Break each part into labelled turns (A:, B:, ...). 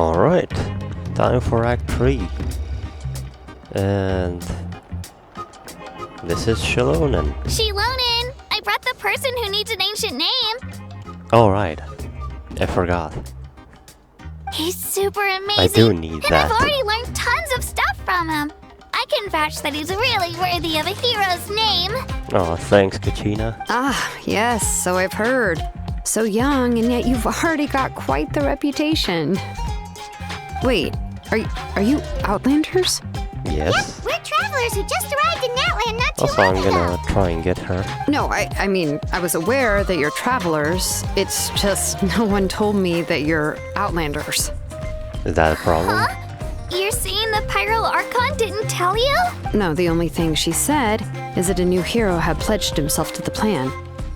A: Alright, time for Act 3. And this is Shalonen.
B: Shilonen! I brought the person who needs an ancient name!
A: Alright, I forgot.
B: He's super amazing!
A: I do need
B: and
A: that.
B: I've already learned tons of stuff from him! I can vouch that he's really worthy of a hero's name!
A: Oh, thanks, Kachina.
C: Ah, yes, so I've heard. So young, and yet you've already got quite the reputation. Wait, are you Outlanders?
A: Yes.
B: We're travelers who just arrived in Natlan not too
A: Also,
B: long
A: I'm gonna try and get her.
C: No, I mean, I was aware that you're travelers. It's just no one told me that you're Outlanders.
A: Is that a problem?
B: Huh? You're saying the Pyro Archon didn't tell you?
C: No, the only thing she said is that a new hero had pledged himself to the plan.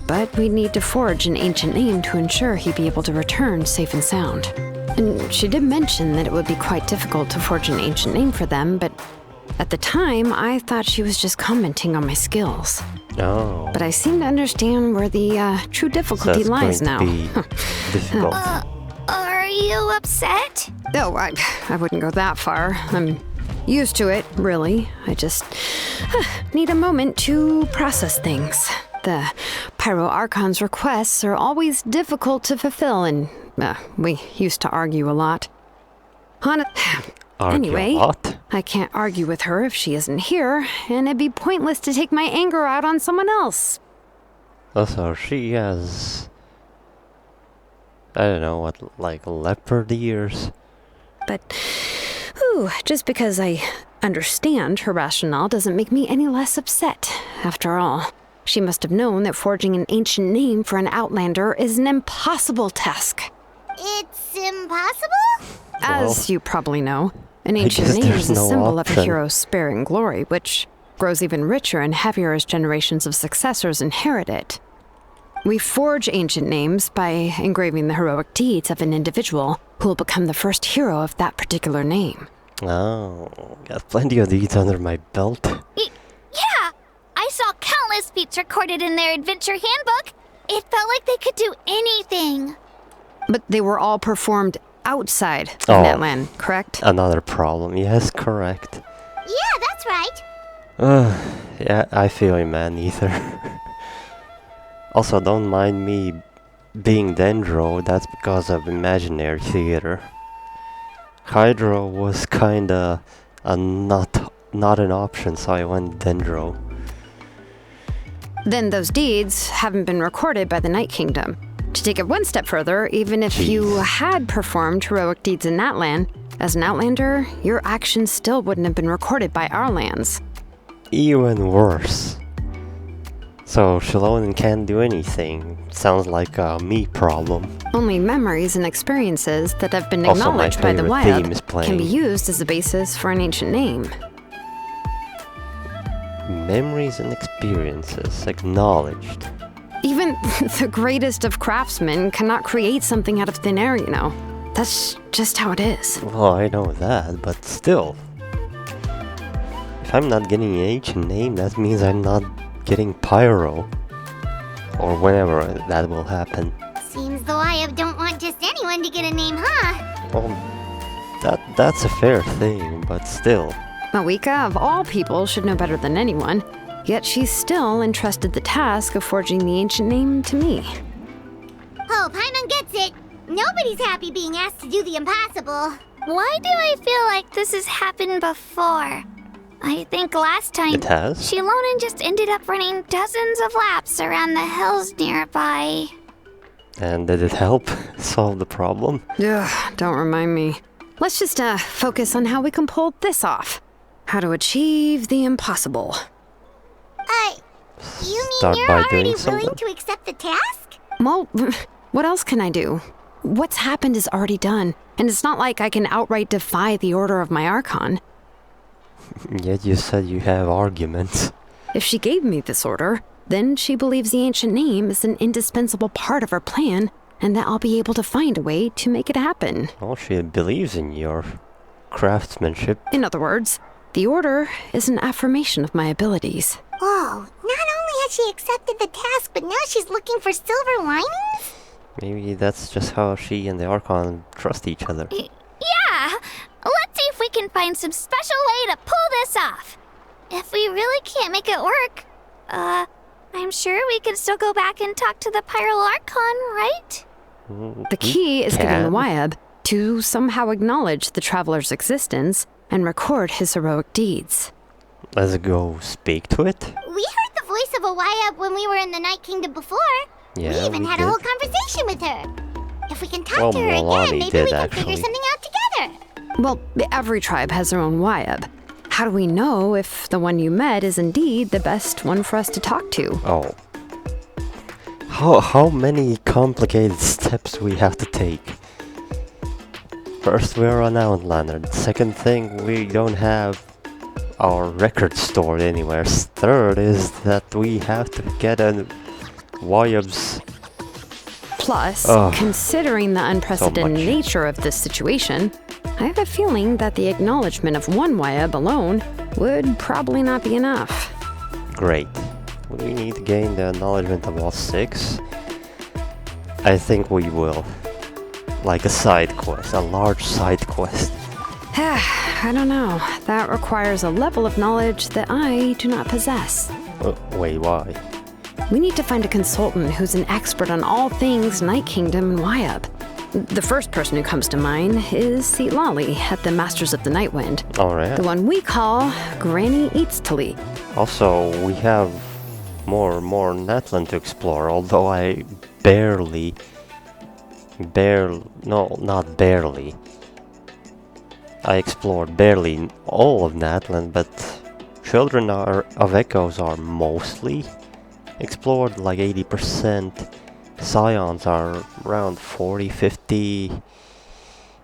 C: But we'd need to forge an ancient name to ensure he'd be able to return safe and sound. And she did mention that it would be quite difficult to forge an ancient name for them, but at the time, I thought she was just commenting on my skills.
A: Oh.
C: But I seem to understand where the true difficulty
A: That's
C: lies
A: going
C: now.
A: to be difficult.
B: Are you upset?
C: Oh, I wouldn't go that far. I'm used to it, really. I just need a moment to process things. The Pyro Archon's requests are always difficult to fulfill, and we used to argue a lot. Anyway,
A: What?
C: I can't argue with her if she isn't here, and it'd be pointless to take my anger out on someone else.
A: Also, she has... I don't know what, like leopard ears?
C: But, just because I understand her rationale doesn't make me any less upset. After all, she must have known that forging an ancient name for an Outlander is an impossible task.
B: It's impossible?
C: As you probably know, an ancient
A: guess
C: name
A: there's
C: is a
A: no
C: symbol of a
A: option.
C: hero's sparing glory, which grows even richer and heavier as generations of successors inherit it. We forge ancient names by engraving the heroic deeds of an individual who will become the first hero of that particular name.
A: Oh, got plenty of these under my belt.
B: Yeah! I saw countless feats recorded in their adventure handbook. It felt like they could do anything.
C: But they were all performed outside of
A: Oh.
C: Natlan, correct?
A: Another problem, yes, correct.
B: Yeah, that's right.
A: Yeah, I feel you, man, either. Also, don't mind me being Dendro, that's because of imaginary theater. Hydro was kinda not an option, so I went Dendro.
C: Then those deeds haven't been recorded by the Night Kingdom. To take it one step further, even if you had performed heroic deeds in Natlan, as an Outlander, your actions still wouldn't have been recorded by our lands.
A: Even worse. So, Shalonen can't do anything. Sounds like a me problem.
C: Only memories and experiences that have been
A: Also, my
C: acknowledged by the
A: favorite
C: wild
A: theme is
C: can
A: playing.
C: be used as a basis for an ancient name.
A: Memories and experiences acknowledged.
C: Even the greatest of craftsmen cannot create something out of thin air, you know. That's just how it is.
A: Well, I know that, but still. If I'm not getting an ancient name, that means I'm not getting Pyro. Or whenever that will happen.
B: Seems the Wyatt don't want just anyone to get a name, huh?
A: Well, that's a fair thing, but still.
C: Mawika, of all people, should know better than anyone. Yet she's still entrusted the task of forging the ancient name to me.
B: Oh, Paimon gets it. Nobody's happy being asked to do the impossible. Why do I feel like this has happened before? I think last time,
A: It has?
B: Shilonen just ended up running dozens of laps around the hills nearby.
A: And did it help solve the problem?
C: Ugh, don't remind me. Let's just focus on how we can pull this off. How to achieve the impossible.
B: You mean
A: Start
B: you're
A: by
B: already
A: doing
B: willing
A: something.
B: to accept the task?
C: Well, what else can I do? What's happened is already done, and it's not like I can outright defy the order of my Archon.
A: Yet you said you have arguments.
C: If she gave me this order, then she believes the ancient name is an indispensable part of her plan, and that I'll be able to find a way to make it happen.
A: Well, she believes in your craftsmanship.
C: In other words, the order is an affirmation of my abilities.
B: Whoa, not only has she accepted the task, but now she's looking for silver linings?
A: Maybe that's just how she and the Archon trust each other.
B: Yeah, find some special way to pull this off. If we really can't make it work, I'm sure we can still go back and talk to the Pyro Archon, right?
C: The key is getting the Wyab to somehow acknowledge the traveler's existence and record his heroic deeds.
A: Let's go speak to it.
B: We heard the voice of a Wyab when we were in the Night Kingdom before.
A: Yeah,
B: we even had
A: did.
B: a whole conversation with her. If we can talk
A: Well,
B: to her
A: Milani
B: again, maybe
A: did,
B: we can
A: actually.
B: figure something out together.
C: Well, every tribe has their own Wyab. How do we know if the one you met is indeed the best one for us to talk to?
A: Oh. How many complicated steps we have to take? First, we're on Outlander. Second thing, we don't have our record stored anywhere. Third is that we have to get a Wyab's.
C: Plus,
A: Ugh.
C: Considering the unprecedented
A: much.
C: nature of this situation, I have a feeling that the acknowledgement of one Wyab alone would probably not be enough.
A: Great. We need to gain the acknowledgement of all 6. I think we will. Like a side quest, a large side quest.
C: I don't know. That requires a level of knowledge that I do not possess.
A: Wait, why?
C: We need to find a consultant who's an expert on all things Night Kingdom and Wyab. The first person who comes to mind is ZCryse at the Masters of the Nightwind.
A: Alright.
C: The one we call Granny Eatstally.
A: Also, we have more Natlan to explore, although I not barely. I explored barely all of Natlan, but Children of Echoes are mostly explored, like 80%. Scions are around 40, 50,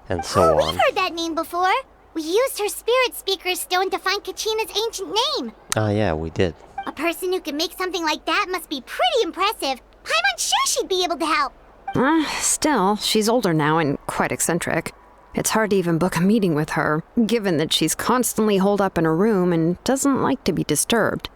A: and so on.
B: We've heard that name before. We used her Spirit Speaker Stone to find Kachina's ancient name.
A: Ah, yeah, we did.
B: A person who can make something like that must be pretty impressive. I'm unsure she'd be able to help.
C: Still, she's older now and quite eccentric. It's hard to even book a meeting with her, given that she's constantly holed up in her room and doesn't like to be disturbed.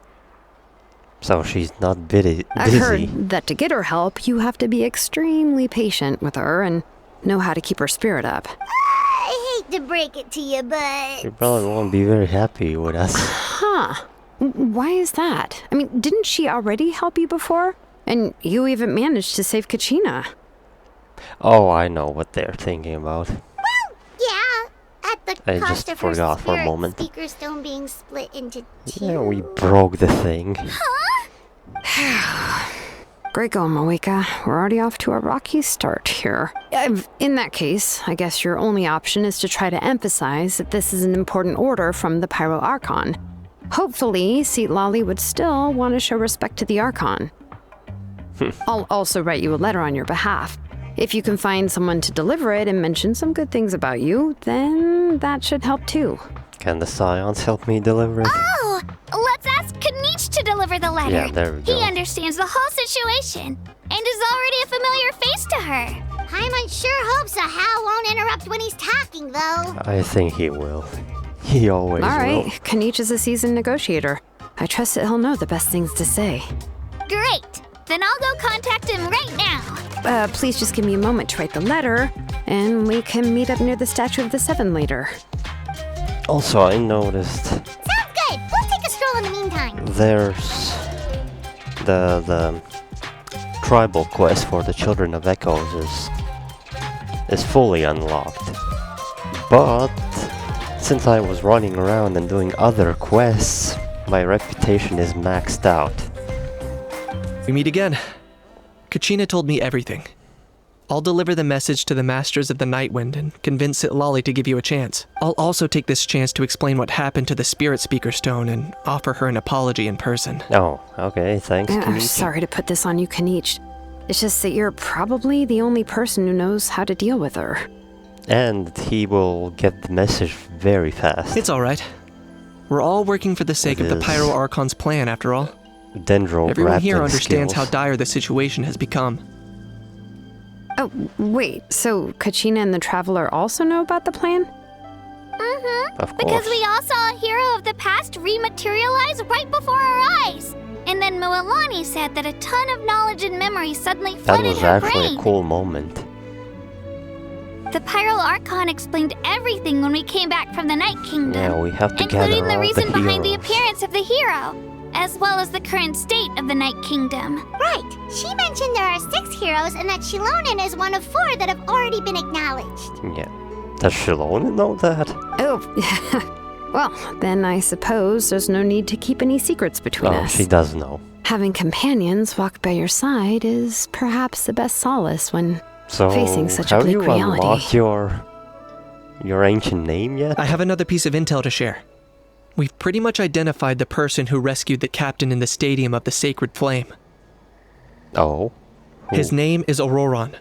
A: So she's not busy.
C: I've heard that to get her help, you have to be extremely patient with her and know how to keep her spirit up.
B: I hate to break it to you, but...
A: She probably won't be very happy with us.
C: Huh. Why is that? I mean, didn't she already help you before? And you even managed to save Kachina.
A: Oh, I know what they're thinking about.
B: Yeah, at the
A: I
B: cost
A: just
B: of her
A: forgot for a
B: Spirit
A: moment.
B: Speaker Stone being split into 2.
A: Yeah, we broke the thing.
C: Great going, Moeka. We're already off to a rocky start here. In that case, I guess your only option is to try to emphasize that this is an important order from the Pyro Archon. Hopefully, ZCryse would still want to show respect to the Archon. I'll also write you a letter on your behalf. If you can find someone to deliver it and mention some good things about you, then that should help too.
A: Can the Scions help me deliver it?
B: Oh, let's ask Kanich to deliver the letter.
A: Yeah, there we go.
B: He understands the whole situation and is already a familiar face to her. Paimon sure hopes Hal won't interrupt when he's talking, though.
A: I think he will. He always
C: All right,
A: will.
C: Kanich is a seasoned negotiator. I trust that he'll know the best things to say.
B: Great. Then I'll go contact him right now.
C: Please just give me a moment to write the letter, and we can meet up near the Statue of the Seven later.
A: Also, I noticed
B: Sounds good. We'll take a stroll in the meantime.
A: there's the tribal quest for the Children of Echoes is fully unlocked. But since I was running around and doing other quests, my reputation is maxed out.
D: We meet again. Kachina told me everything. I'll deliver the message to the Masters of the Nightwind and convince ZCryse to give you a chance. I'll also take this chance to explain what happened to the Spirit Speaker Stone and offer her an apology in person.
A: Oh, okay, thanks,
C: I'm
A: Kanich.
C: sorry to put this on you, Kanich. It's just that you're probably the only person who knows how to deal with her.
A: And he will get the message very fast.
D: It's alright. We're all working for the sake of the
A: is.
D: Pyro Archon's plan, after all.
A: Dendro
D: Everyone here
A: grappling
D: understands how
A: skills.
D: dire the situation has become.
C: Oh, wait, so Kachina and the Traveler also know about the plan?
B: Mm-hmm.
A: Of
B: Because
A: course.
B: we all saw a hero of the past rematerialize right before our eyes. And then Milani said that a ton of knowledge and memory suddenly
A: That
B: flooded
A: was
B: her
A: actually
B: brain.
A: a cool moment.
B: The Pyro Archon explained everything when we came back from the Night Kingdom.
A: Yeah, we have to gather
B: including the
A: all
B: reason
A: the
B: behind the
A: heroes.
B: appearance of the hero, as well as the current state of the Night Kingdom. Right. She mentioned there are 6 heroes and that Shilonen is one of 4 that have already been acknowledged.
A: Yeah. Does Shilonen know that?
C: Oh, well, then I suppose there's no need to keep any secrets between
A: Oh,
C: us.
A: she does know.
C: Having companions walk by your side is perhaps the best solace when
A: So,
C: facing such a
A: have
C: bleak
A: you
C: reality.
A: unlocked your ancient name yet?
D: I have another piece of intel to share. We've pretty much identified the person who rescued the captain in the Stadium of the Sacred Flame.
A: Oh. Who?
D: His name is Auroron,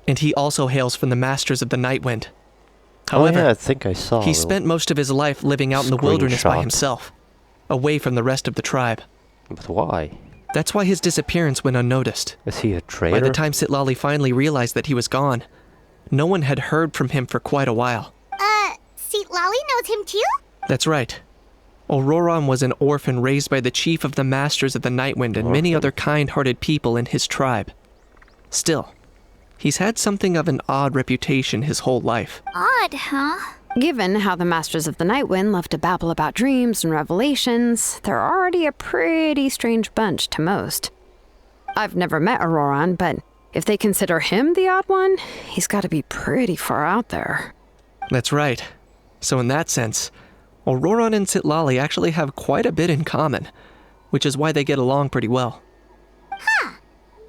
D: and he also hails from the Masters of the Nightwind.
A: Oh
D: However,
A: yeah, I think I saw.
D: he spent most of his life living out in the wilderness by
A: Screenshot.
D: himself, away from the rest of the tribe.
A: But why?
D: That's why his disappearance went unnoticed.
A: Is he a traitor?
D: By the time Sitlali finally realized that he was gone, no one had heard from him for quite a while.
B: Seat Lolly knows him too?
D: That's right. Auroron was an orphan raised by the chief of the Masters of the Nightwind and many other kind-hearted people in his tribe. Still, he's had something of an odd reputation his whole life.
B: Odd, huh?
C: Given how the Masters of the Nightwind love to babble about dreams and revelations, they're already a pretty strange bunch to most. I've never met Auroron, but if they consider him the odd one, he's got to be pretty far out there.
D: That's right. So in that sense, Auroron and Sitlali actually have quite a bit in common, which is why they get along pretty well.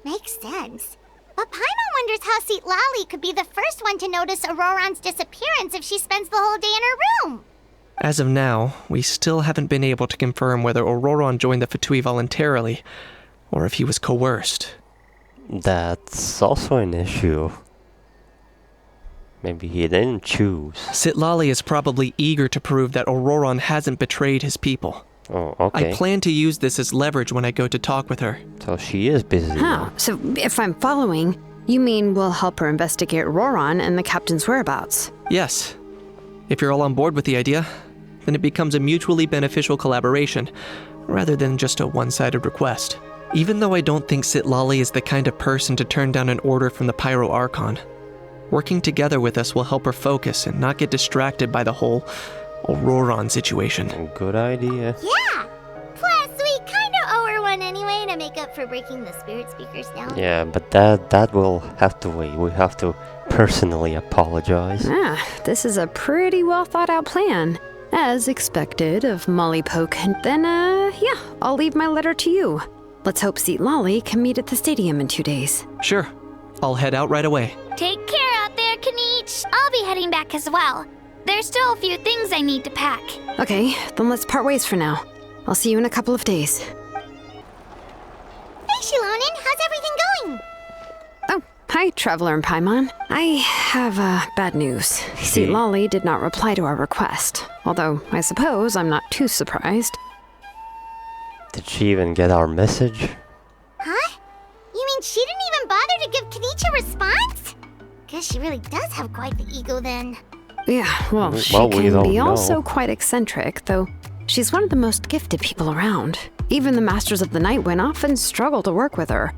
B: Makes sense. But Paimon wonders how Seat Lolly could be the first one to notice Auroron's disappearance if she spends the whole day in her room.
D: As of now, we still haven't been able to confirm whether Auroron joined the Fatui voluntarily, or if he was coerced.
A: That's also an issue. Maybe he didn't choose.
D: Sitlali is probably eager to prove that Auroron hasn't betrayed his people.
A: Oh, okay.
D: I plan to use this as leverage when I go to talk with her.
A: So she is busy.
C: Huh, so if I'm following, you mean we'll help her investigate Auroron and the captain's whereabouts?
D: Yes. If you're all on board with the idea, then it becomes a mutually beneficial collaboration, rather than just a one-sided request. Even though I don't think Sitlali is the kind of person to turn down an order from the Pyro Archon, working together with us will help her focus and not get distracted by the whole Auroron situation.
A: Good idea.
B: Yeah! Plus, we kinda owe her one anyway to make up for breaking the spirit speakers down.
A: Yeah, but that will have to wait. We have to personally apologize.
C: This is a pretty well thought out plan. As expected of Molly Poke. Then, yeah, I'll leave my letter to you. Let's hope Seat Lolly can meet at the stadium in 2 days.
D: Sure. I'll head out right away.
B: Take care out there, Kanich. I'll be heading back as well. There's still a few things I need to pack.
C: Okay, then let's part ways for now. I'll see you in a couple of days.
B: Hey, Shilonen, how's everything going?
C: Oh, hi, Traveler and Paimon. I have bad news. Seat Lolly did not reply to our request, although I suppose I'm not too surprised.
A: Did she even get our message?
B: Huh? You mean she didn't even bother to give Kanich a response? Guess she really does have quite the ego then.
C: Yeah, well, she
A: Well, we
C: can
A: don't
C: be
A: know.
C: also quite eccentric, though she's one of the most gifted people around. Even the Masters of the Nightwind often struggle to work with her.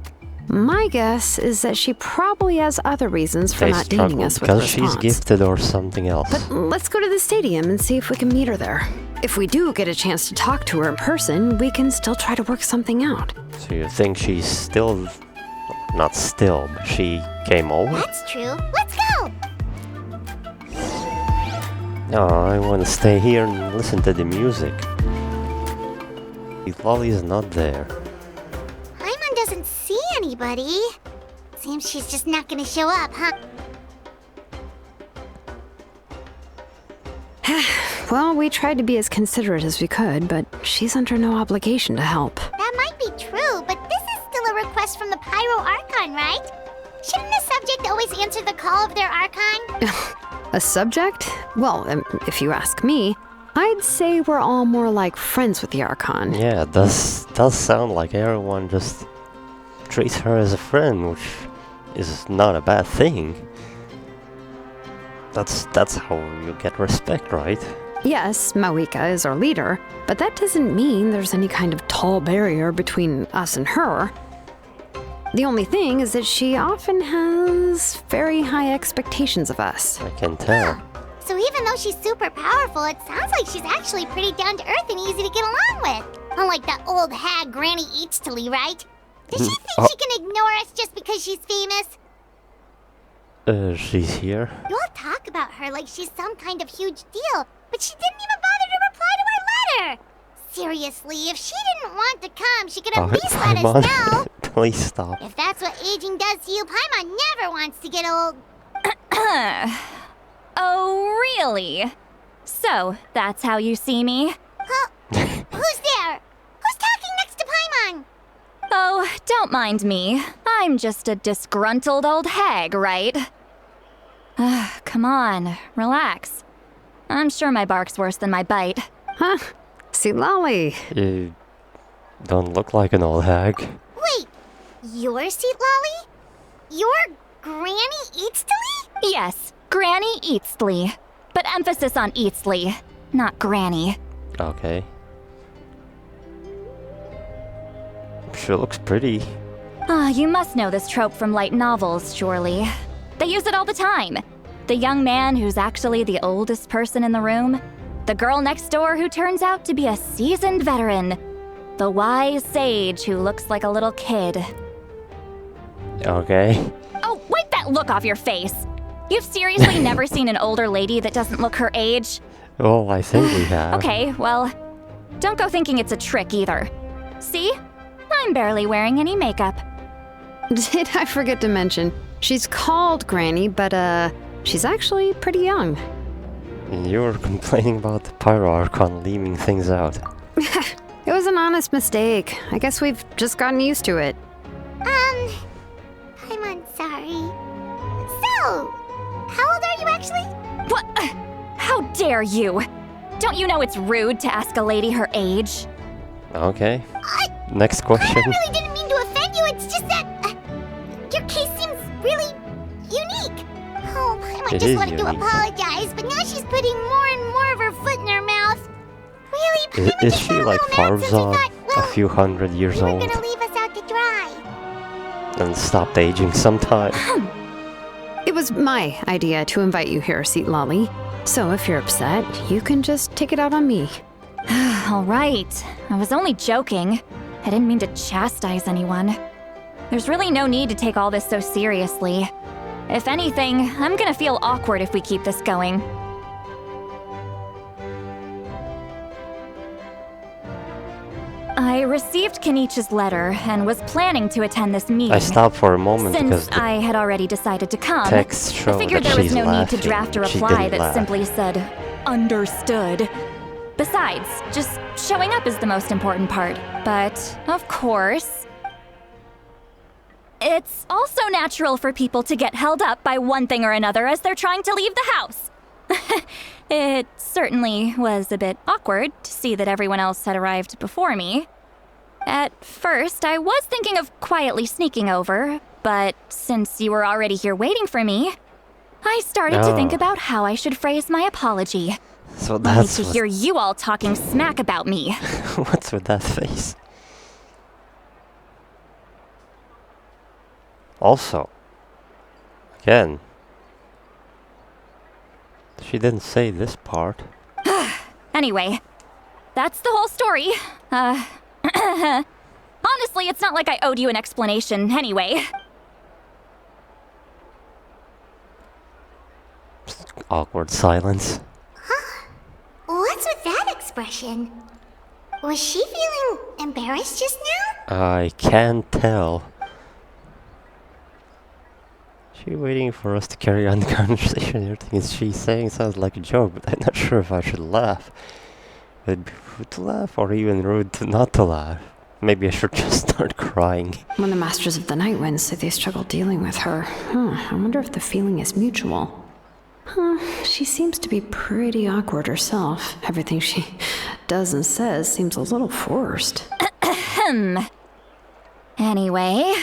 C: My guess is that she probably has other reasons for
A: They
C: not deigning
A: struggle
C: us with
A: because
C: response.
A: she's gifted or something else.
C: But let's go to the stadium and see if we can meet her there. If we do get a chance to talk to her in person, we can still try to work something out.
A: So you think she's still... Not still, but she came over?
B: That's true. Let's go!
A: No, I want to stay here and listen to the music. Lolly's not there.
B: Paimon doesn't see anybody. Seems she's just not gonna show up, huh?
C: Well, we tried to be as considerate as we could, but she's under no obligation to help.
B: That might be true, but this is still a request from the Pyro Archon, right? Shouldn't the subject always answer the call of their Archon?
C: A subject? Well, if you ask me, I'd say we're all more like friends with the Archon.
A: Yeah, it does sound like everyone just treats her as a friend, which is not a bad thing. That's how you get respect, right?
C: Yes, Mawika is our leader, but that doesn't mean there's any kind of tall barrier between us and her. The only thing is that she often has very high expectations of us.
A: I can tell.
B: So even though she's super powerful, it sounds like she's actually pretty down to earth and easy to get along with. Unlike that old hag Granny Eatstily, right? Does she think she can ignore us just because she's famous?
A: She's here.
B: You all talk about her like she's some kind of huge deal, but she didn't even bother to reply to our letter. Seriously, if she didn't want to come, she could at least let us know.
A: Please stop.
B: If that's what aging does to you, Paimon never wants to get old.
E: Oh, really? So, that's how you see me?
B: Huh? Who's there? Who's talking next to Paimon?
E: Oh, don't mind me. I'm just a disgruntled old hag, right? Come on, relax. I'm sure my bark's worse than my bite.
C: Huh? See, Lolly.
A: You don't look like an old hag.
B: Wait, you're Seat Lolly? You're Granny Eatstily?
E: Yes, Granny Eatstly. But emphasis on Eatstly, not Granny.
A: Okay. She looks pretty.
E: You must know this trope from light novels, surely. They use it all the time. The young man who's actually the oldest person in the room. The girl next door who turns out to be a seasoned veteran. The wise sage who looks like a little kid.
A: Okay.
E: Oh, wipe that look off your face! You've seriously never seen an older lady that doesn't look her age?
A: Well, I think we have.
E: Okay, well, don't go thinking it's a trick either. See? I'm barely wearing any makeup.
C: Did I forget to mention, she's called Granny, but she's actually pretty young.
A: You were complaining about the Pyro Archon leaving things out.
C: It was an honest mistake. I guess we've just gotten used to it.
B: Paimon, sorry. So, how old are you actually?
E: What? How dare you? Don't you know it's rude to ask a lady her age?
A: Okay. Next question.
B: I really didn't mean to offend you, it's just that your case seems really unique. Oh, Paimon
A: It
B: just
A: is
B: wanted to
A: unique.
B: apologize, but now she's putting more and more of her foot in her mouth. Really, Paimon
A: Is
B: just
A: she
B: got a
A: like
B: little mad since we
A: Farza,
B: thought,
A: a
B: well,
A: few hundred years
B: you were
A: old,
B: gonna leave us out to dry.
A: and stopped aging sometime?
C: It was my idea to invite you here, Seat Lolly. So if you're upset, you can just take it out on me.
E: All right. I was only joking. I didn't mean to chastise anyone. There's really no need to take all this so seriously. If anything, I'm gonna feel awkward if we keep this going. I received Kenichi's letter and was planning to attend this meeting.
A: I stopped for a moment because
E: Since
A: the
E: I had already decided to come,
A: text
E: I
A: showed
E: figured
A: that
E: there was
A: she's
E: no
A: laughing.
E: need to draft a
A: She
E: reply
A: didn't
E: that
A: laugh.
E: simply said, understood. Besides, just showing up is the most important part. But, of course, it's also natural for people to get held up by one thing or another as they're trying to leave the house. It certainly was a bit awkward to see that everyone else had arrived before me. At first, I was thinking of quietly sneaking over, but since you were already here waiting for me, I started to think
A: Oh.
E: about how I should phrase my apology.
A: So
E: Only
A: that's
E: to hear you all talking smack about me.
A: what's with that face? Also, again, she didn't say this part.
E: Anyway, that's the whole story. Honestly, it's not like I owed you an explanation anyway.
A: Awkward silence.
B: What's with that expression? Was she feeling embarrassed just now?
A: I can't tell. She waiting for us to carry on the conversation. Everything she's saying sounds like a joke, but I'm not sure if I should laugh. It'd be rude to laugh, or even rude to not to laugh. Maybe I should just start crying.
C: When the Masters of the Night Wind say they struggle dealing with her, I wonder if the feeling is mutual. She seems to be pretty awkward herself. Everything she does and says seems a little forced.
E: Anyway,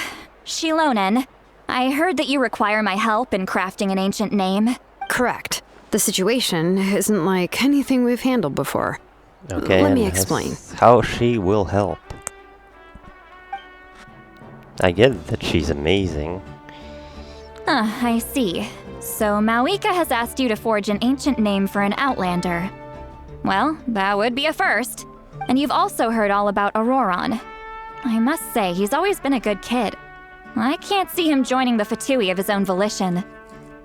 E: Shilonen, I heard that you require my help in crafting an ancient name.
C: Correct. The situation isn't like anything we've handled before.
A: Okay,
C: Let me
A: and
C: explain.
A: how she will help. I get that she's amazing.
E: I see. So Mawika has asked you to forge an ancient name for an Outlander. Well, that would be a first. And you've also heard all about Auroron. I must say, he's always been a good kid. I can't see him joining the Fatui of his own volition.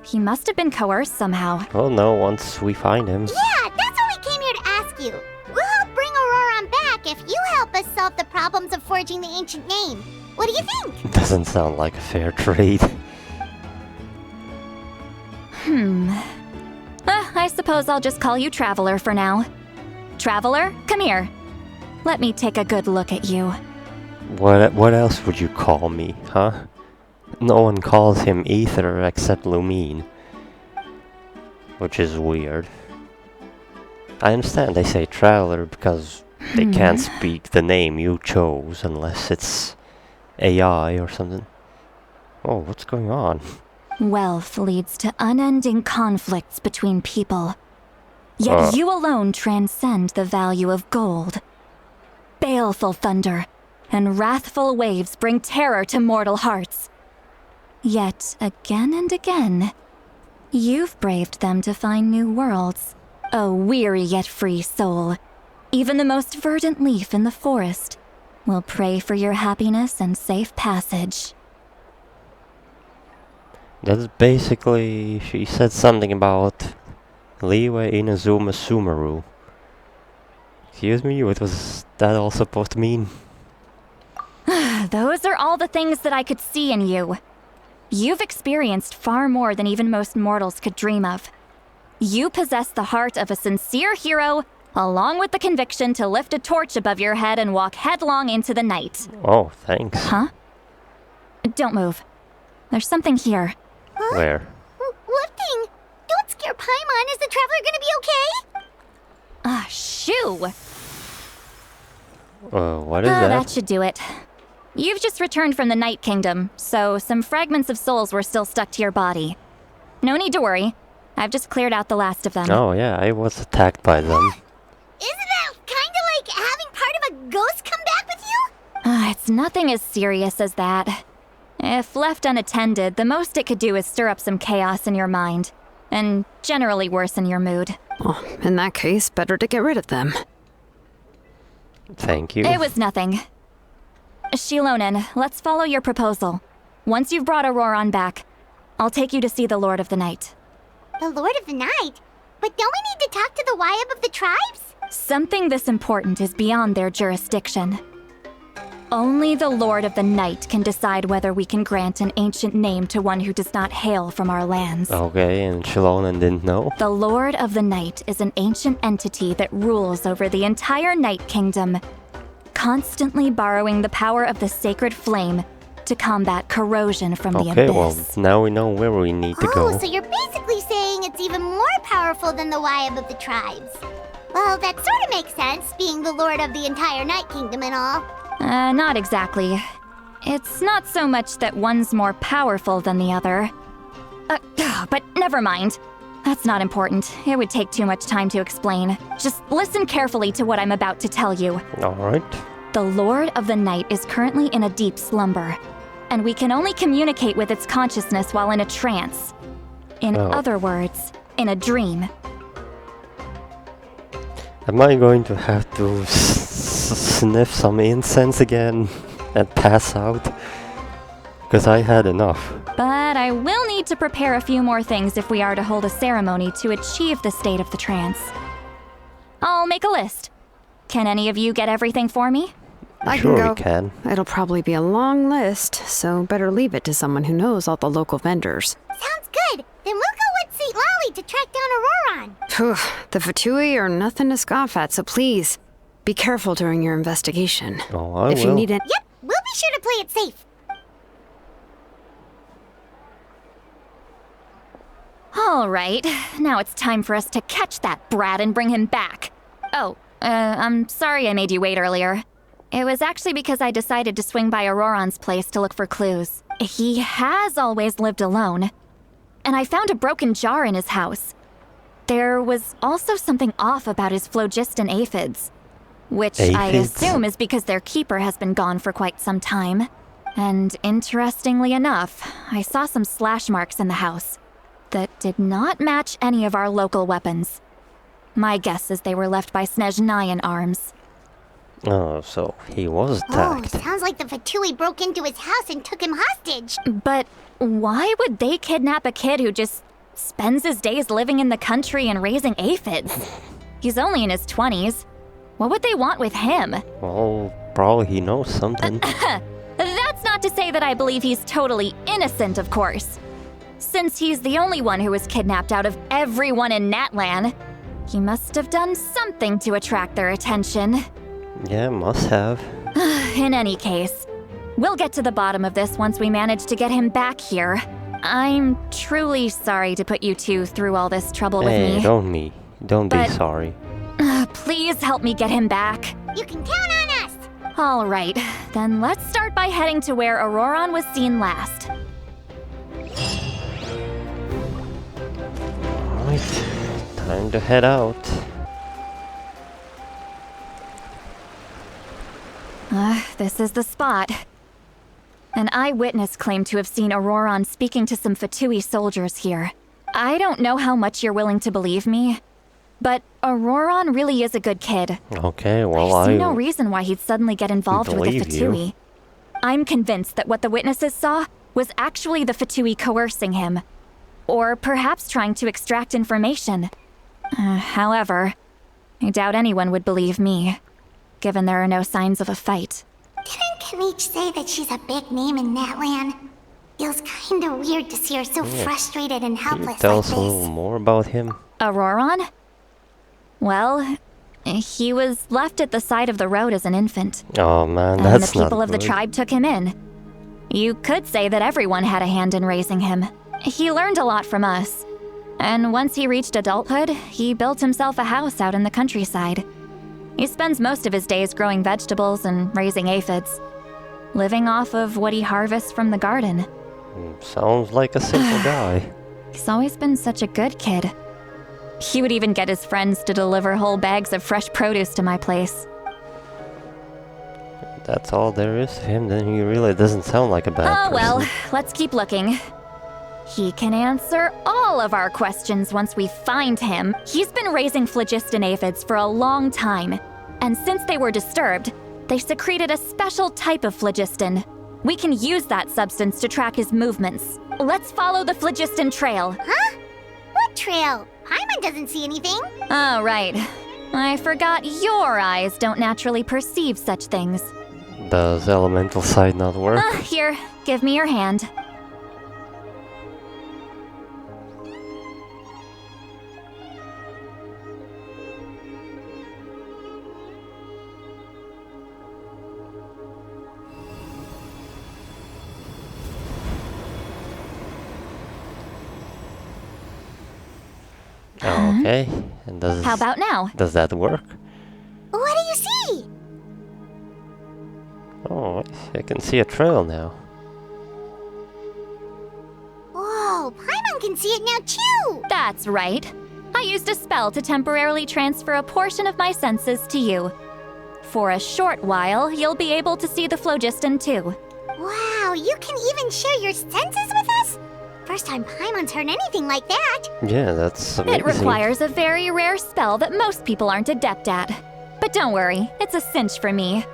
E: He must have been coerced somehow.
A: Well, no, once we find him.
B: Yeah, that's what we came here to ask you. We'll help bring Auroron back if you help us solve the problems of forging the ancient name. What do you think?
A: Doesn't sound like a fair trade.
E: I suppose I'll just call you Traveler for now. Traveler, come here. Let me take a good look at you.
A: What else would you call me, huh? No one calls him Ether except Lumine. Which is weird. I understand they say Traveler because they can't speak the name you chose unless it's AI or something. Oh, what's going on?
E: Wealth leads to unending conflicts between people. Yet you alone transcend the value of gold. Baleful thunder and wrathful waves bring terror to mortal hearts. Yet again and again, you've braved them to find new worlds. O weary yet free soul, even the most verdant leaf in the forest will pray for your happiness and safe passage.
A: That's basically... she said something about Liwe Inazuma Sumeru. Excuse me, what was that all supposed to mean?
E: Those are all the things that I could see in you. You've experienced far more than even most mortals could dream of. You possess the heart of a sincere hero, along with the conviction to lift a torch above your head and walk headlong into the night.
A: Oh, thanks.
E: Huh? Don't move. There's something here.
B: Huh?
A: Where?
B: What thing? Don't scare Paimon. Is the Traveler gonna be okay?
E: Shoo!
A: What is that?
E: That should do it. You've just returned from the Night Kingdom, so some fragments of souls were still stuck to your body. No need to worry. I've just cleared out the last of them.
A: Oh yeah, I was attacked by them.
B: Isn't that kinda like having part of a ghost come back with you?
E: It's nothing as serious as that. If left unattended, the most it could do is stir up some chaos in your mind, and generally worsen your mood.
C: Oh, in that case, better to get rid of them.
A: Thank you.
E: It was nothing. Shilonen, let's follow your proposal. Once you've brought Auroron back, I'll take you to see the Lord of the Night.
B: The Lord of the Night? But don't we need to talk to the Wyab of the tribes?
E: Something this important is beyond their jurisdiction. Only the Lord of the Night can decide whether we can grant an ancient name to one who does not hail from our lands.
A: Okay, and Shilonen didn't know?
E: The Lord of the Night is an ancient entity that rules over the entire Night Kingdom, constantly borrowing the power of the sacred flame to combat corrosion from the
A: Okay,
E: abyss.
A: well, now we know where we need to go.
B: Oh, so you're basically saying it's even more powerful than the Wyab of the tribes. Well, that sort of makes sense, being the Lord of the entire Night Kingdom and all.
E: Not exactly. It's not so much that one's more powerful than the other. But never mind. That's not important. It would take too much time to explain. Just listen carefully to what I'm about to tell you.
A: Alright.
E: The Lord of the Night is currently in a deep slumber, and we can only communicate with its consciousness while in a trance. In other words, in a dream.
A: Am I going to have to sniff some incense again and pass out? Because I had enough.
E: But I will need to prepare a few more things if we are to hold a ceremony to achieve the state of the trance. I'll make a list. Can any of you get everything for me?
C: I
A: Sure
C: can go.
A: we can.
C: It'll probably be a long list, so better leave it to someone who knows all the local vendors.
B: Sounds good. Then we'll go with St. Lolly to track down Auroron.
C: Phew, the Fatui are nothing to scoff at, so please, be careful during your investigation.
A: Oh, I
C: if
A: will.
C: you need it.
B: Yep, we'll be sure to play it safe.
E: All right, now it's time for us to catch that brat and bring him back. Oh, I'm sorry I made you wait earlier. It was actually because I decided to swing by Auroron's place to look for clues. He has always lived alone, and I found a broken jar in his house. There was also something off about his phlogiston aphids, which I
A: Aphids?
E: assume is because their keeper has been gone for quite some time. And interestingly enough, I saw some slash marks in the house that did not match any of our local weapons. My guess is they were left by Snezhnayan arms.
A: Oh, so he was
B: Oh,
A: attacked.
B: sounds like the Fatui broke into his house and took him hostage.
E: But why would they kidnap a kid who just spends his days living in the country and raising aphids? He's only in his 20s. What would they want with him?
A: Well, probably he knows something.
E: That's not to say that I believe he's totally innocent, of course. Since he's the only one who was kidnapped out of everyone in Natlan, he must have done something to attract their attention.
A: Yeah, must have.
E: In any case, we'll get to the bottom of this once we manage to get him back here. I'm truly sorry to put you two through all this trouble with
A: Hey,
E: me.
A: don't be
E: But-
A: sorry.
E: Please help me get him back.
B: You can count on us.
E: All right, then let's start by heading to where Auroron was seen last.
A: Alright, time to head out.
E: This is the spot. An eyewitness claimed to have seen Auroron speaking to some Fatui soldiers here. I don't know how much you're willing to believe me, but Auroron really is a good kid.
A: Okay, well,
E: I see no reason why he'd suddenly get involved with the
A: believe you.
E: Fatui. I'm convinced that what the witnesses saw was actually the Fatui coercing him, or perhaps trying to extract information. However, I doubt anyone would believe me, given there are no signs of a fight.
B: Didn't Kanich say that she's a big name in Natlan? Feels kinda weird to see her so frustrated and
A: Can you
B: helpless
A: tell
B: like
A: us a little
B: this.
A: more about him?
E: Auroron? Well, he was left at the side of the road as an infant,
A: Oh man,
E: and
A: that's
E: the people
A: not
E: of the
A: good.
E: tribe took him in. You could say that everyone had a hand in raising him. He learned a lot from us. And once he reached adulthood, he built himself a house out in the countryside. He spends most of his days growing vegetables and raising aphids, living off of what he harvests from the garden.
A: Sounds like a simple guy.
E: He's always been such a good kid. He would even get his friends to deliver whole bags of fresh produce to my place.
A: That's all there is to him, then he really doesn't sound like a bad
E: Oh
A: person.
E: well, let's keep looking. He can answer all of our questions once we find him. He's been raising phlogiston aphids for a long time, and since they were disturbed, they secreted a special type of phlogiston. We can use that substance to track his movements. Let's follow the phlogiston trail.
B: Huh? What trail? Paimon doesn't see anything.
E: Oh, right. I forgot your eyes don't naturally perceive such things.
A: Does elemental sight not work?
E: Here, give me your hand.
A: Okay. And does
E: How about now?
A: does that work?
B: What do you see?
A: Oh, I can see a trail now.
B: Whoa, Paimon can see it now too.
E: That's right. I used a spell to temporarily transfer a portion of my senses to you. For a short while, you'll be able to see the phlogiston too.
B: Wow, you can even share your senses with us? First time Paimon's heard anything like that.
A: Yeah, that's amazing.
E: It requires a very rare spell that most people aren't adept at. But don't worry, it's a cinch for me.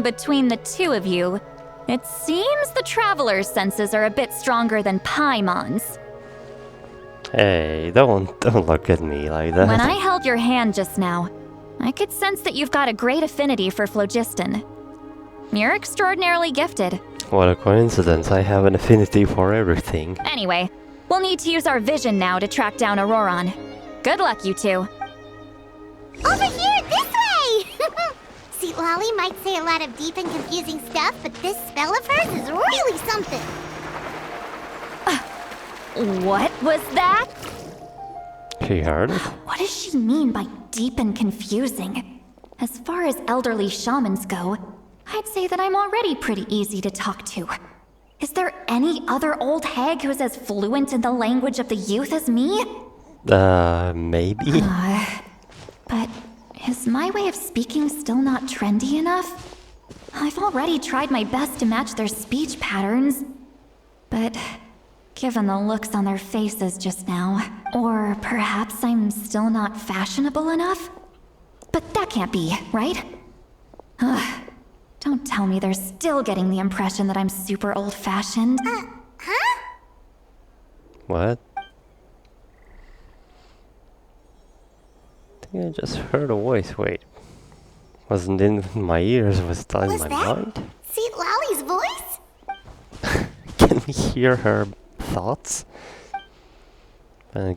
E: Between the two of you, it seems the traveler's senses are a bit stronger than Paimon's.
A: Hey, don't look at me like that.
E: When I held your hand just now, I could sense that you've got a great affinity for phlogiston. You're extraordinarily gifted.
A: What a coincidence, I have an affinity for everything.
E: Anyway, we'll need to use our vision now to track down Auroron. Good luck, you two.
B: Over here, this way! See, Lolly might say a lot of deep and confusing stuff, but this spell of hers is really something.
E: What was that?
A: She heard it?
E: What does she mean by deep and confusing? As far as elderly shamans go, I'd say that I'm already pretty easy to talk to. Is there any other old hag who's as fluent in the language of the youth as me?
A: Maybe?
E: But is my way of speaking still not trendy enough? I've already tried my best to match their speech patterns. But given the looks on their faces just now, or perhaps I'm still not fashionable enough? But that can't be, right? Ugh. Don't tell me they're still getting the impression that I'm super old-fashioned.
B: Huh?
A: What? I think I just heard a voice. Wait. Wasn't in my ears, was that in
B: Was
A: my
B: that
A: mind?
B: Seat Lolly's voice?
A: Can we hear her thoughts? I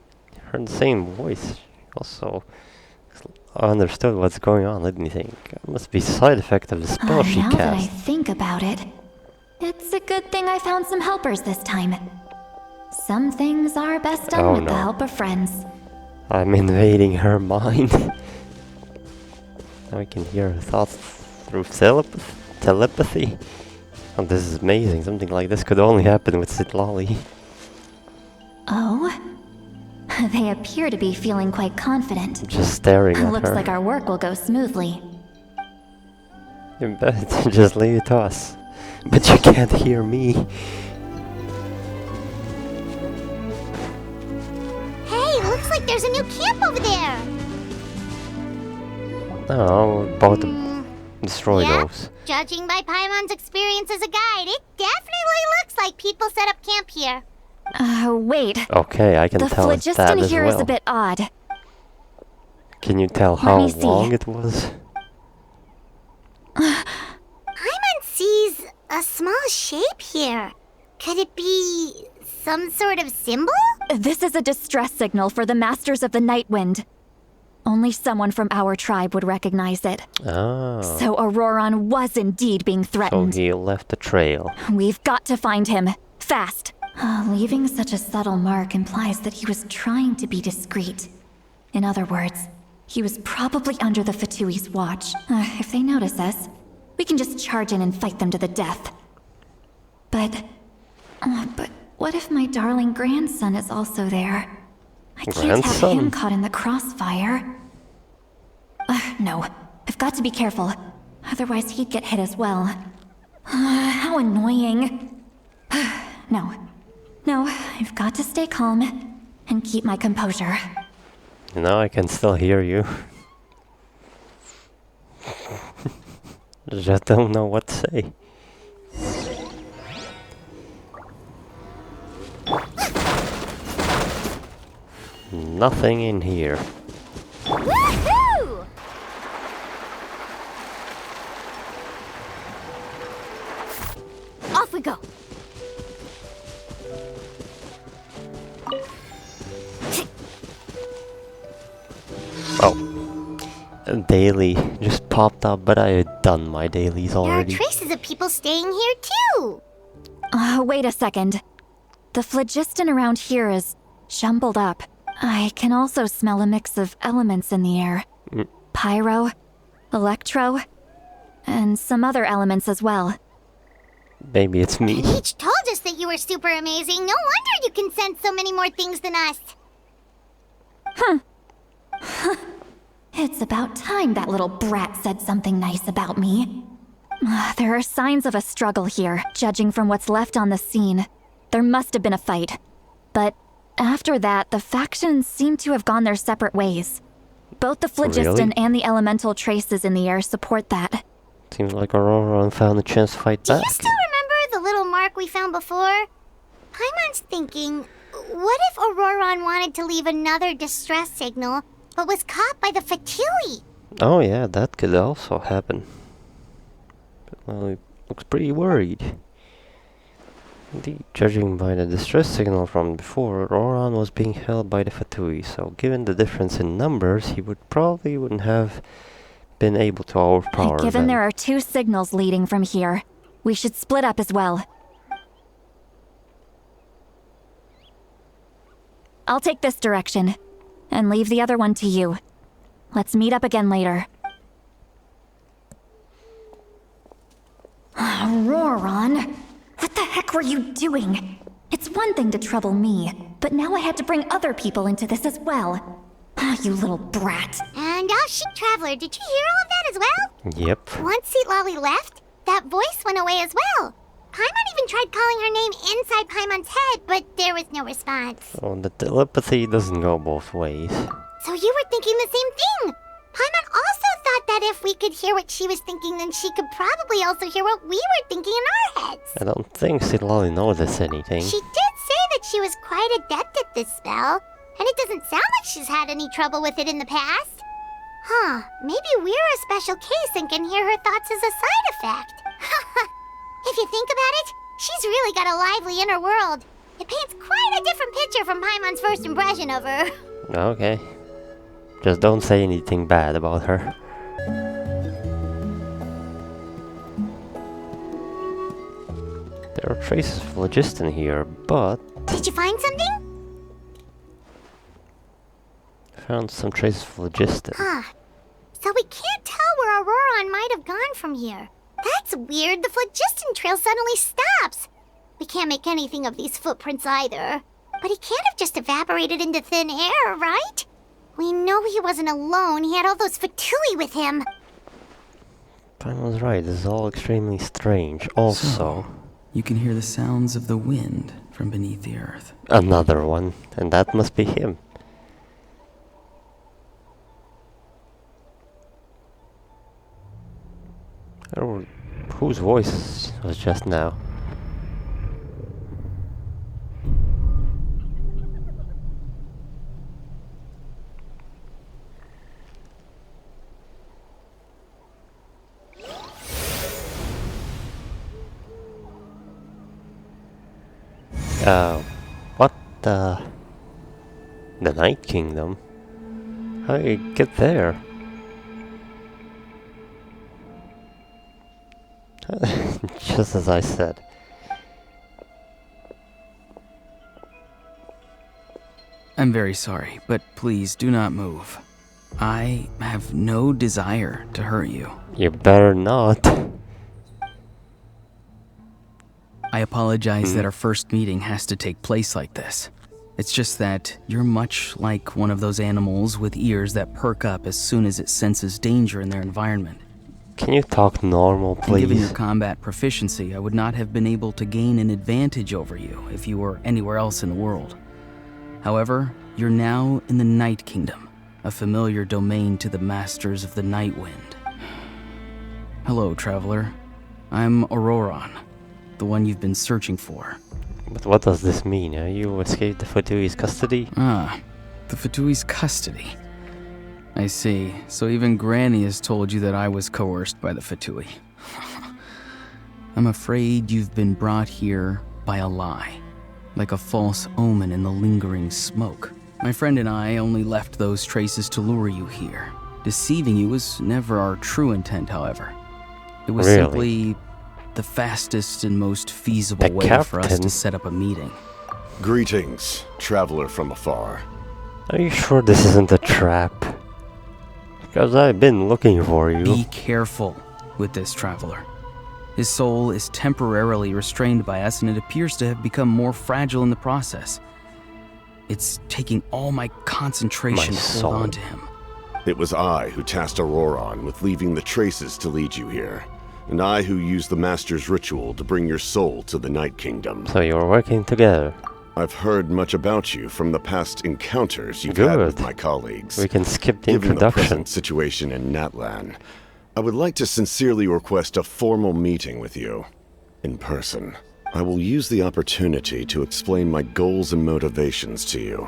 A: heard the same voice. Also, I understood what's going on. Let me think. It must be a side effect of the spell she
E: Now that I
A: cast.
E: think about it, it's a good thing I found some helpers this time. Some things are best done
A: Oh,
E: with the
A: no.
E: help of friends.
A: I'm invading her mind. Now I can hear her thoughts through telepathy. Oh, this is amazing. Something like this could only happen with Sitlali.
E: Oh? They appear to be feeling quite confident.
A: Just staring at
E: Looks
A: her.
E: like our work will go smoothly.
A: You bet. Just leave it to us. But you can't hear me.
B: Hey, looks like there's a new camp over there.
A: Oh, we're about to destroy
B: Yeah?
A: those.
B: Judging by Paimon's experience as a guide, it definitely looks like people set up camp here.
E: Wait.
A: Okay, I can
E: The
A: tell it's that
E: phlogiston
A: as
E: here
A: well.
E: is a bit odd.
A: Can you tell how
E: me see.
A: long it was?
B: Paimon sees a small shape here. Could it be some sort of symbol?
E: This is a distress signal for the Masters of the Night Wind. Only someone from our tribe would recognize it.
A: Ah,
E: So Auroron was indeed being
A: so
E: threatened.
A: he left a trail.
E: We've got to find him. Fast. Leaving such a subtle mark implies that he was trying to be discreet. In other words, he was probably under the Fatui's watch. If they notice us, we can just charge in and fight them to the death. But what if my darling grandson is also there? I can't have
A: Grandson?
E: him caught in the crossfire. No, I've got to be careful. Otherwise he'd get hit as well. How annoying. No, I've got to stay calm and keep my composure.
A: Now I can still hear you. Just don't know what to say. Nothing in here.
B: Woohoo! Off we go.
A: Oh. A daily just popped up, but I had done my dailies
B: There are
A: already.
B: traces of people staying here too.
E: Wait a second. The phlogiston around here is jumbled up. I can also smell a mix of elements in the air. Pyro, electro, and some other elements as well.
A: Maybe it's me.
B: You each told us that you were super amazing. No wonder you can sense so many more things than us.
E: It's about time that little brat said something nice about me. There are signs of a struggle here, judging from what's left on the scene. There must have been a fight. But after that, the factions seem to have gone their separate ways. Both the phlogiston
A: Really?
E: and the elemental traces in the air support that.
A: Seems like Auroron found a chance to fight
B: Do
A: back.
B: you still remember the little mark we found before? Paimon's thinking, what if Auroron wanted to leave another distress signal, but was caught by the Fatui?
A: Oh yeah, that could also happen. But, well, he looks pretty worried. Indeed, judging by the distress signal from before, Auroron was being held by the Fatui, so given the difference in numbers, he wouldn't have been able to overpower
E: Given
A: them.
E: there are two signals leading from here, we should split up as well. I'll take this direction, and leave the other one to you. Let's meet up again later. Auroron, what the heck were you doing? It's one thing to trouble me, but now I had to bring other people into this as well. You little brat.
B: And Sheep Traveler, did you hear all of that as well?
A: Yep.
B: Once Seat Lolly left, that voice went away as well. Paimon even tried calling her name inside Paimon's head, but there was no response.
A: Oh, the telepathy doesn't go both ways.
B: So you were thinking the same thing. Paimon also thought that if we could hear what she was thinking, then she could probably also hear what we were thinking in our heads.
A: I don't think Silali noticed anything.
B: She did say that she was quite adept at this spell, and it doesn't sound like she's had any trouble with it in the past. Huh, maybe we're a special case and can hear her thoughts as a side effect. If you think about it, she's really got a lively inner world. It paints quite a different picture from Paimon's first impression of her.
A: Okay. Just don't say anything bad about her. There are traces of phlogiston here, but...
B: Did you find something?
A: Found some traces of phlogiston.
B: Huh. So we can't tell where Auroron might have gone from here. That's weird. The phlogiston trail suddenly stops. We can't make anything of these footprints either. But he can't have just evaporated into thin air, right? We know he wasn't alone. He had all those Fatui with him.
A: Paimon was right. This is all extremely strange. Also...
F: You can hear the sounds of the wind from beneath the earth.
A: Another one. And that must be him. Oh, whose voice was just now? What the Night Kingdom? How do you get there? Just as I said.
F: I'm very sorry, but please do not move. I have no desire to hurt you.
A: You better not.
F: I apologize that our first meeting has to take place like this. It's just that you're much like one of those animals with ears that perk up as soon as it senses danger in their environment.
A: Can you talk normal,
F: And given your
A: please?
F: combat proficiency, I would not have been able to gain an advantage over you if you were anywhere else in the world. However, you're now in the Night Kingdom, a familiar domain to the Masters of the Night Wind. Hello, traveler. I'm Auroron, the one you've been searching for.
A: But what does this mean? You escaped the Fatui's custody?
F: Ah, the Fatui's custody. I see. So even Granny has told you that I was coerced by the Fatui. I'm afraid you've been brought here by a lie, like a false omen in the lingering smoke. My friend and I only left those traces to lure you here. Deceiving you was never our true intent, however. It was
A: Really?
F: simply the fastest and most feasible
A: The
F: way for us
A: captain?
F: to set up a meeting.
G: Greetings, traveler from afar.
A: Are you sure this isn't a trap? Because I've been looking for you.
F: Be careful with this traveler. His soul is temporarily restrained by us, and it appears to have become more fragile in the process. It's taking all my concentration
A: My
F: to
A: soul.
F: hold on to him.
G: It was I who tasked Auroron with leaving the traces to lead you here, and I who used the Master's ritual to bring your soul to the Night Kingdom.
A: So you're working together.
G: I've heard much about you from the past encounters you've had with
A: Good.
G: my colleagues.
A: We can skip the
G: Given the
A: introduction.
G: present situation in Natlan, I would like to sincerely request a formal meeting with you, in person. I will use the opportunity to explain my goals and motivations to you,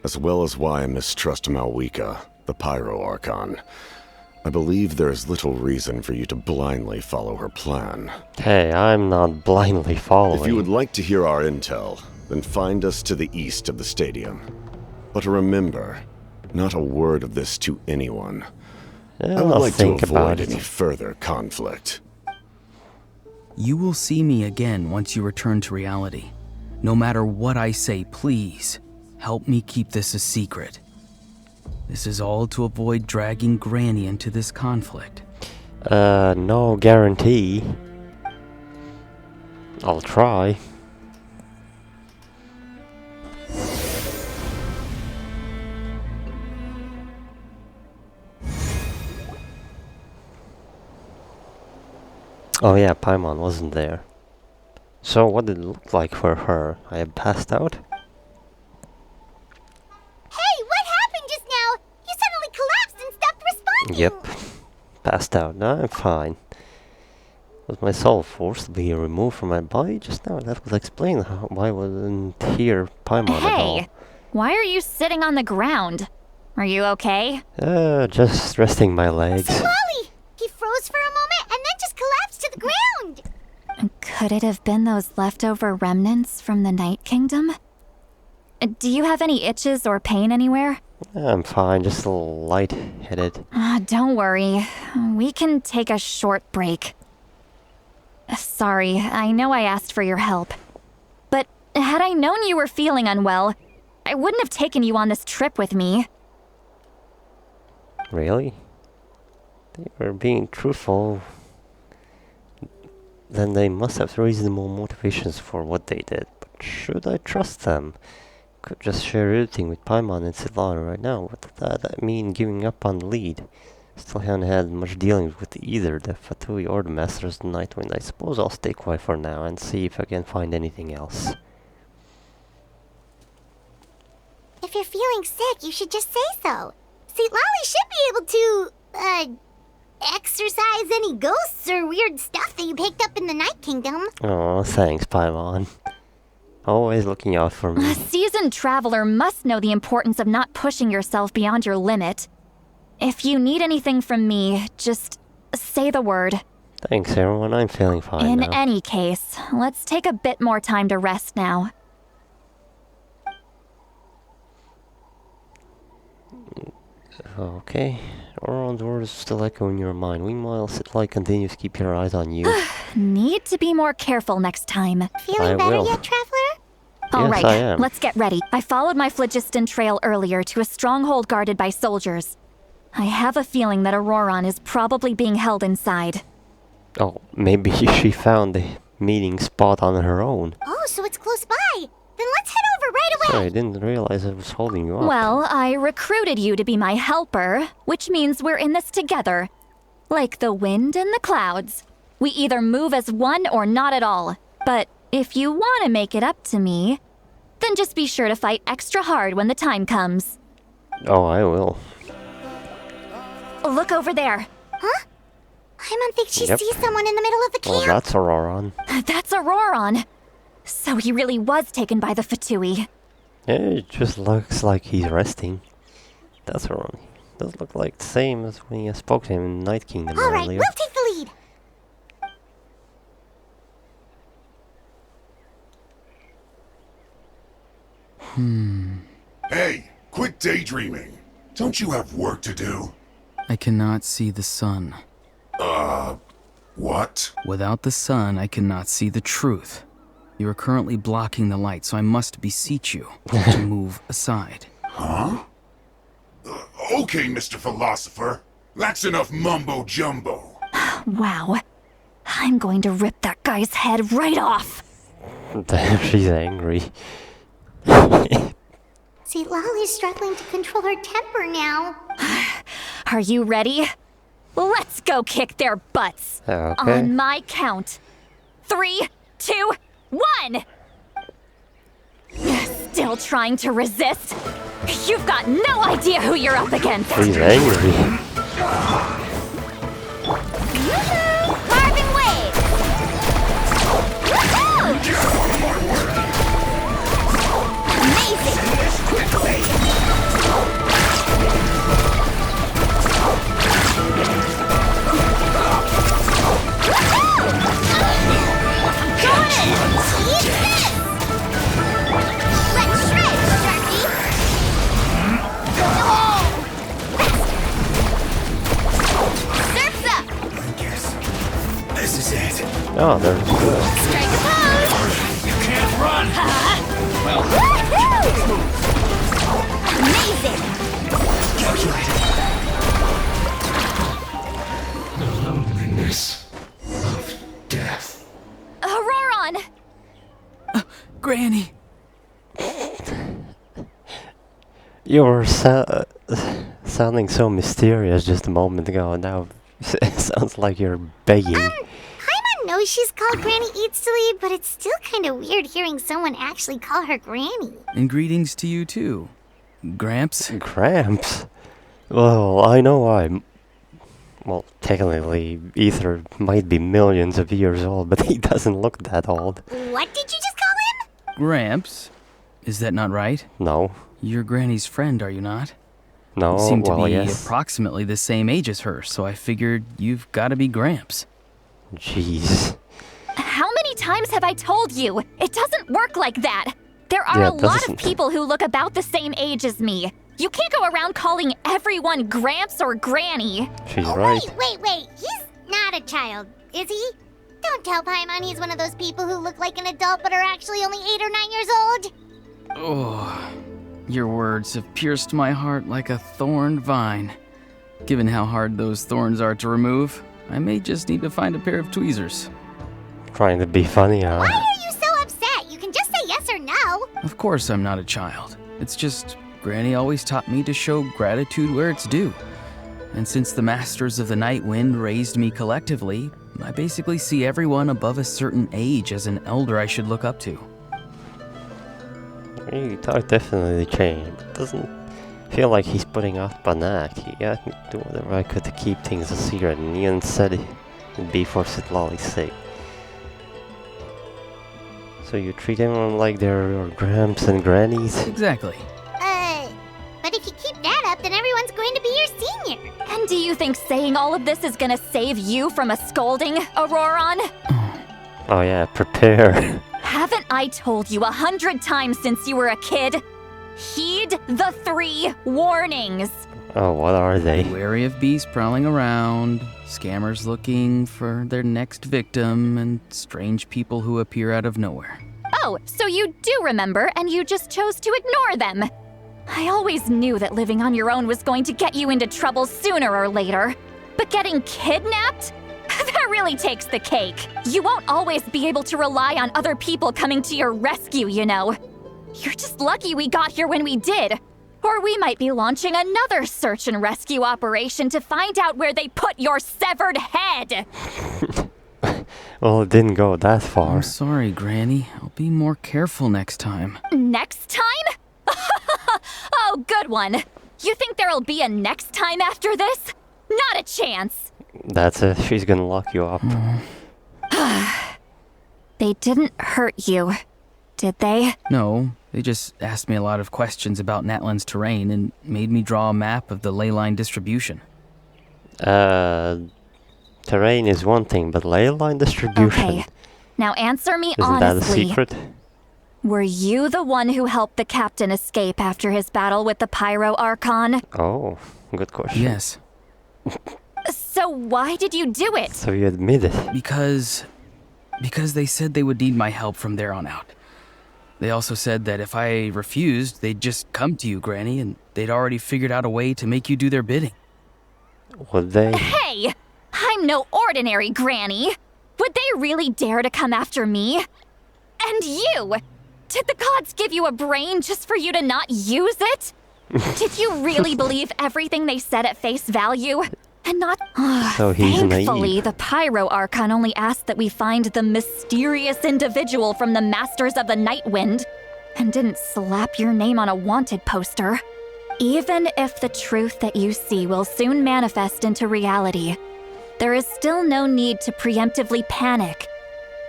G: as well as why I mistrust Malwika, the Pyro Archon. I believe there is little reason for you to blindly follow her plan.
A: Hey, I'm not blindly following.
G: If you would like to hear our intel, then find us to the east of the stadium. But remember, not a word of this to anyone. I would
A: I'll
G: like to
A: think about
G: avoid any
A: it.
G: further conflict.
F: You will see me again once you return to reality. No matter what I say, please, help me keep this a secret. This is all to avoid dragging Granny into this conflict.
A: No guarantee. I'll try. Oh yeah, Paimon wasn't there. So what did it look like for her? I had passed out?
B: Hey, what happened just now? You suddenly collapsed and stopped responding.
A: Yep. Passed out. No, I'm fine. Was my soul forcibly removed from my body just now? That would explain why I wasn't here Paimon at all.
E: Hey, why are you sitting on the ground? Are you okay?
A: Just resting my legs.
B: See, Lolly! He froze for a moment and then just collapsed to the ground.
E: Could it have been those leftover remnants from the Night Kingdom? Do you have any itches or pain anywhere?
A: I'm fine, just a little lightheaded.
E: Don't worry. We can take a short break. Sorry, I know I asked for your help. But had I known you were feeling unwell, I wouldn't have taken you on this trip with me.
A: Really? They were being truthful. Then they must have reasonable motivations for what they did. But should I trust them? Could just share everything with Paimon and Zitlana right now. What does that mean, giving up on the lead? Still haven't had much dealings with either the Fatui or the Masters of the Nightwind. I suppose I'll stay quiet for now and see if I can find anything else.
B: If you're feeling sick, you should just say so. See, Lolly should be able to, exorcise any ghosts or weird stuff that you picked up in the Night Kingdom.
A: Oh, thanks, Paimon. Always looking out for me.
E: A seasoned traveler must know the importance of not pushing yourself beyond your limit. If you need anything from me, just say the word.
A: Thanks, everyone. I'm feeling fine
E: In
A: now.
E: any case, let's take a bit more time to rest now.
A: Okay. Auron's words still echo in your mind. Meanwhile, Zitlai continues to keep your eyes on you.
E: Need to be more careful next time.
B: Feeling
A: I
B: better
A: will.
B: yet, Traveler?
E: All
A: Yes,
E: right,
A: I am.
E: let's get ready. I followed my phlogiston trail earlier to a stronghold guarded by soldiers. I have a feeling that Auroron is probably being held inside.
A: Oh, maybe she found the meeting spot on her own.
B: Oh, so it's close by. Then let's head over right away.
A: Sorry, I didn't realize I was holding you up.
E: Well, I recruited you to be my helper, which means we're in this together. Like the wind and the clouds. We either move as one or not at all. But if you want to make it up to me, then just be sure to fight extra hard when the time comes.
A: Oh, I will.
E: Look over there.
B: Huh? Paimon thinks she
A: Yep.
B: sees someone in the middle of the
A: Well,
B: camp.
A: that's Auroron.
E: That's Auroron. So he really was taken by the Fatui.
A: Yeah, it just looks like he's resting. That's Auroron. Does look like the same as when you spoke to him in Night Kingdom
B: All right,
A: earlier.
B: we'll take the lead.
H: Hey, quit daydreaming. Don't you have work to do?
F: I cannot see the sun.
H: What?
F: Without the sun, I cannot see the truth. You are currently blocking the light, so I must beseech you to move aside.
H: Huh? Okay, Mr. Philosopher. That's enough mumbo-jumbo.
E: Wow. I'm going to rip that guy's head right off.
A: Damn, she's angry.
B: See, Lolly's struggling to control her temper now.
E: Are you ready? Let's go kick their butts.
A: Okay.
E: On my count. 3, 2, 1! Still trying to resist? You've got no idea who you're up against.
A: She's angry.
B: Yoo-hoo! Carbon wave! Amazing! Got it! Eat this! Let's shred, Sharky! Oh! Surf's up!
H: I guess this is it.
A: Oh, there's good.
B: Strike a pose!
H: You can't run!
B: Woohoo! Amazing!
H: The loneliness of death.
E: Auroron!
F: Granny!
A: You were sounding so mysterious just a moment ago, and now it sounds like you're begging.
B: Paimon know she's called Granny Eats to Leave, but it's still kind of weird hearing someone actually call her Granny.
F: And greetings to you too, Gramps.
A: Gramps? Well, I know well, technically, Ether might be millions of years old, but he doesn't look that old.
B: What did you just call him?
F: Gramps? Is that not right?
A: No.
F: You're Granny's friend, are you not?
A: No,
F: You seem to
A: well,
F: be
A: yes.
F: approximately the same age as her, so I figured you've got to be Gramps.
A: Jeez.
E: How many times have I told you? It doesn't work like that. There are
A: Yeah,
E: a
A: it
E: lot of
A: doesn't.
E: people who look about the same age as me. You can't go around calling everyone Gramps or Granny.
A: She's
B: Oh,
A: right.
B: wait. He's not a child, is he? Don't tell Paimon he's one of those people who look like an adult but are actually only 8 or 9 years old.
F: Oh, your words have pierced my heart like a thorned vine. Given how hard those thorns are to remove, I may just need to find a pair of tweezers.
A: Trying to be funny, huh?
B: Why are you so upset? You can just say yes or no.
F: Of course I'm not a child. It's just Granny always taught me to show gratitude where it's due. And since the Masters of the Night Wind raised me collectively, I basically see everyone above a certain age as an elder I should look up to.
A: He definitely changed. It doesn't feel like he's putting up an act. He asked me to do whatever I could to keep things a secret, and Ian said it'd be for Lolly's sake. So you treat everyone like they're your Gramps and Grannies?
F: Exactly.
B: But if you keep that up, then everyone's going to be your senior.
E: And do you think saying all of this is gonna save you from a scolding, Auroron?
A: Oh yeah, prepare.
E: Haven't I told you 100 times since you were a kid? Heed the 3 warnings.
A: Oh, what are they?
F: Be wary of beasts prowling around, scammers looking for their next victim, and strange people who appear out of nowhere.
E: Oh, so you do remember and you just chose to ignore them. I always knew that living on your own was going to get you into trouble sooner or later. But getting kidnapped? That really takes the cake. You won't always be able to rely on other people coming to your rescue, you know. You're just lucky we got here when we did. Or we might be launching another search and rescue operation to find out where they put your severed head.
A: Well, it didn't go that far.
F: I'm sorry, Granny. I'll be more careful next time.
E: Next time? Oh, good one. You think there'll be a next time after this? Not a chance.
A: That's it. She's gonna lock you up.
E: They didn't hurt you, did they?
F: No, they just asked me a lot of questions about Natlan's terrain and made me draw a map of the ley line distribution.
A: Terrain is one thing, but ley line distribution.
E: Okay. Now answer me
A: Isn't that a
E: honestly.
A: secret?
E: Were you the one who helped the captain escape after his battle with the Pyro Archon?
A: Oh, good question.
F: Yes,
E: So why did you do it?
A: So you admit it.
F: because they said they would need my help from there on out. They also said that if I refused, they'd just come to you, Granny, and they'd already figured out a way to make you do their bidding.
A: Would they?
E: Hey! I'm no ordinary granny. Would they really dare to come after me? And you! Did the gods give you a brain just for you to not use it? Did you really believe everything they said at face value? And not...
A: So he's
E: Thankfully,
A: naive.
E: the Pyro Archon only asked that we find the mysterious individual from the Masters of the Night Wind, and didn't slap your name on a wanted poster. Even if the truth that you see will soon manifest into reality, there is still no need to preemptively panic.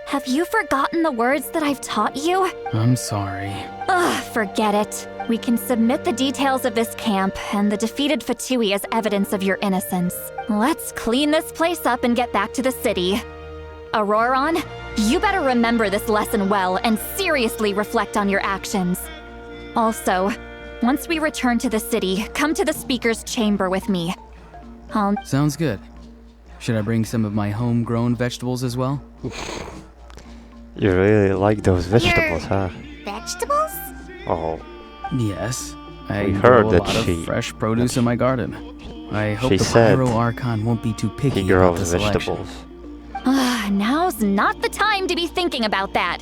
E: Have you forgotten the words that I've taught you?
F: I'm sorry.
E: Ugh, forget it. We can submit the details of this camp and the defeated Fatui as evidence of your innocence. Let's clean this place up and get back to the city. Auroron, you better remember this lesson well and seriously reflect on your actions. Also, once we return to the city, come to the speaker's chamber with me.
F: Sounds good. Should I bring some of my homegrown vegetables as well?
A: You really like those vegetables, huh?
B: Vegetables?
A: Oh,
F: Yes. I
A: We
F: grow
A: heard
F: a
A: that
F: lot
A: she-
F: of fresh produce in my garden. I hope
A: She
F: the
A: said
F: Pyro Archon won't be too picky
A: he
F: about
A: grows
F: the selection.
A: vegetables.
E: Now's not the time to be thinking about that.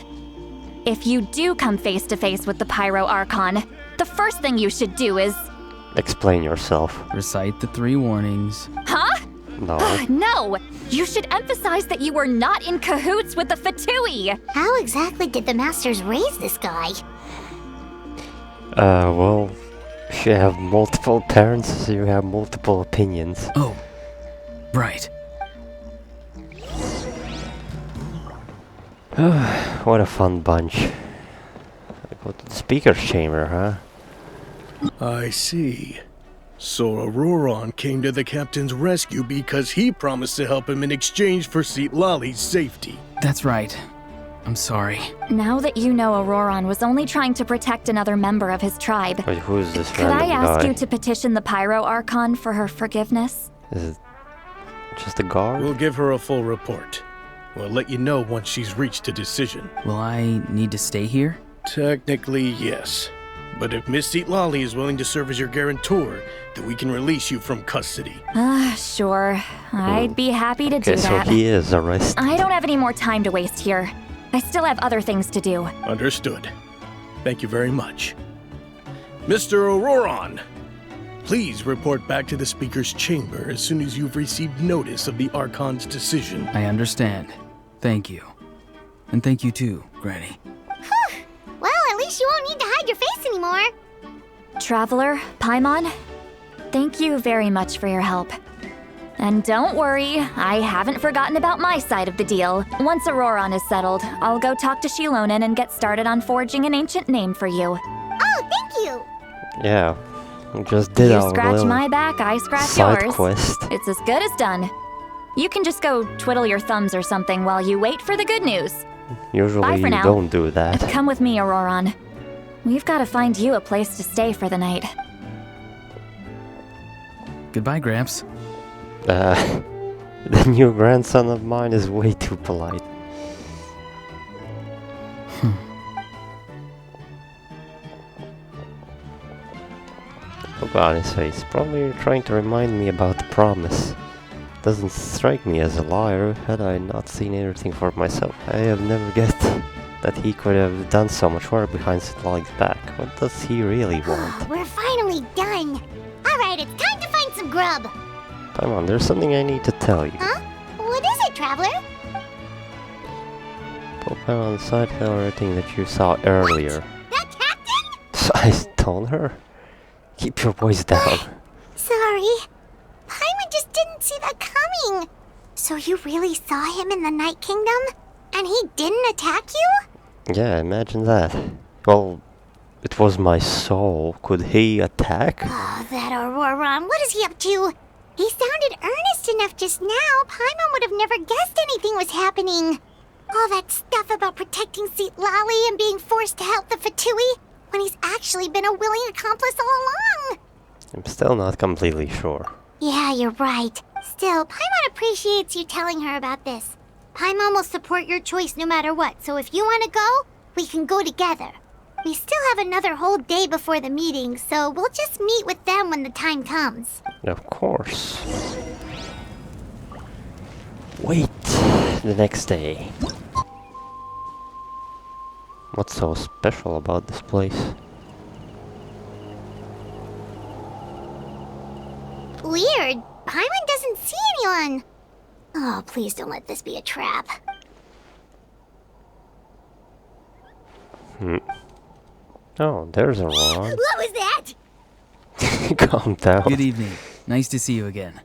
E: If you do come face to face with the Pyro Archon, the first thing you should do is...
A: Explain yourself.
F: Recite the 3 warnings.
E: Huh?
A: No.
E: No! You should emphasize that you were not in cahoots with the Fatui!
B: How exactly did the Masters raise this guy?
A: Well, if you have multiple parents, you have multiple opinions.
F: Oh, right.
A: What a fun bunch. Go to the speaker's chamber, huh?
I: I see. So Auroron came to the captain's rescue because he promised to help him in exchange for Lali's safety.
F: That's right. I'm sorry.
E: Now that you know Auroron was only trying to protect another member of his tribe,
A: Wait, who's this
E: could I
A: random
E: ask
A: guy?
E: you to petition the Pyro Archon for her forgiveness?
A: Is it just a guard?
I: We'll give her a full report. We'll let you know once she's reached a decision.
F: Will I need to stay here?
I: Technically, yes. But if Miss Lali is willing to serve as your guarantor, then we can release you from custody.
E: Sure. I'd be happy to
A: Okay,
E: do
A: so
E: that.
A: he is arrested.
E: I don't have any more time to waste here. I still have other things to do.
I: Understood. Thank you very much. Mr. Auroron, please report back to the Speaker's chamber as soon as you've received notice of the Archon's decision.
F: I understand. Thank you. And thank you too, Granny.
B: Well, at least you won't need to hide your face anymore.
E: Traveler, Paimon, thank you very much for your help. And don't worry, I haven't forgotten about my side of the deal. Once Auroron is settled, I'll go talk to Shilonen and get started on forging an ancient name for you.
B: Oh, thank you.
A: Yeah, we just did
E: You
A: our
E: scratch
A: little
E: my back, I scratch
A: side
E: yours.
A: quest.
E: It's as good as done. You can just go twiddle your thumbs or something while you wait for the good news.
A: Usually
E: Bye for
A: you
E: now.
A: don't do that.
E: Come with me, Auroron. We've got to find you a place to stay for the night.
F: Goodbye, Gramps.
A: The new grandson of mine is way too polite. Look on his face. Probably trying to remind me about the promise. Doesn't strike me as a liar. Had I not seen everything for myself, I have never guessed that he could have done so much work behind Lali's back. What does he really want?
B: We're finally done. All right, it's time to find some grub.
A: Come on, there's something I need to tell you.
B: Huh? What is it, Traveler?
A: Pop on the side of everything that you saw earlier.
B: That captain?
A: I told her. Keep your voice down.
B: Sorry. Paimon just didn't see that coming. So you really saw him in the Night Kingdom? And he didn't attack you?
A: Yeah, imagine that. Well, it was my soul. Could he attack?
B: Oh, that Auroron. What is he up to? He sounded earnest enough just now. Paimon would have never guessed anything was happening. All that stuff about protecting Lali and being forced to help the Fatui when he's actually been a willing accomplice all along.
A: I'm still not completely sure.
B: Yeah, you're right. Still, Paimon appreciates you telling her about this. Paimon will support your choice no matter what, so if you want to go, we can go together. We still have another whole day before the meeting, so we'll just meet with them when the time comes.
A: Of course. Wait, the next day. What's so special about this place?
B: Weird. Paimon doesn't see anyone. Oh, please don't let this be a trap.
A: Oh, there's a Ron.
B: What was that?
A: Calm down.
F: Good evening. Nice to see you again.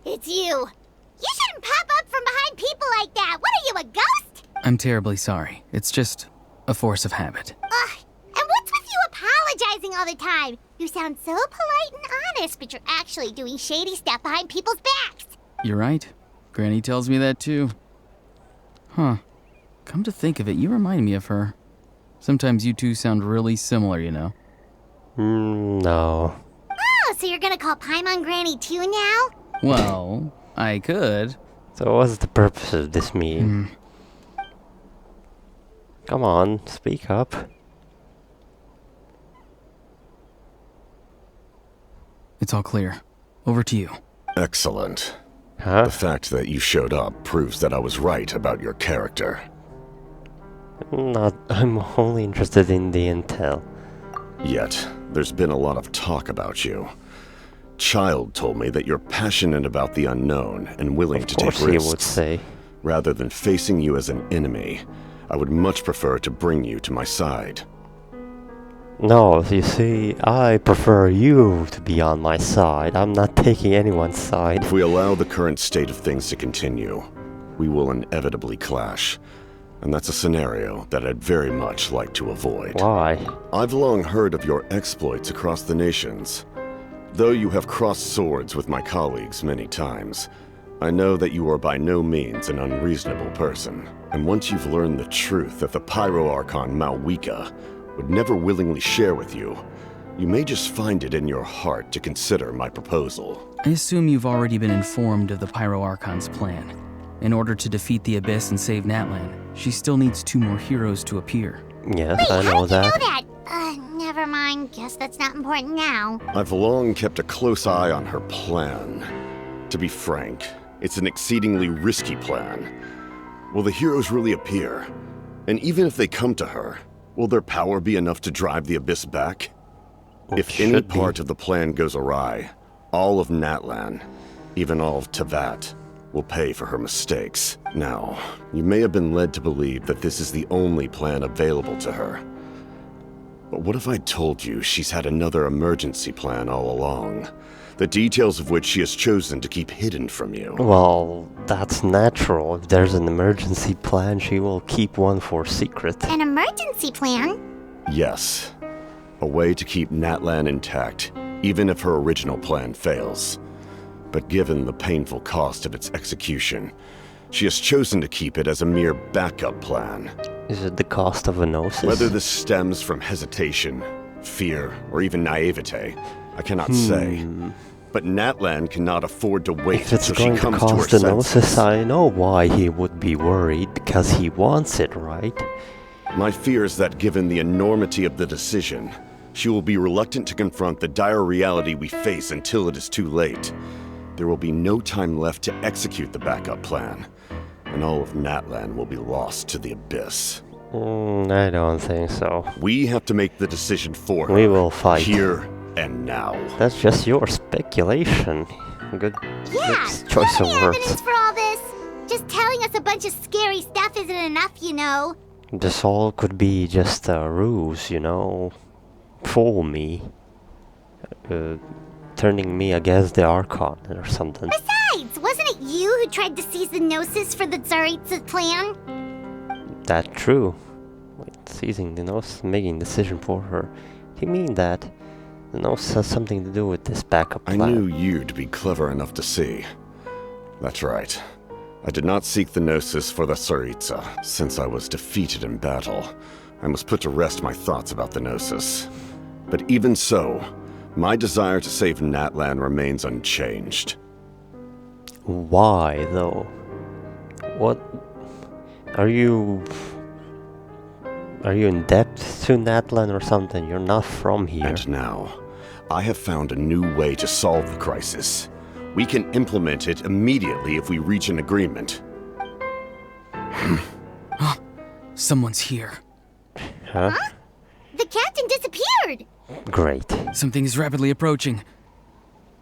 B: It's you. You shouldn't pop up from behind people like that. What are you, a ghost?
F: I'm terribly sorry. It's just a force of habit.
B: Ugh. And what's with you apologizing all the time? You sound so polite and honest, but you're actually doing shady stuff behind people's backs.
F: You're right. Granny tells me that too. Huh. Come to think of it, you remind me of her. Sometimes you two sound really similar, you know.
A: No.
B: Oh, so you're gonna call Paimon Granny too now?
F: Well, I could.
A: So what's the purpose of this meeting? Come on, speak up.
F: It's all clear. Over to you.
G: Excellent.
A: Huh?
G: The fact that you showed up proves that I was right about your character.
A: I'm only interested in the intel.
G: Yet, there's been a lot of talk about you. child told me that you're passionate about the unknown and willing to
A: Of
G: take
A: course he would
G: risks.
A: say.
G: Rather than facing you as an enemy, I would much prefer to bring you to my side.
A: No, you see, I prefer you to be on my side. I'm not taking anyone's side.
G: If we allow the current state of things to continue, we will inevitably clash. And that's a scenario that I'd very much like to avoid.
A: Why?
G: I've long heard of your exploits across the nations. Though you have crossed swords with my colleagues many times, I know that you are by no means an unreasonable person. And once you've learned the truth that the Pyro Archon Malwika would never willingly share with you, you may just find it in your heart to consider my proposal.
F: I assume you've already been informed of the Pyro Archon's plan. In order to defeat the Abyss and save Natlan, she still needs 2 more heroes to appear.
A: Yes,
B: Wait,
A: I know
B: how did you
A: that.
B: know that? Never mind. Guess that's not important now.
G: I've long kept a close eye on her plan. To be frank, it's an exceedingly risky plan. Will the heroes really appear? And even if they come to her, will their power be enough to drive the Abyss back? If any
A: should be.
G: part of the plan goes awry, all of Natlan, even all of Tevat, will pay for her mistakes. Now, you may have been led to believe that this is the only plan available to her. But what if I told you she's had another emergency plan all along, the details of which she has chosen to keep hidden from you?
A: Well, that's natural. If there's an emergency plan, she will keep one for secret.
B: An emergency plan?
G: Yes. A way to keep Natlan intact, even if her original plan fails. But given the painful cost of its execution, she has chosen to keep it as a mere backup plan.
A: Is it the cost of a gnosis?
G: Whether this stems from hesitation, fear, or even naivete, I cannot say. But Natlan cannot afford to wait
A: If it's
G: until she
A: going to
G: comes to her
A: cost a gnosis,
G: senses.
A: I know why he would be worried, because he wants it, right?
G: My fear is that given the enormity of the decision, she will be reluctant to confront the dire reality we face until it is too late. There will be no time left to execute the backup plan, and all of Natlan will be lost to the Abyss.
A: I don't think so.
G: We have to make the decision for her.
A: We will fight.
G: Here and now.
A: That's just your speculation. Good,
B: Yeah,
A: good choice
B: give
A: of
B: me
A: words.
B: evidence for all this. Just telling us a bunch of scary stuff isn't enough, you know.
A: This all could be just a ruse, you know? Fool me. Turning me against the Archon or something.
B: Besides, wasn't it you who tried to seize the Gnosis for the ZCryse plan?
A: That's true. Wait, seizing the Gnosis, making decision for her. Do you mean that the Gnosis has something to do with this backup
G: I
A: plan?
G: knew you'd be clever enough to see. That's right. I did not seek the Gnosis for the ZCryse. Since I was defeated in battle, I must put to rest my thoughts about the Gnosis. But even so, my desire to save Natlan remains unchanged.
A: Why, though? What? Are you in debt to Natlan or something? You're not from here.
G: And now, I have found a new way to solve the crisis. We can implement it immediately if we reach an agreement.
F: Someone's here.
A: Huh?
B: The captain disappeared.
A: Great.
F: Something is rapidly approaching.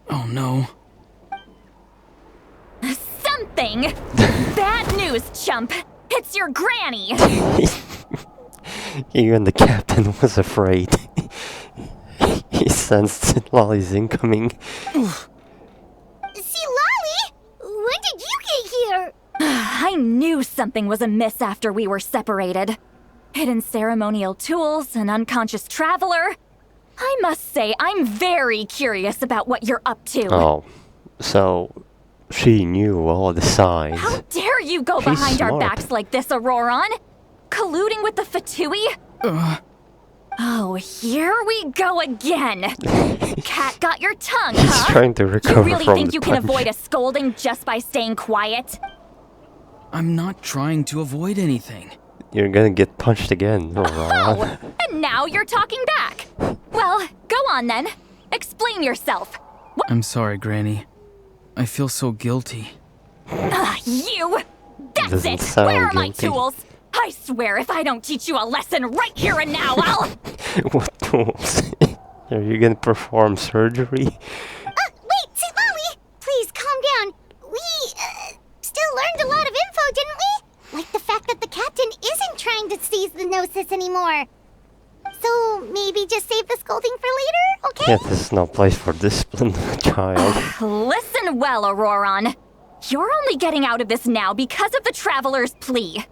F: Oh no.
E: Something! Bad news, chump! It's your granny!
A: Even the captain was afraid. He sensed Lolly's incoming.
B: See, Lolly? When did you get here?
E: I knew something was amiss after we were separated. Hidden ceremonial tools, an unconscious traveler. I must say, I'm very curious about what you're up to.
A: Oh, so she knew all the signs.
E: How dare you go
A: She's
E: behind our
A: smart.
E: backs like this, Auroron? Colluding with the Fatui? Oh, here we go again. Cat got your tongue,
A: He's
E: huh?
A: trying to
E: You
A: recover
E: really
A: from
E: think
A: the
E: you can
A: punch.
E: avoid a scolding just by staying quiet?
F: I'm not trying to avoid anything.
A: You're gonna get punched again,
E: Oh,
A: Auroron.
E: and now you're talking back. Well, go on then. Explain yourself.
F: I'm sorry, Granny. I feel so guilty.
E: You! That's
A: Doesn't
E: it!
A: sound
E: Where are my
A: guilty.
E: tools? I swear if I don't teach you a lesson right here and now, I'll...
A: What tools? Are you gonna perform surgery?
B: Wait, diagnosis anymore. So maybe just save the scolding for later, okay?
A: Yeah, this is no place for discipline, child.
E: Listen well, Auroron. You're only getting out of this now because of the Traveler's plea.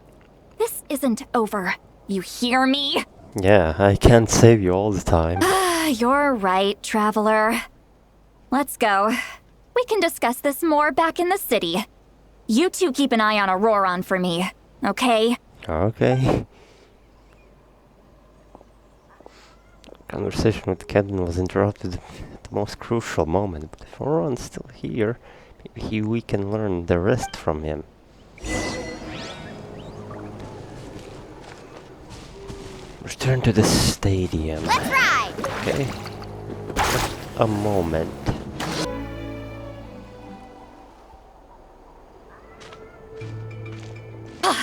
E: This isn't over. You hear me?
A: Yeah, I can't save you all the time.
E: You're right, Traveler. Let's go. We can discuss this more back in the city. You two keep an eye on Auroron for me, okay?
A: Okay. Conversation with the captain was interrupted at the most crucial moment, but if Auron's still here, maybe we can learn the rest from him. Return to the stadium.
B: Let's ride!
A: Okay. Just a moment.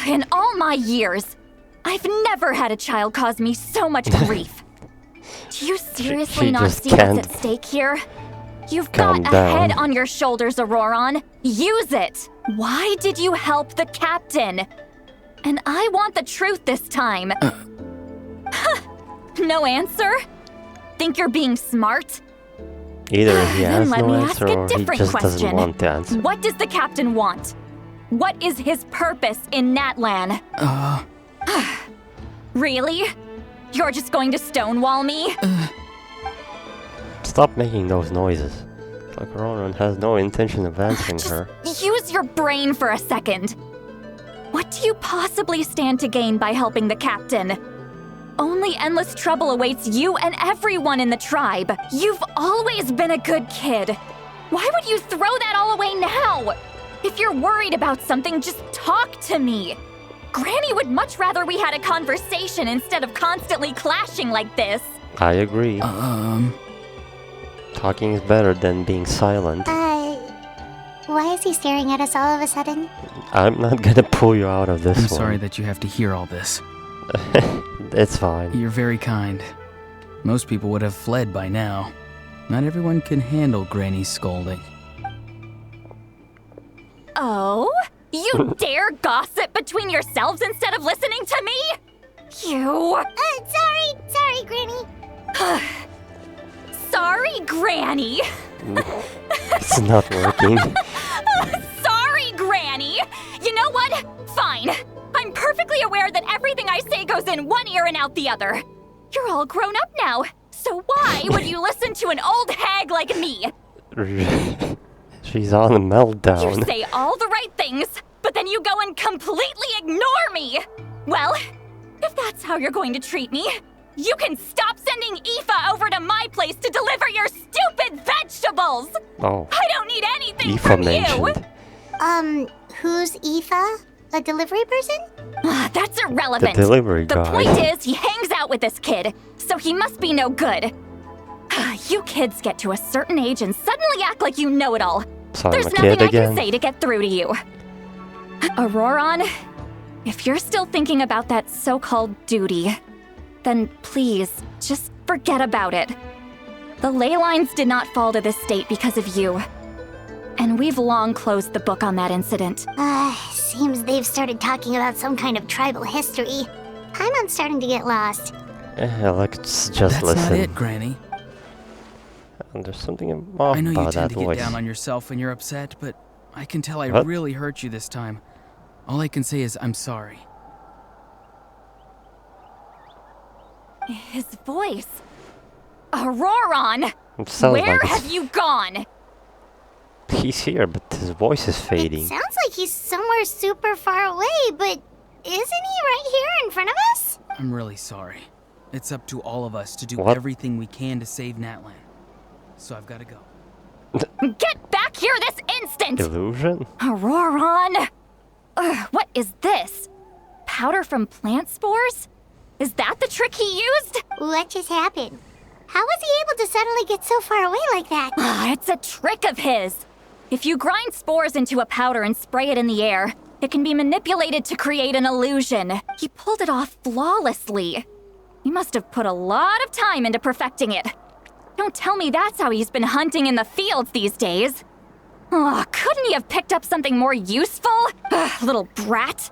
E: In all my years, I've never had a child cause me so much grief. Do you seriously
A: she
E: not
A: just
E: see what's
A: can't
E: at stake here? You've
A: calm
E: got a head
A: down.
E: on your shoulders, Auroron. Use it! Why did you help the captain? And I want the truth this time. No answer? Think you're being smart?
A: Either he
E: Then
A: has
E: let
A: no
E: me ask
A: answer
E: a
A: or he
E: different
A: just doesn't
E: question.
A: want to answer.
E: What does the captain want? What is his purpose in Natlan? Really? You're just going to stonewall me?
A: Stop making those noises. Like Auroron has no intention of answering her.
E: Use your brain for a second. What do you possibly stand to gain by helping the captain? Only endless trouble awaits you and everyone in the tribe. You've always been a good kid. Why would you throw that all away now? If you're worried about something, just talk to me. Granny would much rather we had a conversation instead of constantly clashing like this.
A: I agree. Talking is better than being silent.
B: Why is he staring at us all of a sudden?
A: I'm not gonna pull you out of this
F: I'm
A: one.
F: sorry that you have to hear all this.
A: It's fine.
F: You're very kind. Most people would have fled by now. Not everyone can handle Granny's scolding.
E: Oh? You dare gossip between yourselves instead of listening to me? You...
B: Sorry, Granny.
E: Sorry, Granny.
A: It's not working.
E: Sorry, Granny. You know what? Fine. I'm perfectly aware that everything I say goes in one ear and out the other. You're all grown up now, so why would you listen to an old hag like me?
A: She's on a meltdown.
E: You say all the right things, but then you go and completely ignore me. Well, if that's how you're going to treat me, you can stop sending Aoife over to my place to deliver your stupid vegetables.
A: Oh,
E: I don't need anything
A: Aoife
E: from
A: mentioned.
B: you. Who's Aoife? A delivery person?
E: That's
A: The
E: irrelevant.
A: delivery
E: The
A: guy.
E: point is, he hangs out with this kid, so he must be no good. You kids get to a certain age and suddenly act like you know it all.
A: So I'm
E: There's
A: a
E: nothing
A: kid
E: I
A: again.
E: can say to get through to you. Auroron, if you're still thinking about that so-called duty, then please, just forget about it. The ley lines did not fall to this state because of you. And we've long closed the book on that incident.
B: Seems they've started talking about some kind of tribal history. I'm starting to get lost.
A: Let's just
F: That's
A: listen.
F: not it, Granny.
A: There's something off
F: I know you
A: about
F: tend
A: that
F: to get
A: voice.
F: down on yourself when you're upset, but I can tell I
A: What?
F: really hurt you this time. All I can say is I'm sorry.
E: His voice. Auroron!
A: It sounds
E: Where
A: like
E: have you gone?
A: he's here, but his voice is
B: It
A: fading.
B: sounds like he's somewhere super far away, but isn't he right here in front of us?
F: I'm really sorry. It's up to all of us to do
A: What?
F: everything we can to save Natlan. So I've got to go.
E: Get back here this instant!
A: Illusion?
E: Auroron! What is this? Powder from plant spores? Is that the trick he used?
B: What just happened? How was he able to suddenly get so far away like that?
E: It's a trick of his. If you grind spores into a powder and spray it in the air, it can be manipulated to create an illusion. He pulled it off flawlessly. He must have put a lot of time into perfecting it. Don't tell me that's how he's been hunting in the fields these days. Oh, couldn't he have picked up something more useful? Little brat.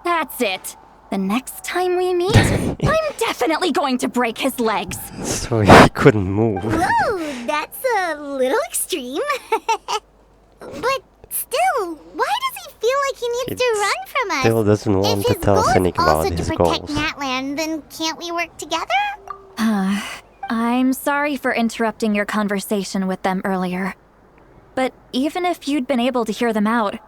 E: That's it. The next time we meet, I'm definitely going to break his legs.
A: So he couldn't move.
B: Whoa, that's a little extreme. But still, why does he feel like he needs to run from us?
A: Still doesn't want to tell us anything about his
B: If his goal is also
A: goals.
B: to protect Natlan, then can't we work together?
E: I'm sorry for interrupting your conversation with them earlier. But even if you'd been able to hear them out,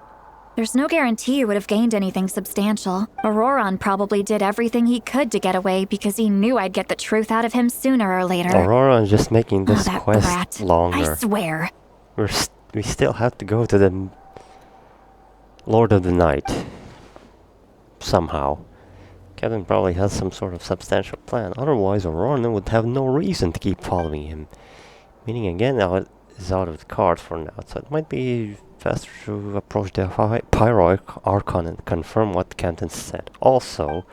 E: there's no guarantee you would have gained anything substantial. Auroron probably did everything he could to get away because he knew I'd get the truth out of him sooner or later.
A: Aurora's just making this
E: that
A: quest
E: brat.
A: longer.
E: I swear.
A: We still have to go to the Lord of the Night. Somehow. Captain probably has some sort of substantial plan. Otherwise, Auroran would have no reason to keep following him. Meaning again, now it is out of the cards for now. So it might be faster to approach the Pyro Archon and confirm what Captain said. Also,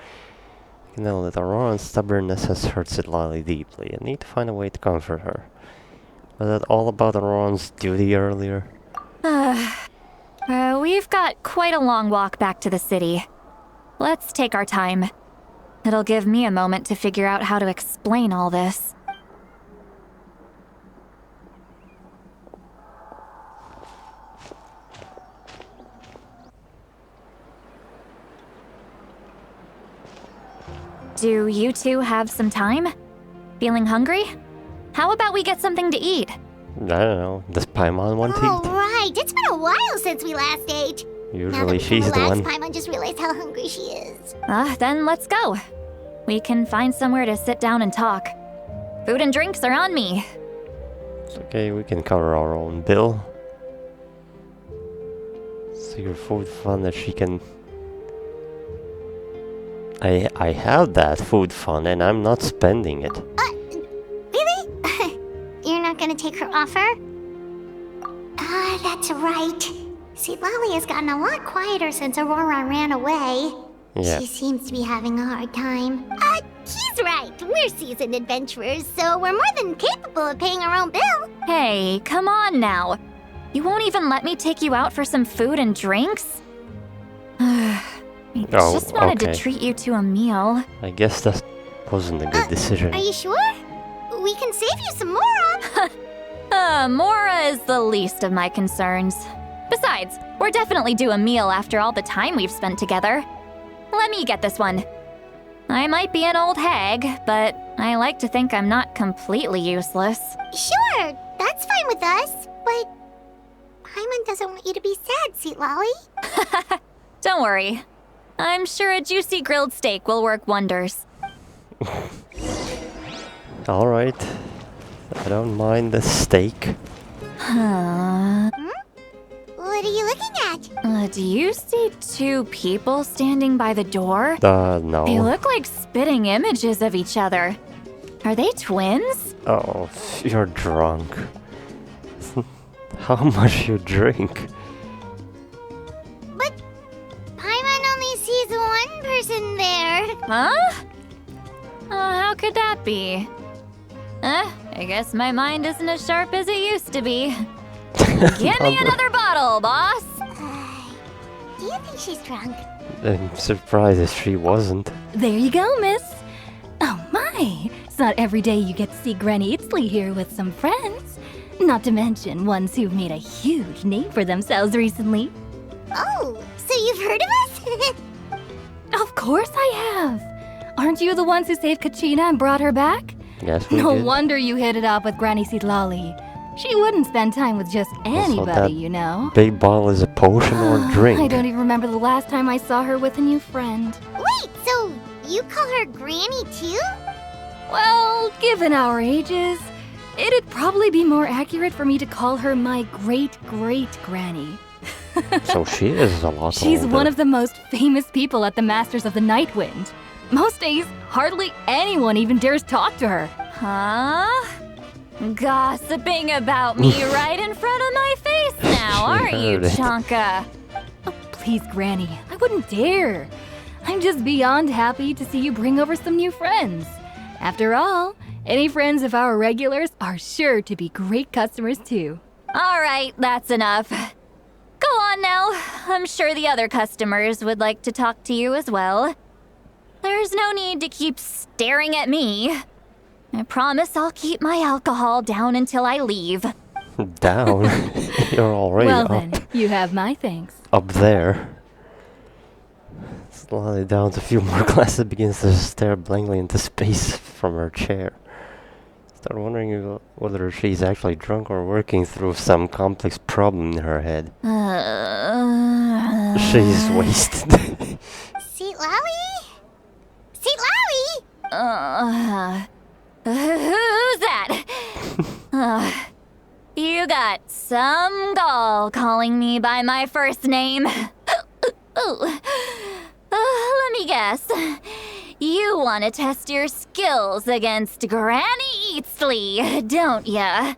A: you know that Auroran's stubbornness has hurt Zitlali deeply. I need to find a way to comfort her. Was that all about Auroran's duty earlier?
E: We've got quite a long walk back to the city. Let's take our time. It'll give me a moment to figure out how to explain all this. Do you two have some time? Feeling hungry? How about we get something to eat?
A: I don't know. Does Paimon want to
B: Oh,
A: eat?
B: right. It's been a while since we last ate. Now that
A: Usually
B: we
A: she's
B: can
A: the
B: relax,
A: one.
B: Paimon just realized how hungry she is.
E: Then let's go. We can find somewhere to sit down and talk. Food and drinks are on me.
A: It's okay, we can cover our own bill. So your food fund that she can... I have that food fund and I'm not spending it.
B: Really? You're not gonna take her offer? That's right. See, Lolly has gotten a lot quieter since Aurora ran away.
A: Yeah.
B: She seems to be having a hard time. He's right. We're seasoned adventurers, so we're more than capable of paying our own bill.
E: Hey, come on now. You won't even let me take you out for some food and drinks? I just wanted to treat you to a meal.
A: I guess that wasn't a good decision.
B: Are you sure? We can save you some Mora.
E: Mora is the least of my concerns. Besides, we're definitely due a meal after all the time we've spent together. Let me get this one. I might be an old hag, but I like to think I'm not completely useless.
B: Sure, that's fine with us, but Paimon doesn't want you to be sad, sweet Lolly.
E: Don't worry. I'm sure a juicy grilled steak will work wonders.
A: Alright. I don't mind the steak.
E: Huh?
B: What are you looking at?
E: Do you see two people standing by the door?
A: No.
E: They look like spitting images of each other. Are they twins?
A: Oh, you're drunk. How much you drink?
B: But Paimon only sees one person there.
E: Huh? How could that be? I guess my mind isn't as sharp as it used to be. Give me another bottle, boss!
B: Do you think she's drunk?
A: I'm surprised if she wasn't.
J: There you go, miss. Oh my, it's not every day you get to see Granny Itzley here with some friends. Not to mention ones who've made a huge name for themselves recently.
B: Oh, so you've heard of us?
J: Of course I have. Aren't you the ones who saved Kachina and brought her back?
A: Yes, we
J: No
A: did.
J: wonder you hit it off with Granny Zitlali. She wouldn't spend time with just anybody,
A: that
J: you know.
A: Big bottle is a potion or drink.
J: I don't even remember the last time I saw her with a new friend.
B: Wait, so you call her Granny too?
J: Well, given our ages, it'd probably be more accurate for me to call her my great-great-granny.
A: So she is a lot
J: She's
A: older.
J: one of the most famous people at the Masters of the Nightwind. Most days, hardly anyone even dares talk to her.
E: Huh? Gossiping about me right in front of my face now, aren't you,
A: heard it.
E: Chonka?
J: Oh, please, Granny, I wouldn't dare. I'm just beyond happy to see you bring over some new friends. After all, any friends of our regulars are sure to be great customers too.
E: All right, that's enough. Go on now. I'm sure the other customers would like to talk to you as well. There's no need to keep staring at me. I promise I'll keep my alcohol down until I leave.
A: Down? You're already
J: Well
A: up.
J: then, you have my thanks.
A: Up there. Slowly down to a few more glasses, begins to stare blankly into space from her chair. Start wondering whether she's actually drunk or working through some complex problem in her head. She's wasted.
B: Seat Lally? Seat Lally?
E: Who's that? You got some gall calling me by my first name. Let me guess. You want to test your skills against Granny Eatsley, don't ya?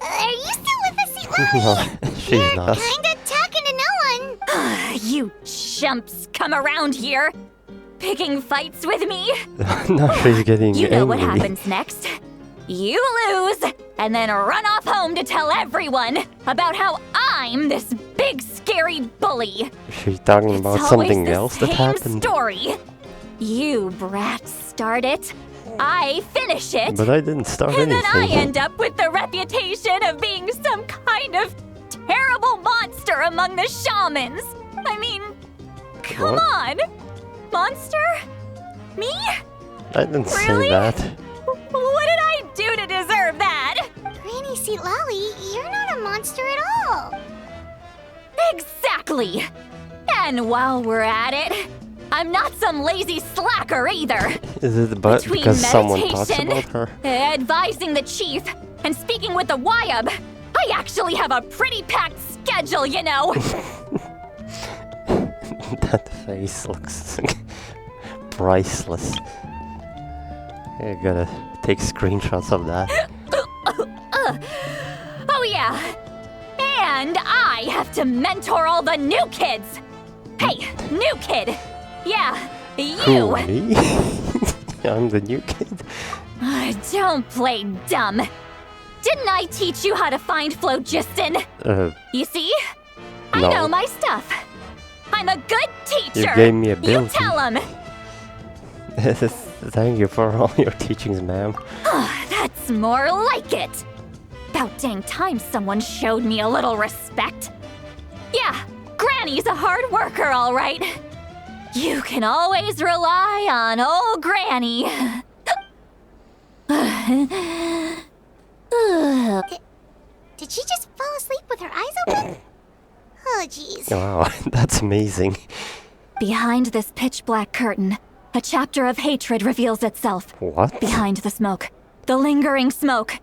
B: Are you still with us, Seat Lally?
A: No, she's not.
B: Kinda talking to no one.
E: You chumps come around here, picking fights with me.
A: No, she's getting
E: You know what
A: angry.
E: happens next. You lose, and then run off home to tell everyone about how I'm this big scary bully.
A: She's talking about
E: It's
A: something
E: always the
A: else that
E: same
A: happened.
E: story. You brats start it, I finish it,
A: But I didn't start
E: and then I
A: anything.
E: end up with the reputation of being some kind of terrible monster among the shamans. I mean, come
A: What?
E: on. Monster? Me?
A: I didn't
E: Really?
A: say that.
E: What did I do to deserve that?
B: Granny Seat Lally, you're not a monster at all.
E: Exactly. And while we're at it, I'm not some lazy slacker either.
A: Is it but
E: Between
A: because someone talks
E: meditation,
A: about her?
E: advising the chief, and speaking with the Wyab, I actually have a pretty packed schedule, you know.
A: That face looks priceless. I gotta take screenshots of that.
E: Oh yeah. And I have to mentor all the new kids. Hey, new kid. Yeah, you.
A: Who, me? I'm the new kid.
E: Don't play dumb. Didn't I teach you how to find phlogiston? You see? I
A: No.
E: know my stuff. I'm a good teacher.
A: You gave me
E: You
A: ability.
E: tell him.
A: Thank you for all your teachings, ma'am.
E: That's more like it. About dang time someone showed me a little respect. Yeah, Granny's a hard worker, all right. You can always rely on old Granny.
B: Did she just fall asleep with her eyes open? Oh, jeez.
A: Wow, that's amazing.
E: Behind this pitch black curtain, a chapter of hatred reveals itself.
A: What?
E: Behind the smoke, the lingering smoke.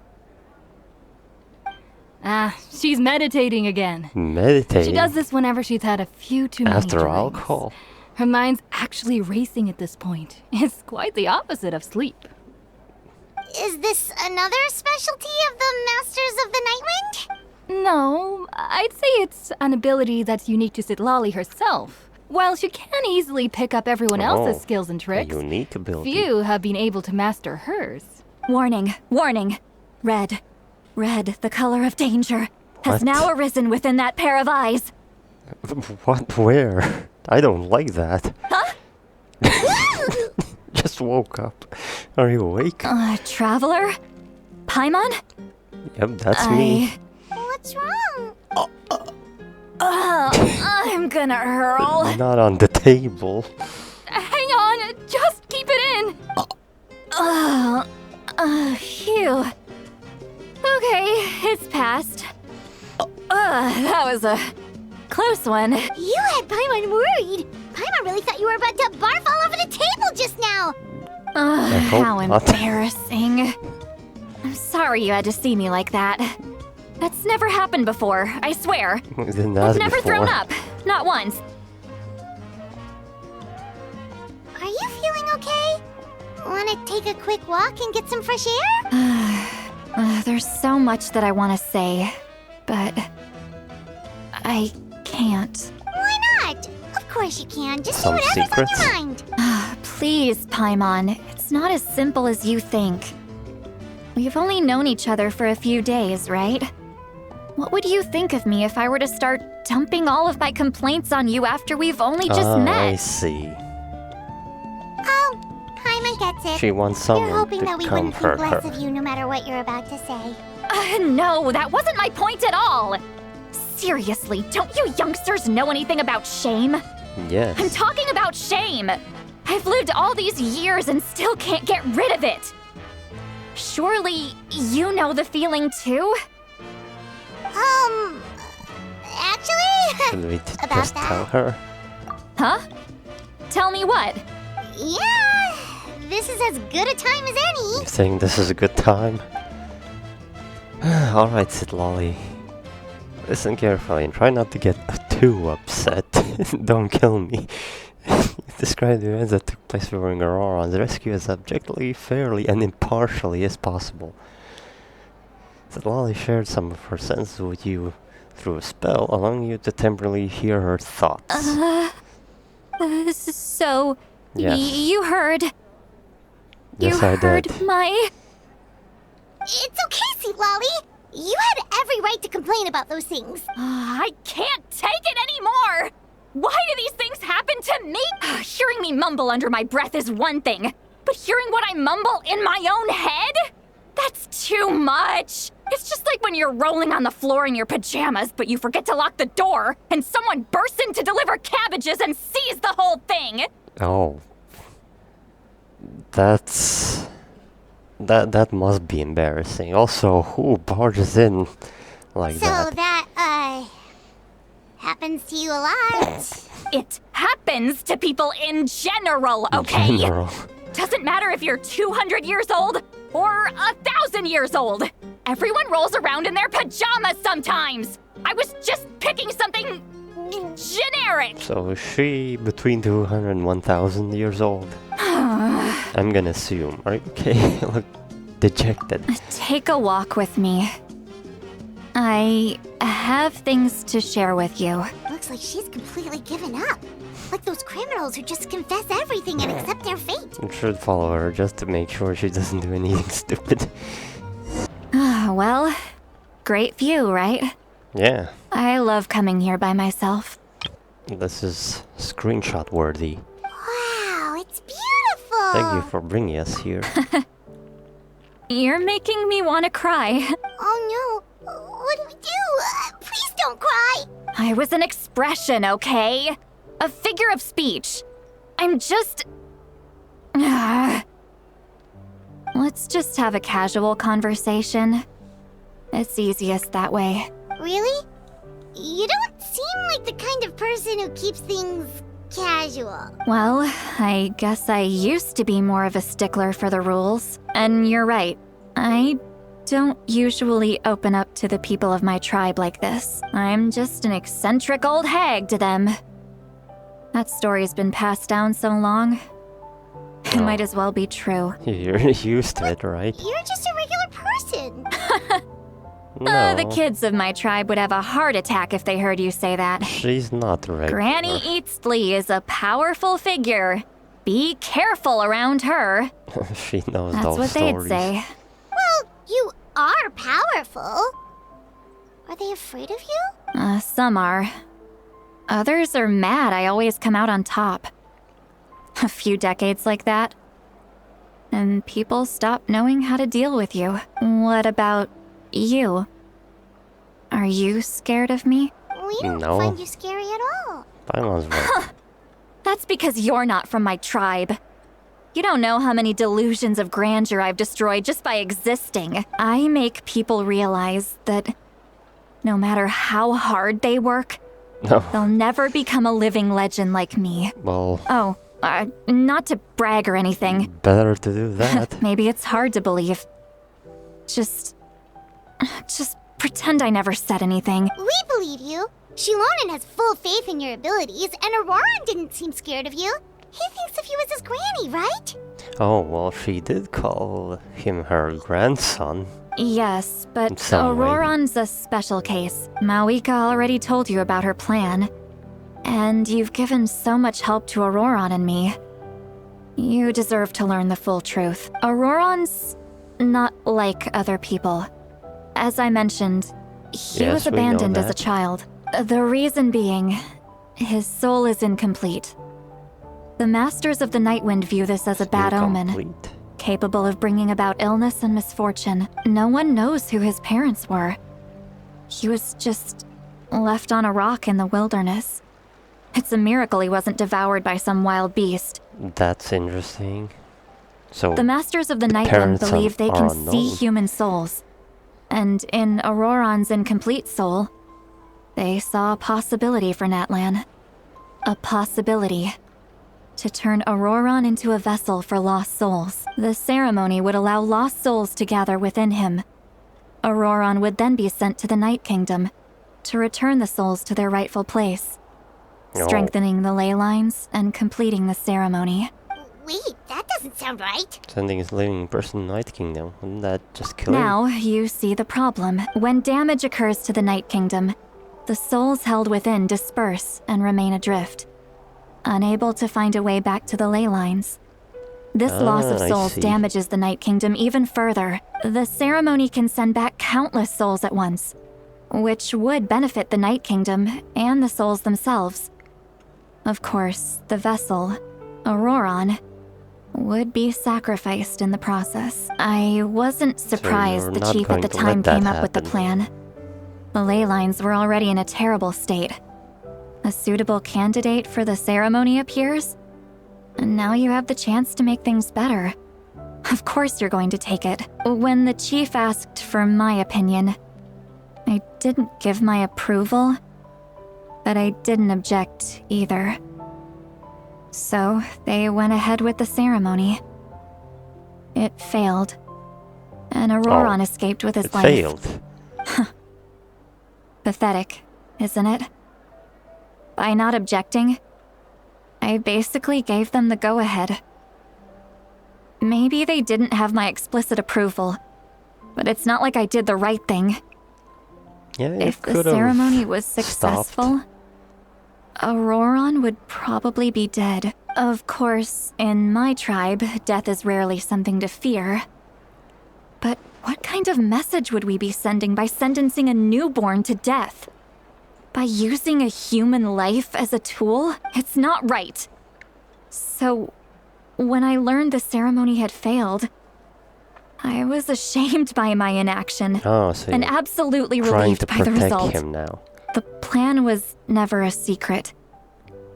J: She's meditating again.
A: Meditating?
J: She does this whenever she's had a few too many
A: After
J: drinks.
A: alcohol?
J: Her mind's actually racing at this point. It's quite the opposite of sleep.
B: Is this another specialty of the Masters of the Nightwind?
J: No, I'd say it's an ability that's unique to Sitlali herself. While she can easily pick up everyone else's
A: Oh,
J: skills and
A: A
J: tricks,
A: unique ability.
J: few have been able to master hers.
E: Warning, warning. Red. Red, the color of danger, has
A: What?
E: now arisen within that pair of eyes.
A: What? Where? I don't like that.
E: Huh?
A: Just woke up. Are you awake?
E: Traveler? Paimon?
A: Yep, that's me.
B: What's wrong?
E: I'm gonna hurl.
A: Not on the table.
J: Hang on, just keep it in!
E: Phew. Okay, it's passed. That was a close one.
B: You had Paimon worried. Paimon really thought you were about to barf all over the table just now.
A: hope
E: How
A: not.
E: embarrassing. I'm sorry you had to see me like that. That's never happened before, I swear.
A: We didn't
E: I've
A: ask
E: never
A: before.
E: thrown up. Not once.
B: Are you feeling okay? Want to take a quick walk and get some fresh air?
E: There's so much that I want to say, but I can't.
B: Why not? Of course you can. Just
A: Some
B: say whatever's
A: secrets?
B: on your mind.
E: Please, Paimon, it's not as simple as you think. We've only known each other for a few days, right? What would you think of me if I were to start dumping all of my complaints on you after we've only just
A: I
E: met?
A: see.
B: that's it.
A: She wants
B: You're
A: someone
B: hoping that
A: to
B: we wouldn't think
A: comfort
B: less
A: her.
B: of you no matter what you're about to say.
E: No, that wasn't my point at all. Seriously, don't you youngsters know anything about shame? I'm
A: Yes.
E: talking about shame. I've lived all these years and still can't get rid of it. Surely you know the feeling too?
B: Actually,
A: Should we
B: About
A: just
B: that.
A: tell her?
E: Huh? Tell me what?
B: yeah, this is as good a time as any.
A: You think this is a good time? Alright, Sid Lolly. Listen carefully and try not to get too upset. Don't kill me. Describe the events that took place during Aurora's rescue as objectively, fairly, and impartially as possible. Sid Lolly shared some of her senses with you through a spell, allowing you to temporarily hear her thoughts.
E: So,
A: Yes.
E: you heard.
A: Yes,
E: you
A: I
E: heard
A: did.
E: my.
B: It's okay, Sweet Lolly. You had every right to complain about those things.
E: I can't take it anymore! Why do these things happen to me? Hearing me mumble under my breath is one thing, but hearing what I mumble in my own head? That's too much. It's just like when you're rolling on the floor in your pajamas, but you forget to lock the door, and someone bursts in to deliver cabbages and sees the whole thing.
A: Oh. That's... That must be embarrassing. Also, who barges in like
B: So that, happens to you a lot.
E: It happens to people in general, okay?
A: General.
E: Doesn't matter if you're 200 years old or 1,000 years old. Everyone rolls around in their pajamas sometimes. I was just picking something generic.
A: So is she between 200 and 1,000 years old? I'm gonna assume. Are you okay? Look dejected.
E: Take a walk with me. I have things to share with you.
B: Looks like she's completely given up. Like those criminals who just confess everything and accept their fate.
A: You should follow her just to make sure she doesn't do anything stupid.
E: Well, great view, right?
A: Yeah,
E: I love coming here by myself.
A: this is screenshot worthy.
B: Wow, it's beautiful.
A: Thank you for bringing us here.
E: You're making me want to cry.
B: Oh no, what do we do? Please don't cry.
E: I was an expression, okay? A figure of speech. I'm just... Let's just have a casual conversation. It's easiest that way.
B: Really? You don't seem like the kind of person who keeps things casual.
E: Well, I guess I used to be more of a stickler for the rules. And you're right. I don't usually open up to the people of my tribe like this. I'm just an eccentric old hag to them. That story's been passed down so long. It
A: Oh.
E: might as well be true.
A: You're used to it, right?
B: You're just a regular person.
A: No,
E: The kids of my tribe would have a heart attack if they heard you say that.
A: she's not regular.
E: Granny Eatsley is a powerful figure. Be careful around her.
A: She knows
E: That's
A: those
E: what
A: stories.
E: they'd say.
B: Well, you are powerful. Are they afraid of you?
E: Some are. Others are mad I always come out on top. A few decades like that, and people stop knowing how to deal with you. What about you? Are you scared of me?
B: We don't
A: No.
B: find you scary at all.
A: Byron's right.
E: That's because you're not from my tribe. You don't know how many delusions of grandeur I've destroyed just by existing. I make people realize that no matter how hard they work,
A: No,
E: they'll never become a living legend like me.
A: well,
E: Oh, not to brag or anything.
A: better to do that.
E: Maybe it's hard to believe. Just pretend I never said anything.
B: We believe you. Shilonen has full faith in your abilities, and Auroran didn't seem scared of you. He thinks of you as his granny, right?
A: Oh, well, she did call him her grandson.
E: Yes, but
A: In some way.
E: Auroran's a special case. Mawika already told you about her plan. And you've given so much help to Auroran and me. You deserve to learn the full truth. Auroran's not like other people. As I mentioned, he
A: Yes,
E: was
A: we know
E: abandoned as a
A: that.
E: child. The reason being, his soul is incomplete. The Masters of the Nightwind view this as a bad omen,
A: Incomplete.
E: capable of bringing about illness and misfortune. No one knows who his parents were. He was just left on a rock in the wilderness. It's a miracle he wasn't devoured by some wild beast.
A: That's interesting. So
E: The Masters of the Nightwind
A: parents
E: believe they
A: are
E: can
A: unknown.
E: see human souls. And in Auroron's incomplete soul, they saw a possibility for Natlan. A possibility to turn Auroron into a vessel for lost souls. The ceremony would allow lost souls to gather within him. Auroron would then be sent to the Night Kingdom to return the souls to their rightful place,
A: Oh.
E: strengthening the ley lines and completing the ceremony.
B: Wait, that doesn't sound right.
A: Sending his living person to Night Kingdom. Wouldn't that just kill him?
E: Now, you see the problem. When damage occurs to the Night Kingdom, the souls held within disperse and remain adrift, unable to find a way back to the ley lines. This loss of
A: I
E: souls
A: see.
E: damages the Night Kingdom even further. The ceremony can send back countless souls at once, which would benefit the Night Kingdom and the souls themselves. Of course, the vessel, Auroron, would be sacrificed in the process. I wasn't surprised
A: you're
E: the
A: not
E: chief at
A: going
E: the
A: to
E: time
A: let that
E: came up with the
A: happen.
E: plan. The ley lines were already in a terrible state. A suitable candidate for the ceremony appears, and now you have the chance to make things better. Of course you're going to take it. When the chief asked for my opinion, I didn't give my approval, but I didn't object either. So they went ahead with the ceremony. It failed, and Auroron escaped with his
A: It
E: life.
A: failed.
E: Pathetic, isn't it? By not objecting, I basically gave them the go-ahead. Maybe they didn't have my explicit approval, but it's not like I did the right thing.
A: Yeah, you
E: If the
A: could've
E: ceremony was
A: stopped.
E: successful, Auroron would probably be dead. Of course, in my tribe, death is rarely something to fear. But what kind of message would we be sending by sentencing a newborn to death? By using a human life as a tool? It's not right. So, when I learned the ceremony had failed, I was ashamed by my inaction
A: Oh, so
E: and
A: you're
E: absolutely
A: trying
E: relieved
A: to
E: by the
A: protect
E: result.
A: him now.
E: The plan was never a secret.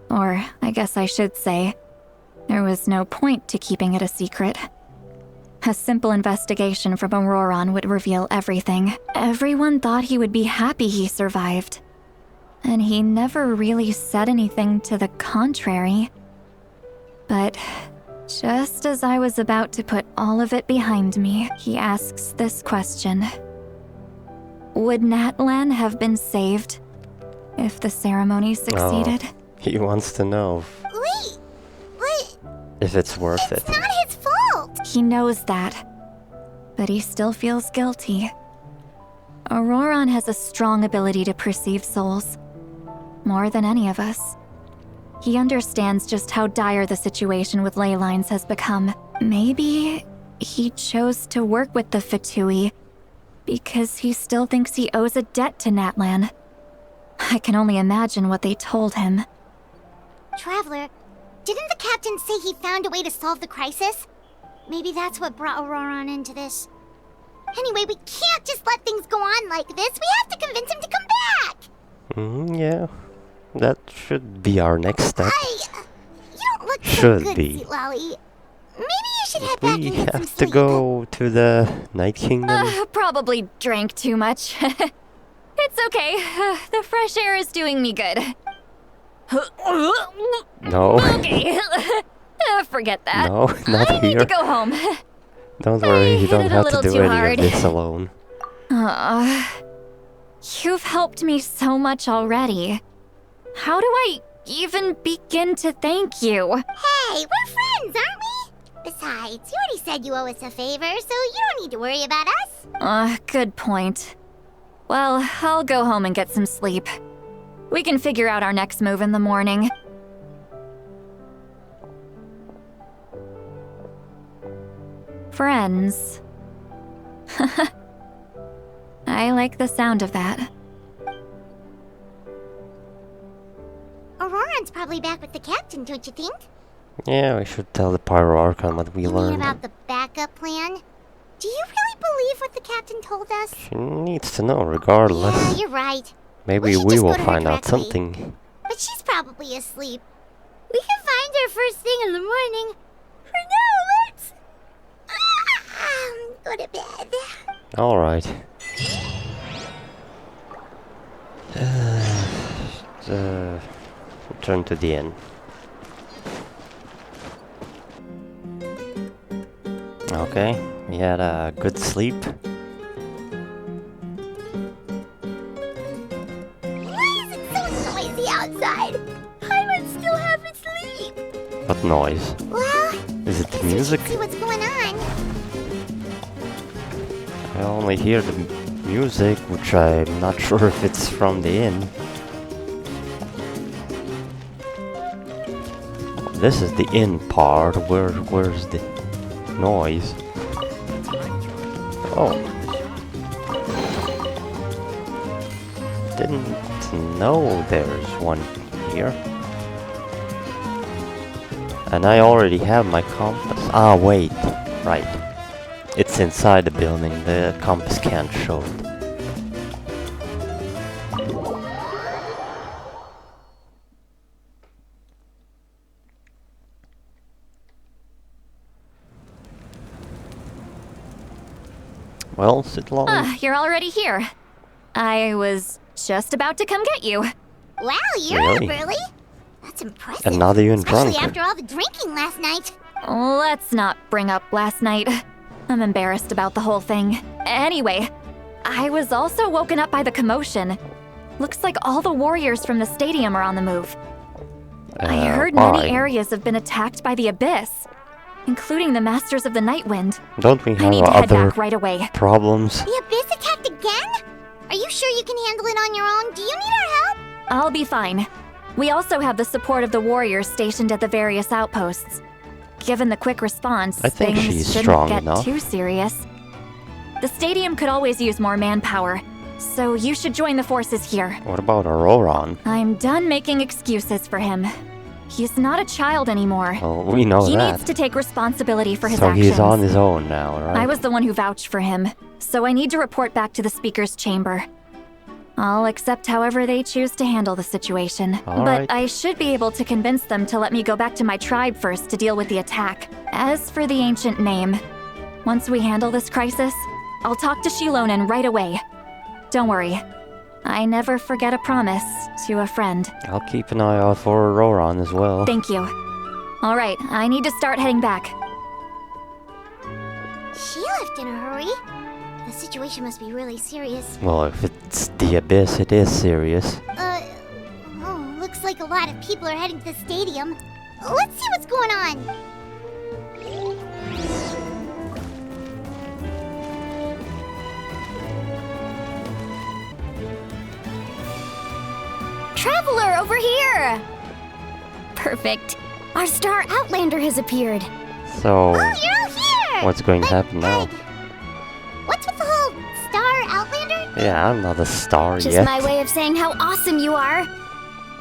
E: Or, I guess I should say, there was no point to keeping it a secret. A simple investigation from Auroron would reveal everything. Everyone thought he would be happy he survived. And he never really said anything to the contrary. But just as I was about to put all of it behind me, he asks this question. Would Natlan have been saved if the ceremony succeeded?
A: He wants to know
B: Wait, but
A: if it's worth it.
B: it's not his fault.
E: He knows that, but he still feels guilty. Auroron has a strong ability to perceive souls, more than any of us. He understands just how dire the situation with ley lines has become. Maybe he chose to work with the Fatui because he still thinks he owes a debt to Natlan. I can only imagine what they told him.
B: Traveler, didn't the captain say he found a way to solve the crisis? Maybe that's what brought Auroron into this. Anyway, we can't just let things go on like this. We have to convince him to come back.
A: Yeah. That should be our next step.
B: You don't look so
A: Should
B: good,
A: be.
B: Sweet Lolly. Maybe you should head back
A: We
B: and get some
A: have to
B: sleep.
A: go to the Night Kingdom.
E: Probably drank too much. It's okay. The fresh air is doing me good.
A: No.
E: Okay. Forget that.
A: No, not
E: I need
A: here.
E: to go home.
A: Don't worry, you
E: hit
A: don't
E: it a
A: have to
E: little
A: do
E: too
A: any
E: hard.
A: of this alone.
E: You've helped me so much already. How do I even begin to thank you?
B: Hey, we're friends, aren't we? Besides, you already said you owe us a favor, so you don't need to worry about us.
E: Good point. Well, I'll go home and get some sleep. We can figure out our next move in the morning. Friends. I like the sound of that.
B: Auroron's probably back with the captain, don't you think?
A: Yeah, we should tell the Pyro Archon what we
B: You mean
A: learned.
B: about the backup plan? Do you really believe what the captain told us?
A: She needs to know regardless.
B: Yeah, you're right.
A: Maybe
B: should
A: we
B: just
A: will
B: go to her
A: find out
B: directly.
A: something.
B: But she's probably asleep. We can find her first thing in the morning. For now, let's... go to bed.
A: Alright. Return to the inn. Okay, we had a good sleep.
B: Why is it so noisy outside? I'm still half asleep.
A: What noise?
B: Well,
A: Is it the
B: guess we should
A: music?
B: see what's going on.
A: I only hear the music, which I'm not sure if it's from the inn. This is the inn part. Where's the noise? Oh. Didn't know there's one here. And I already have my compass. Ah, wait. Right. It's inside the building. The compass can't show it. Well, sit long.
E: You're already here. I was just about to come get you.
B: Wow, you're
A: Really?
B: up early? That's impressive.
A: And not even
B: Especially
A: drunk.
B: after all the drinking last night.
E: Let's not bring up last night. I'm embarrassed about the whole thing. Anyway, I was also woken up by the commotion. Looks like all the warriors from the stadium are on the move. I heard
A: why?
E: many areas have been attacked by the Abyss, including the Masters of the Nightwind.
A: Don't we
E: I
A: have
E: need to head
A: other
E: back right away.
A: problems?
B: The Abyss attacked again? Are you sure you can handle it on your own? Do you need our help?
E: I'll be fine. We also have the support of the warriors stationed at the various outposts. Given the quick response,
A: I think
E: things
A: she's
E: shouldn't
A: strong
E: get
A: enough.
E: too serious. The stadium could always use more manpower, so you should join the forces here.
A: What about Auroron?
E: I'm done making excuses for him. He's not a child anymore.
A: Well, we know
E: He
A: that.
E: needs to take responsibility for his
A: So
E: actions.
A: he's on his own now, right?
E: I was the one who vouched for him, so I need to report back to the speaker's chamber. I'll accept however they choose to handle the situation.
A: All
E: but
A: right.
E: I should be able to convince them to let me go back to my tribe first to deal with the attack. As for the ancient name, once we handle this crisis, I'll talk to Shilonen right away. Don't worry. I never forget a promise to a friend.
A: I'll keep an eye out for Auroron as well.
E: Thank you. All right, I need to start heading back.
B: She left in a hurry. The situation must be really serious.
A: Well, if it's the Abyss, it is serious.
B: Oh, looks like a lot of people are heading to the stadium. Let's see what's going on.
K: Traveler, over here! Perfect. Our star Outlander has appeared.
A: So,
B: Oh, you're all here!
A: what's going to happen now?
B: What's with the whole Star Outlander?
A: Yeah, I'm not a star
K: Just
A: yet.
K: my way of saying how awesome you are.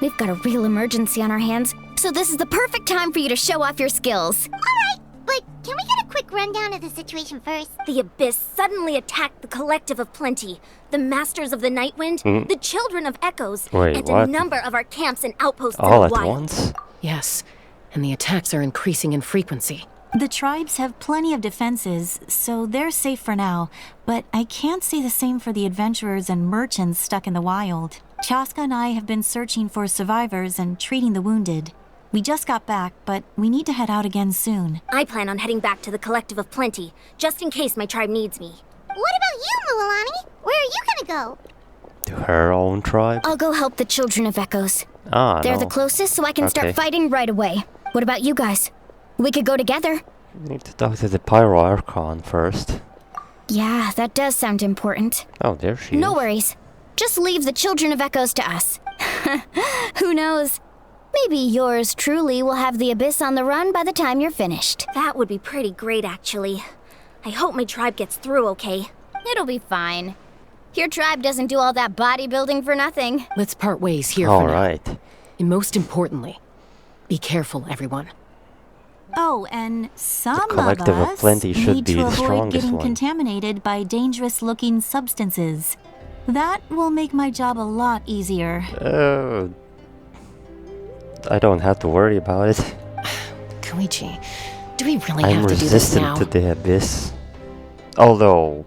K: We've got a real emergency on our hands, so this is the perfect time for you to show off your skills.
B: Alright, but can we get a quick rundown of the situation first?
L: The Abyss suddenly attacked the Collective of Plenty, the Masters of the Nightwind, the Children of Echoes,
A: Wait,
L: and
A: what?
L: a number of our camps and outposts
A: All
L: in
A: at
L: the wild.
A: once?
M: Yes, and the attacks are increasing in frequency.
N: The tribes have plenty of defenses, so they're safe for now, but I can't say the same for the adventurers and merchants stuck in the wild. Chaska and I have been searching for survivors and treating the wounded. We just got back, but we need to head out again soon.
L: I plan on heading back to the Collective of Plenty, just in case my tribe needs me.
B: What about you, Mualani? Where are you gonna go?
A: To her own tribe?
K: I'll go help the Children of Echoes.
A: Ah,
K: They're
A: no.
K: the closest, so I can
A: Okay.
K: start fighting right away. What about you guys? We could go together.
A: Need to talk to the Pyro Archon first.
K: Yeah, that does sound important.
A: Oh, there she
K: No
A: is.
K: worries. Just leave the Children of Echoes to us. Who knows? Maybe yours truly will have the Abyss on the run by the time you're finished.
L: That would be pretty great, actually. I hope my tribe gets through okay.
K: It'll be fine. Your tribe doesn't do all that bodybuilding for nothing.
M: Let's part ways here
A: All
M: for now.
A: right.
M: And most importantly, be careful, everyone.
N: Oh, and some
A: collective
N: of
A: of
N: us
A: plenty should
N: need
A: be
N: to
A: the
N: avoid
A: strongest
N: getting
A: one.
N: contaminated by dangerous-looking substances. That will make my job a lot easier.
A: I don't have to worry about it.
M: Koichi, do we really
A: I'm
M: have to do this
A: resistant
M: now?
A: to the abyss. Although,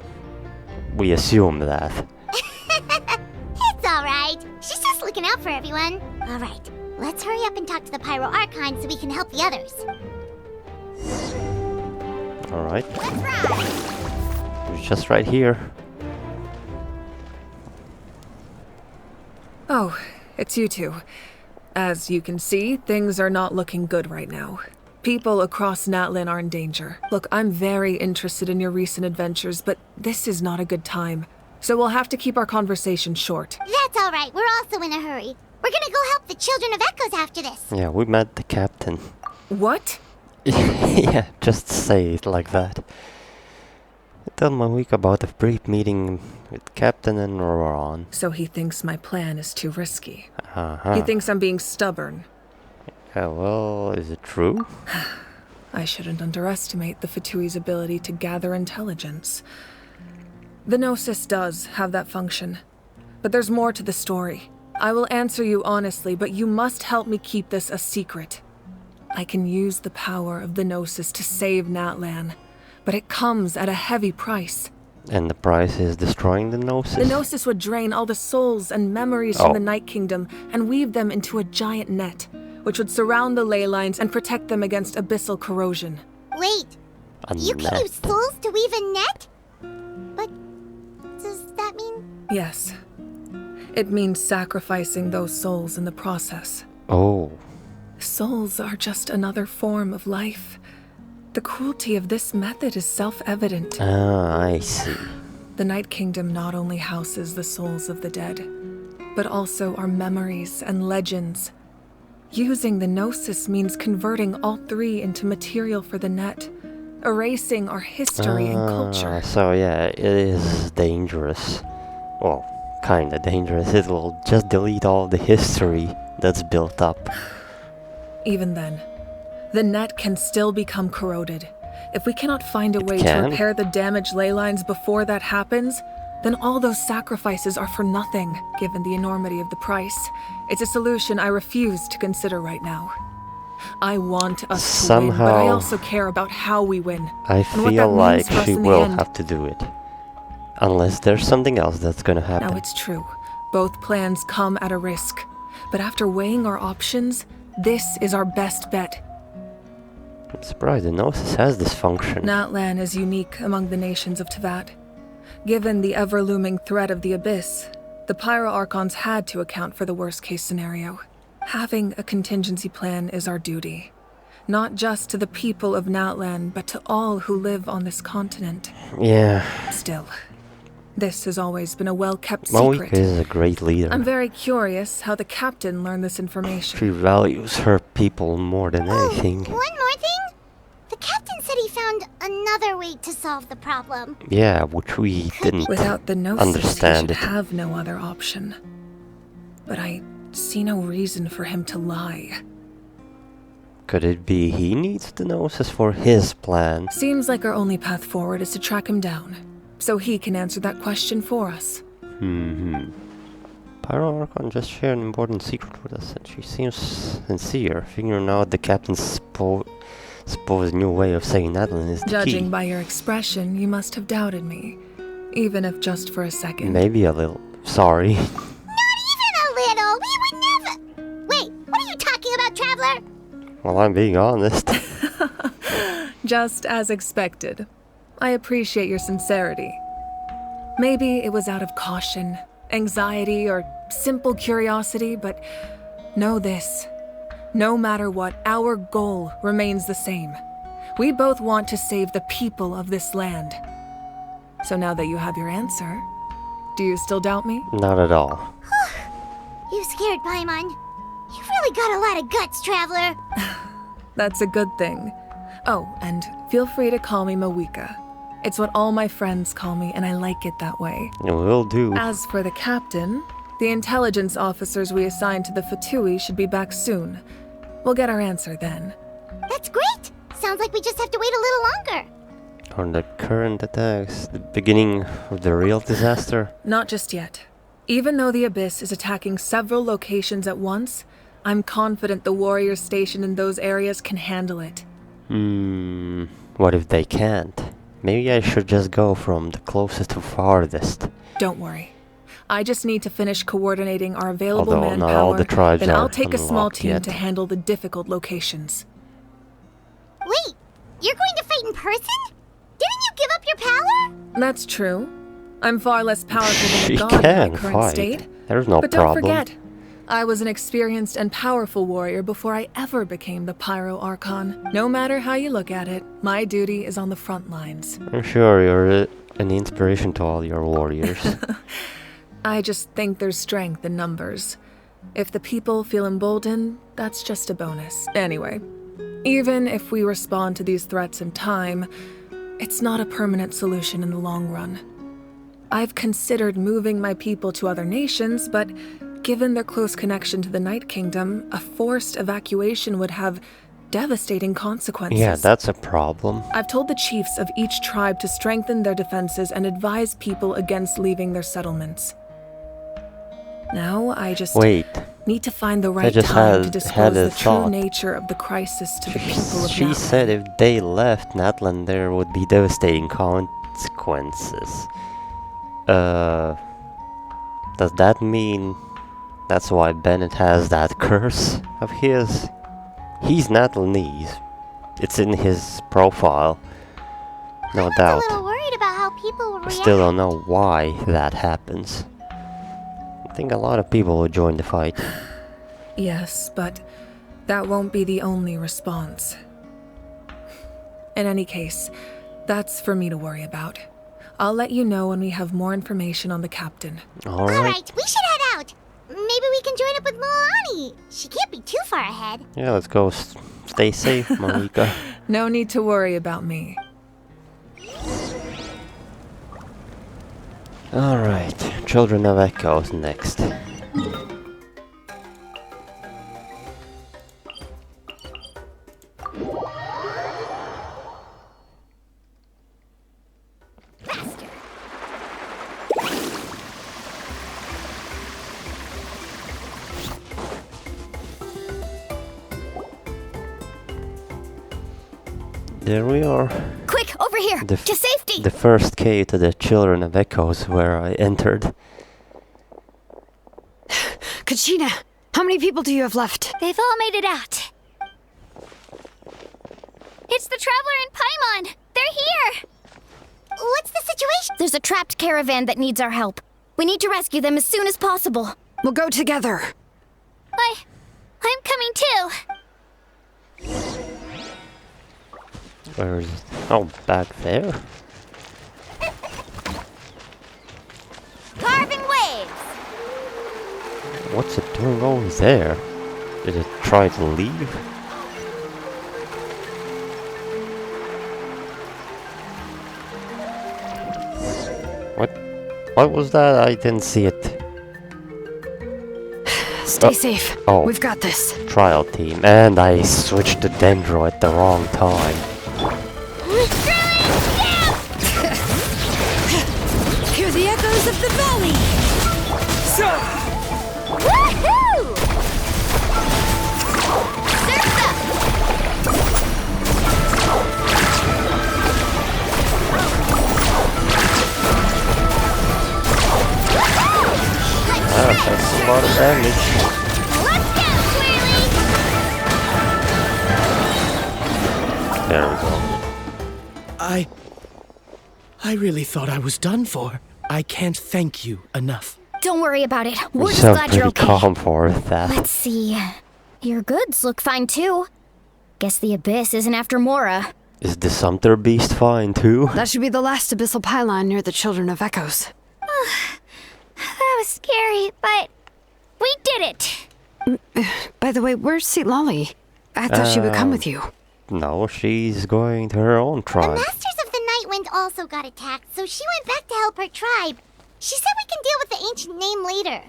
A: we assume that.
B: It's alright. She's just looking out for everyone. Alright, let's hurry up and talk to the Pyro Archon so we can help the others.
A: Alright.
B: Let's ride!
A: It's just right here.
O: Oh, it's you two. As you can see, things are not looking good right now. People across Natlan are in danger. Look, I'm very interested in your recent adventures, but this is not a good time. So we'll have to keep our conversation short.
B: That's alright, we're also in a hurry. We're gonna go help the Children of Echoes after this.
A: Yeah, we met the captain.
O: What?
A: Yeah, just say it like that. I told Mawika about a brief meeting with Captain and Roran.
O: So he thinks my plan is too risky.
A: Uh-huh.
O: He thinks I'm being stubborn.
A: Yeah, well, is it true?
O: I shouldn't underestimate the Fatui's ability to gather intelligence. The Gnosis does have that function. But there's more to the story. I will answer you honestly, but you must help me keep this a secret. I can use the power of the Gnosis to save Natlan, but it comes at a heavy price.
A: And the price is destroying the Gnosis?
O: The Gnosis would drain all the souls and memories from the Night Kingdom and weave them into a giant net, which would surround the ley lines and protect them against abyssal corrosion.
B: Wait, you can use souls to weave a net? But does that mean?
O: Yes. It means sacrificing those souls in the process.
A: Oh.
O: Souls are just another form of life. The cruelty of this method is self-evident.
A: Ah, I see.
O: The Night Kingdom not only houses the souls of the dead, but also our memories and legends. Using the Gnosis means converting all three into material for the net, erasing our history and culture.
A: So yeah, it is dangerous. Well, kinda dangerous. It will just delete all the history that's built up.
O: Even then, the net can still become corroded. If we cannot find a way to
A: can?
O: repair the damaged ley lines before that happens, then all those sacrifices are for nothing, given the enormity of the price. It's a solution I refuse to consider right now. I want us to win, but I also care about how we win.
A: I
O: and what that
A: feel like
O: means for us
A: she
O: in the
A: will
O: end.
A: have to do it. Unless there's something else that's gonna happen.
O: Now it's true. Both plans come at a risk. But after weighing our options, this is our best bet.
A: I'm surprised the Gnosis has this function.
O: Natlan is unique among the nations of Teyvat. Given the ever-looming threat of the Abyss, the Pyro Archons had to account for the worst-case scenario. Having a contingency plan is our duty. Not just to the people of Natlan, but to all who live on this continent.
A: Yeah.
O: Still, this has always been a well-kept
A: Mawika
O: secret.
A: is a great leader.
O: I'm very curious how the captain learned this information.
A: She values her people more than anything.
B: One more thing? The captain said he found another way to solve the problem.
A: Yeah, which we didn't
O: Without the Gnosis,
A: understand
O: he
A: it.
O: should have no other option. But I see no reason for him to lie.
A: Could it be he needs the Gnosis for his plan?
O: Seems like our only path forward is to track him down, so he can answer that question for us.
A: Pyro Archon just shared an important secret with us, and she seems sincere, figuring out the captain's supposed new way of saying Natlan is the
O: Judging
A: key.
O: by your expression, you must have doubted me, even if just for a second.
A: Maybe a little. Sorry.
B: Not even a little! We would never... Wait, what are you talking about, Traveler?
A: Well, I'm being honest.
O: Just as expected. I appreciate your sincerity. Maybe it was out of caution, anxiety, or simple curiosity, but know this. No matter what, our goal remains the same. We both want to save the people of this land. So now that you have your answer, do you still doubt me?
A: Not at all.
B: You scared Paimon. You've really got a lot of guts, Traveler.
O: That's a good thing. Oh, and feel free to call me Mawika. It's what all my friends call me, and I like it that way.
A: Will do.
O: As for the captain, the intelligence officers we assigned to the Fatui should be back soon. We'll get our answer then.
B: That's great! sounds like we just have to wait a little longer.
A: On the current attacks, the beginning of the real disaster?
O: Not just yet. Even though the Abyss is attacking several locations at once, I'm confident the warriors stationed in those areas can handle it.
A: What if they can't? Maybe I should just go from the closest to farthest.
O: Don't worry. I just need to finish coordinating our available
A: Although
O: manpower,
A: not all the tribes
O: and
A: are
O: I'll take a small
A: unlocked
O: team
A: yet.
O: to handle the difficult locations.
B: Wait, you're going to fight in person? Didn't you give up your power?
O: That's true. I'm far less powerful than
A: She
O: a god in
A: can
O: my current
A: fight.
O: state.
A: There's no
O: But don't
A: problem.
O: forget, I was an experienced and powerful warrior before I ever became the Pyro Archon. No matter how you look at it, my duty is on the front lines.
A: I'm sure you're an inspiration to all your warriors.
O: I just think there's strength in numbers. If the people feel emboldened, that's just a bonus. Anyway, even if we respond to these threats in time, it's not a permanent solution in the long run. I've considered moving my people to other nations, but given their close connection to the Night Kingdom, a forced evacuation would have devastating consequences.
A: Yeah, that's a problem.
O: I've told the chiefs of each tribe to strengthen their defenses and advise people against leaving their settlements. Now I just need to find the right time to disclose the true nature of the crisis to the people of
A: She
O: Natlan.
A: said if they left Natlan, there would be devastating consequences. Does that mean that's why Bennett has that curse of his? He's Natlanese. It's in his profile. No doubt.
B: I'm a little worried about how people will react.
A: Still don't know why that happens. I think a lot of people will join the fight.
O: Yes, but that won't be the only response. In any case, that's for me to worry about. I'll let you know when we have more information on the captain.
B: Alright, we should head out. Maybe we can join up with Milani. She can't be too far ahead.
A: Yeah, let's go. Stay safe, Marika.
O: No need to worry about me.
A: Alright, Children of Echoes next. There we are.
K: Quick, over here! To safety!
A: The first cave to the Children of Echoes where I entered.
C: Kachina, how many people do you have left?
L: They've all made it out. It's the Traveler and Paimon! They're here!
B: What's the situation?
K: There's a trapped caravan that needs our help. We need to rescue them as soon as possible.
C: We'll go together.
L: I'm coming too.
A: Where is it? Oh, back there?
B: Carving waves!
A: What's it doing over there? Did it try to leave? What was that? I didn't see it.
C: Stay safe.
A: Oh.
C: We've got this.
A: Trial team. And I switched to Dendro at the wrong time.
C: Hear the echoes of the valley!
B: Woohoo!
A: That's a lot of damage.
B: Let's go, Swirly!
A: There we go.
I: I really thought I was done for. I can't thank you enough.
K: Don't worry about it. We're
A: You
K: just
A: sound
K: glad you're
A: pretty
K: okay.
A: calm for that.
K: Let's see. Your goods look fine too. Guess the Abyss isn't after Mora.
A: Is the Sumter Beast fine too?
C: That should be the last abyssal pylon near the Children of Echoes.
L: That was scary, but we did it.
C: By the way, where's Seat Lolly? I thought she would come with you.
A: No, she's going to her own
B: The
A: tribe.
B: Masters of the Nightwind also got attacked, so she went back to help her tribe. She said we can deal with the ancient name later.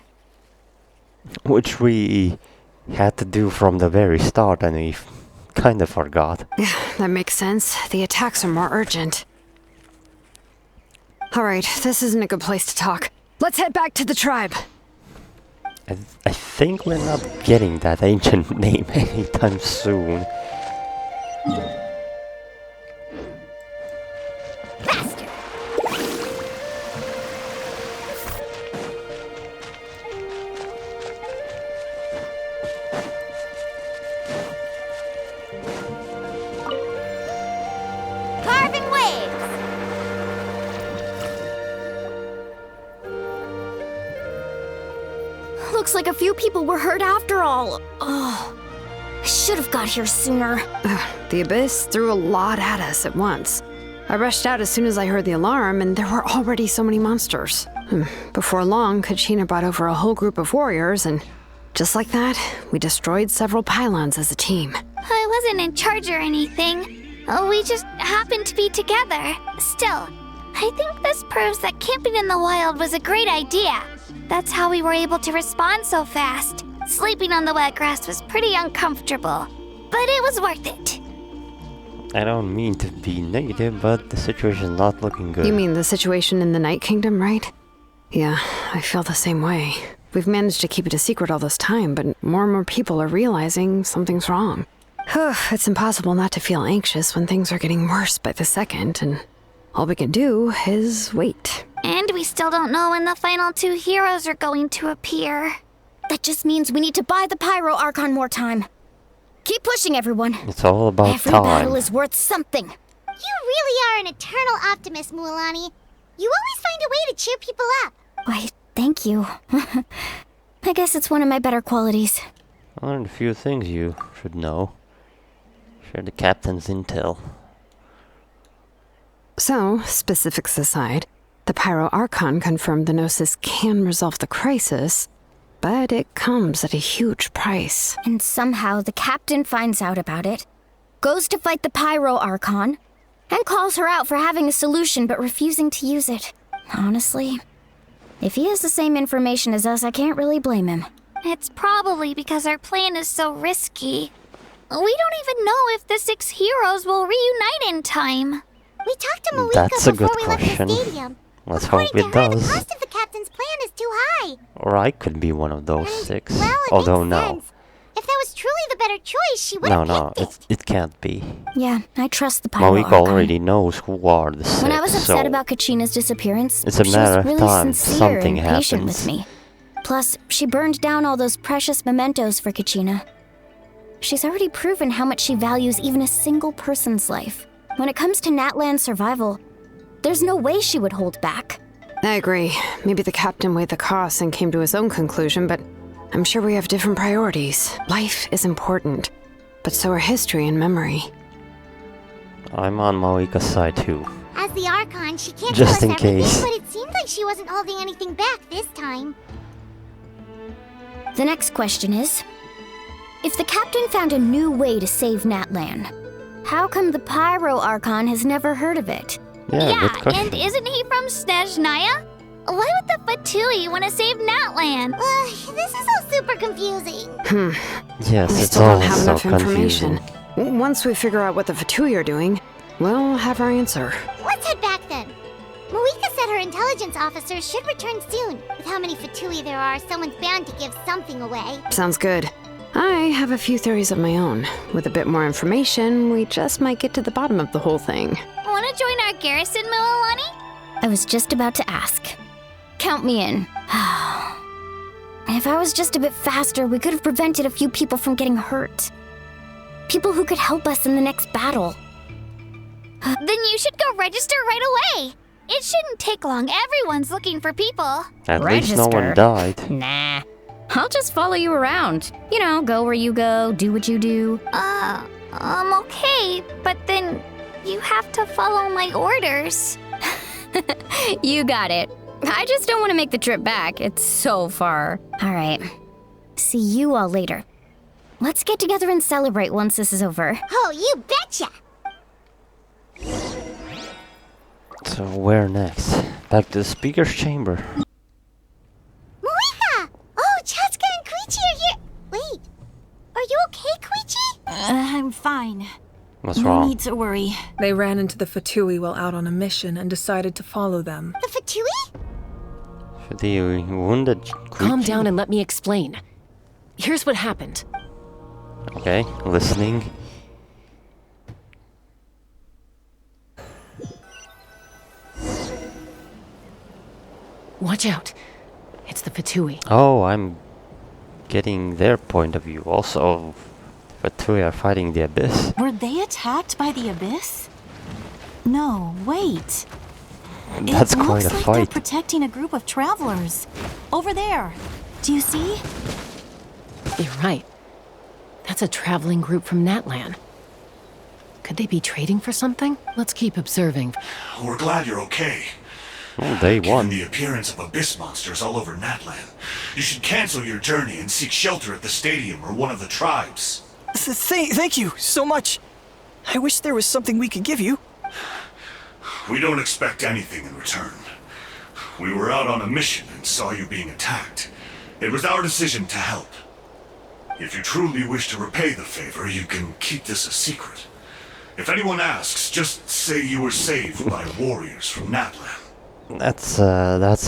A: Which we had to do from the very start, and we kinda forgot.
C: That makes sense. The attacks are more urgent. Alright, this isn't a good place to talk. Let's head back to the tribe.
A: I think we're not getting that ancient name anytime soon.
B: Carving waves!
K: Looks like a few people were hurt after all. Oh, I should have got here sooner.
C: The Abyss threw a lot at us at once. I rushed out as soon as I heard the alarm, and there were already so many monsters. Before long, Kachina brought over a whole group of warriors, and just like that, we destroyed several pylons as a team.
B: I wasn't in charge or anything. We just happened to be together. Still, I think this proves that camping in the wild was a great idea. That's how we were able to respond so fast. Sleeping on the wet grass was pretty uncomfortable, but it was worth it.
A: I don't mean to be negative, but the situation's not looking good.
C: You mean the situation in the Night Kingdom, right? Yeah, I feel the same way. We've managed to keep it a secret all this time, but more and more people are realizing something's wrong. It's impossible not to feel anxious when things are getting worse by the second, and all we can do is wait.
B: And we still don't know when the final two heroes are going to appear.
K: That just means we need to buy the Pyro Archon more time. Keep pushing, everyone.
A: It's all about
K: Every
A: time.
K: battle is worth something.
B: You really are an eternal optimist, Mualani. You always find a way to cheer people up.
K: Why, thank you. I guess it's one of my better qualities.
A: I learned a few things you should know. Share the captain's intel.
C: So, specifics aside, the Pyro Archon confirmed the Gnosis can resolve the crisis, but it comes at a huge price.
K: And somehow the captain finds out about it, goes to fight the Pyro Archon, and calls her out for having a solution but refusing to use it. Honestly, if he has the same information as us, I can't really blame him.
B: It's probably because our plan is so risky. We don't even know if the 6 heroes will reunite in time. We talked to Malika
A: That's a
B: before
A: good
B: we
A: question.
B: left the stadium.
A: Let's
B: According
A: hope it
B: to her,
A: does.
B: the cost of the captain's plan is too high.
A: Or I could be one of those 6.
B: Well, it
A: Although
B: makes
A: no.
B: sense. If that was truly the better choice, she would
A: No,
B: have
A: no,
B: picked it.
A: it can't be.
K: Yeah, I trust the Pyro
A: Malika
K: Archon.
A: already knows who are the 6,
K: When I was upset
A: so
K: about Kachina's disappearance,
A: it's a
K: she
A: matter
K: was
A: of
K: really
A: time
K: sincere
A: something
K: and patient
A: happens.
K: with me. Plus, she burned down all those precious mementos for Kachina. She's already proven how much she values even a single person's life. When it comes to Natlan's survival, there's no way she would hold back.
C: I agree. Maybe the captain weighed the costs and came to his own conclusion, but I'm sure we have different priorities. Life is important, but so are history and memory.
A: I'm on Malika's side too.
B: As the Archon, she can't
A: Just
B: tell
A: in
B: us everything,
A: case.
B: but it seemed like she wasn't holding anything back this time.
K: The next question is, if the captain found a new way to save Natlan, how come the Pyro Archon has never heard of it?
A: Yeah, good question.
B: And isn't he from Snezhnaya? Why would the Fatui want to save Natlan? This is all super confusing.
A: Yes,
C: We
A: it's
C: still don't
A: all
C: have
A: so
C: enough
A: confusing.
C: information. Once we figure out what the Fatui are doing, we'll have our answer.
B: Let's head back then. Malika said her intelligence officers should return soon. With how many Fatui there are, someone's bound to give something away.
C: Sounds good. I have a few theories of my own. With a bit more information, we just might get to the bottom of the whole thing.
B: Want to join our garrison, Mualani?
K: I was just about to ask. Count me in. If I was just a bit faster, we could have prevented a few people from getting hurt. People who could help us in the next battle.
B: Then you should go register right away. It shouldn't take long. Everyone's looking for people.
A: At least no one
K: Register?
A: died.
K: Nah. I'll just follow you around. You know, go where you go, do what you do.
B: Okay, but then you have to follow my orders.
K: You got it. I just don't want to make the trip back. It's so far. All right. See you all later. Let's get together and celebrate once this is over.
B: Oh, you betcha!
A: So where next? Back to the speaker's chamber.
B: Malika! Oh, Chaska and Koichi are here. Wait, are you okay, Koichi?
N: I'm fine. fine.
A: What's
N: no
A: wrong?
N: need to worry.
O: They ran into the Fatui while out on a mission and decided to follow them.
B: The Fatui?
A: For the wounded
M: Calm
A: creature?
M: down and let me explain. Here's what happened.
A: Okay, listening.
M: Watch out. It's the Fatui.
A: Oh, I'm getting their point of view. Also, Fatui are fighting the Abyss.
N: Were they attacked by the Abyss? No, wait.
A: That's
N: it
A: quite
N: looks
A: a
N: like
A: fight.
N: they're protecting a group of travelers. Over there. Do you see?
M: You're right. That's a traveling group from Natlan. Could they be trading for something? Let's keep observing.
H: We're glad you're okay.
A: Oh, they won.
H: Given the appearance of abyss monsters all over Natlan, you should cancel your journey and seek shelter at the stadium or one of the tribes.
P: Thank you so much. I wish there was something we could give you.
H: We don't expect anything in return. We were out on a mission and saw you being attacked. It was our decision to help. If you truly wish to repay the favor, you can keep this a secret. If anyone asks, just say you were saved by warriors from Natlan.
A: That's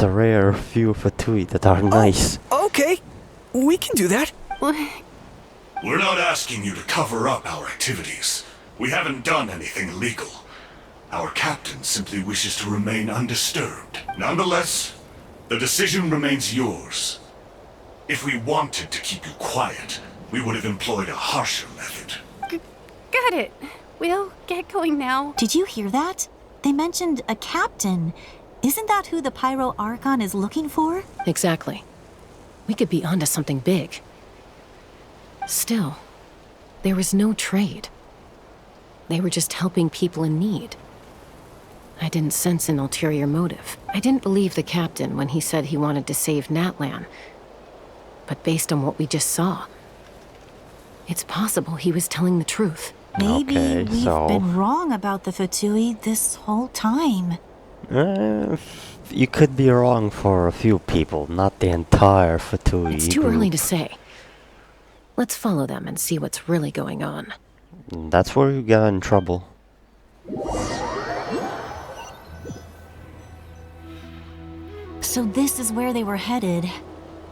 A: a rare few Fatui that are nice.
P: Okay, we can do that.
H: We're not asking you to cover up our activities. We haven't done anything illegal. Our captain simply wishes to remain undisturbed. Nonetheless, the decision remains yours. If we wanted to keep you quiet, we would have employed a harsher method.
Q: Got it. We'll get going now.
N: Did you hear that? They mentioned a captain. Isn't that who the Pyro Archon is looking for?
M: Exactly. We could be onto something big. Still, there was no trade. They were just helping people in need. I didn't sense an ulterior motive. I didn't believe the captain when he said he wanted to save Natlan. But based on what we just saw, it's possible he was telling the truth.
N: Maybe
A: Okay,
N: we've
A: so-
N: been wrong about the Fatui this whole time.
A: You could be wrong for a few people, not the entire Fatui
M: It's too
A: group.
M: early to say. Let's follow them and see what's really going on.
A: That's where you got in trouble.
N: So this is where they were headed.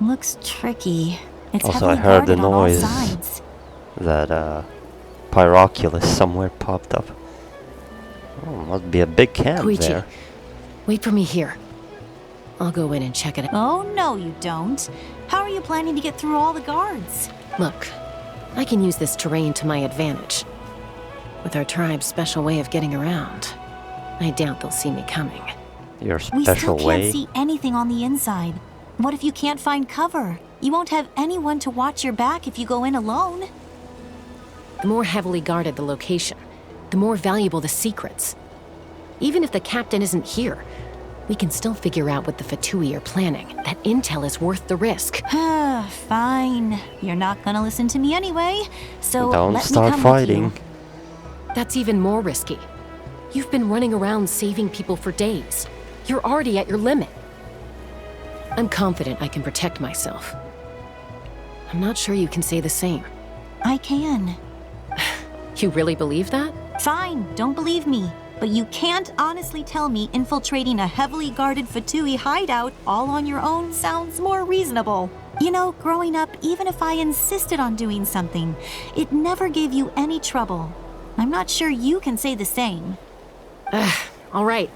N: Looks tricky. It's
A: Also, I
N: heavily
A: heard the
N: guarded on all
A: noise
N: sides.
A: that Pyroculus somewhere popped up. Oh, must be a big camp
M: Koichi,
A: there.
M: wait for me here. I'll go in and check it out.
N: Oh, no, you don't. How are you planning to get through all the guards?
M: Look, I can use this terrain to my advantage. With our tribe's special way of getting around, I doubt they'll see me coming.
A: Your
N: We still
A: special
N: can't
A: way?
N: see anything on the inside. What if you can't find cover? You won't have anyone to watch your back if you go in alone.
M: The more heavily guarded the location, the more valuable the secrets. Even if the captain isn't here, we can still figure out what the Fatui are planning. That intel is worth the risk.
N: Fine. You're not gonna listen to me anyway, so
A: Don't
N: let
A: start
N: me come
A: fighting.
N: with you.
M: That's even more risky. You've been running around saving people for days. You're already at your limit. I'm confident I can protect myself. I'm not sure you can say the same.
N: I can.
M: You really believe that?
N: Fine, don't believe me. But you can't honestly tell me infiltrating a heavily guarded Fatui hideout all on your own sounds more reasonable. You know, growing up, even if I insisted on doing something, it never gave you any trouble. I'm not sure you can say the same.
M: All right.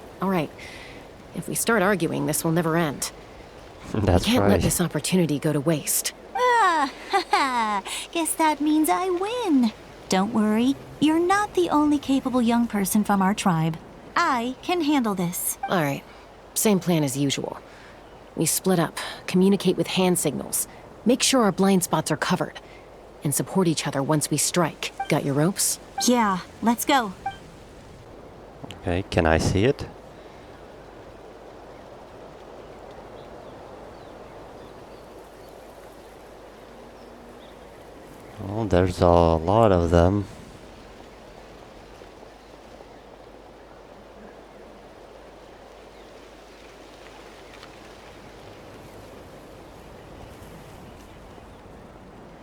M: If we start arguing, this will never end.
A: That's
M: We can't
A: right.
M: let this opportunity go to waste.
N: Guess that means I win. Don't worry, you're not the only capable young person from our tribe. I can handle this.
M: All right. Same plan as usual. We split up, communicate with hand signals, make sure our blind spots are covered, and support each other once we strike. Got your ropes?
N: Yeah, let's go.
A: Okay, can I see it? Oh, there's a lot of them.